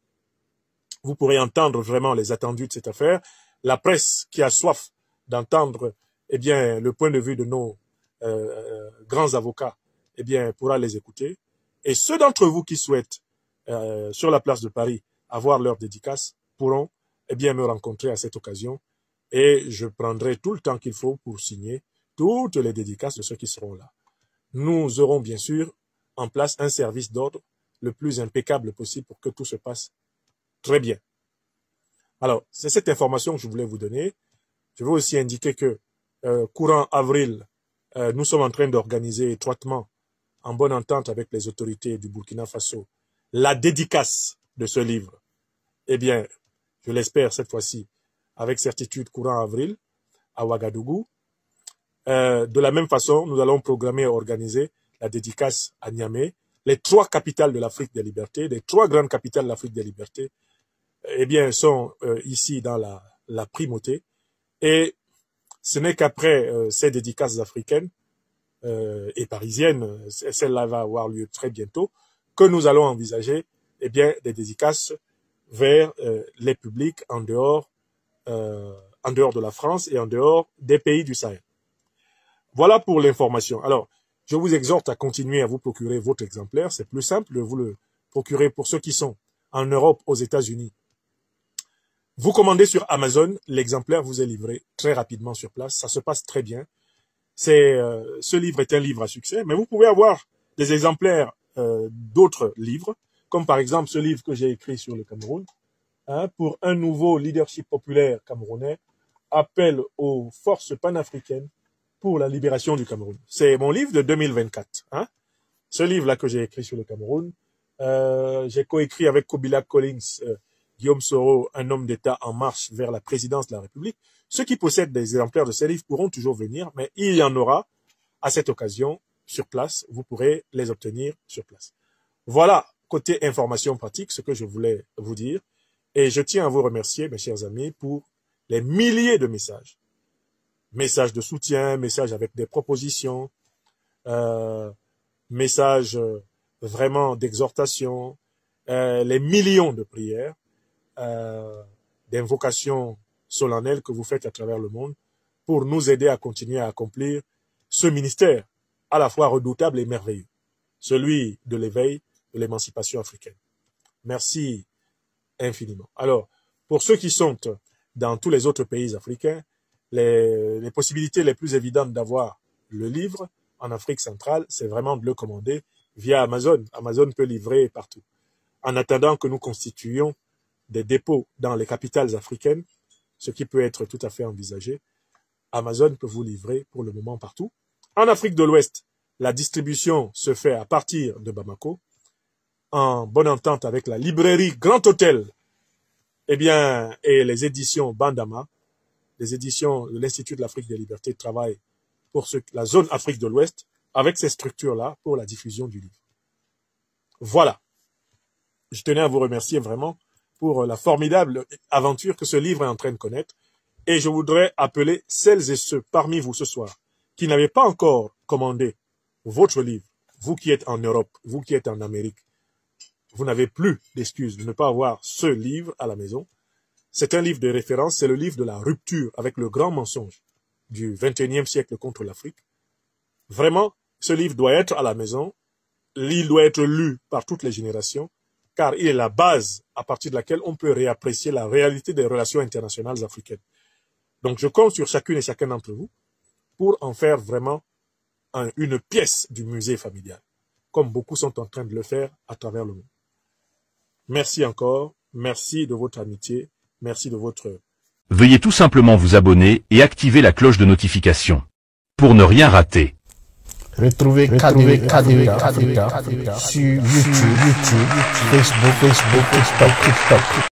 Speaker 2: vous pourrez entendre vraiment les attendus de cette affaire. La presse qui a soif d'entendre eh bien, le point de vue de nos grands avocats eh bien, pourra les écouter. Et ceux d'entre vous qui souhaitent, sur la place de Paris, avoir leur dédicace, pourront eh bien, me rencontrer à cette occasion. Et je prendrai tout le temps qu'il faut pour signer toutes les dédicaces de ceux qui seront là. Nous aurons bien sûr en place un service d'ordre le plus impeccable possible pour que tout se passe très bien. Alors, c'est cette information que je voulais vous donner. Je veux aussi indiquer que courant avril, nous sommes en train d'organiser étroitement, en bonne entente avec les autorités du Burkina Faso, la dédicace de ce livre. Eh bien, je l'espère cette fois-ci, avec certitude courant avril, à Ouagadougou. De la même façon, nous allons programmer et organiser la dédicace à Niamey, les 3 capitales de l'Afrique des libertés, les 3 grandes capitales de l'Afrique des libertés, eh bien, sont ici dans la primauté. Et ce n'est qu'après ces dédicaces africaines et parisiennes, celle-là va avoir lieu très bientôt, que nous allons envisager eh bien, des dédicaces vers les publics en dehors de la France et en dehors des pays du Sahel. Voilà pour l'information. Alors, je vous exhorte à continuer à vous procurer votre exemplaire. C'est plus simple de vous le procurer pour ceux qui sont en Europe, aux États-Unis. Vous commandez sur Amazon, l'exemplaire vous est livré très rapidement sur place. Ça se passe très bien. Ce livre est un livre à succès, mais vous pouvez avoir des exemplaires d'autres livres, comme par exemple ce livre que j'ai écrit sur le Cameroun, pour un nouveau leadership populaire camerounais, appel aux forces panafricaines pour la libération du Cameroun. C'est mon livre de 2024. Ce livre-là que j'ai écrit sur le Cameroun, j'ai coécrit avec Kobila Collins, Guillaume Soro, un homme d'État en marche vers la présidence de la République. Ceux qui possèdent des exemplaires de ces livres pourront toujours venir, mais il y en aura à cette occasion sur place. Vous pourrez les obtenir sur place. Voilà, côté information pratique, ce que je voulais vous dire. Et je tiens à vous remercier, mes chers amis, pour les milliers de messages. Messages de soutien, messages avec des propositions, messages vraiment d'exhortation, les millions de prières, d'invocations solennelles que vous faites à travers le monde pour nous aider à continuer à accomplir ce ministère à la fois redoutable et merveilleux, celui de l'éveil, de l'émancipation africaine. Merci infiniment. Alors, pour ceux qui sont dans tous les autres pays africains, les possibilités les plus évidentes d'avoir le livre en Afrique centrale, c'est vraiment de le commander via Amazon. Amazon peut livrer partout. En attendant que nous constituions des dépôts dans les capitales africaines, ce qui peut être tout à fait envisagé, Amazon peut vous livrer pour le moment partout. En Afrique de l'Ouest, la distribution se fait à partir de Bamako, en bonne entente avec la librairie Grand Hôtel, eh bien, et les éditions Bandama, les éditions de l'Institut de l'Afrique des Libertés travaillent pour la zone Afrique de l'Ouest avec ces structures-là pour la diffusion du livre. Voilà. Je tenais à vous remercier vraiment pour la formidable aventure que ce livre est en train de connaître. Et je voudrais appeler celles et ceux parmi vous ce soir qui n'avaient pas encore commandé votre livre, vous qui êtes en Europe, vous qui êtes en Amérique, vous n'avez plus d'excuses de ne pas avoir ce livre à la maison. C'est un livre de référence, c'est le livre de la rupture avec le grand mensonge du XXIe siècle contre l'Afrique. Vraiment, ce livre doit être à la maison, il doit être lu par toutes les générations, car il est la base à partir de laquelle on peut réapprécier la réalité des relations internationales africaines. Donc je compte sur chacune et chacun d'entre vous pour en faire vraiment une pièce du musée familial, comme beaucoup sont en train de le faire à travers le monde. Merci encore, merci de votre amitié, merci de votre...
Speaker 3: Veuillez tout simplement vous abonner et activer la cloche de notification pour ne rien rater.
Speaker 4: Retrouvez KDV Africa sur YouTube, Facebook, TikTok.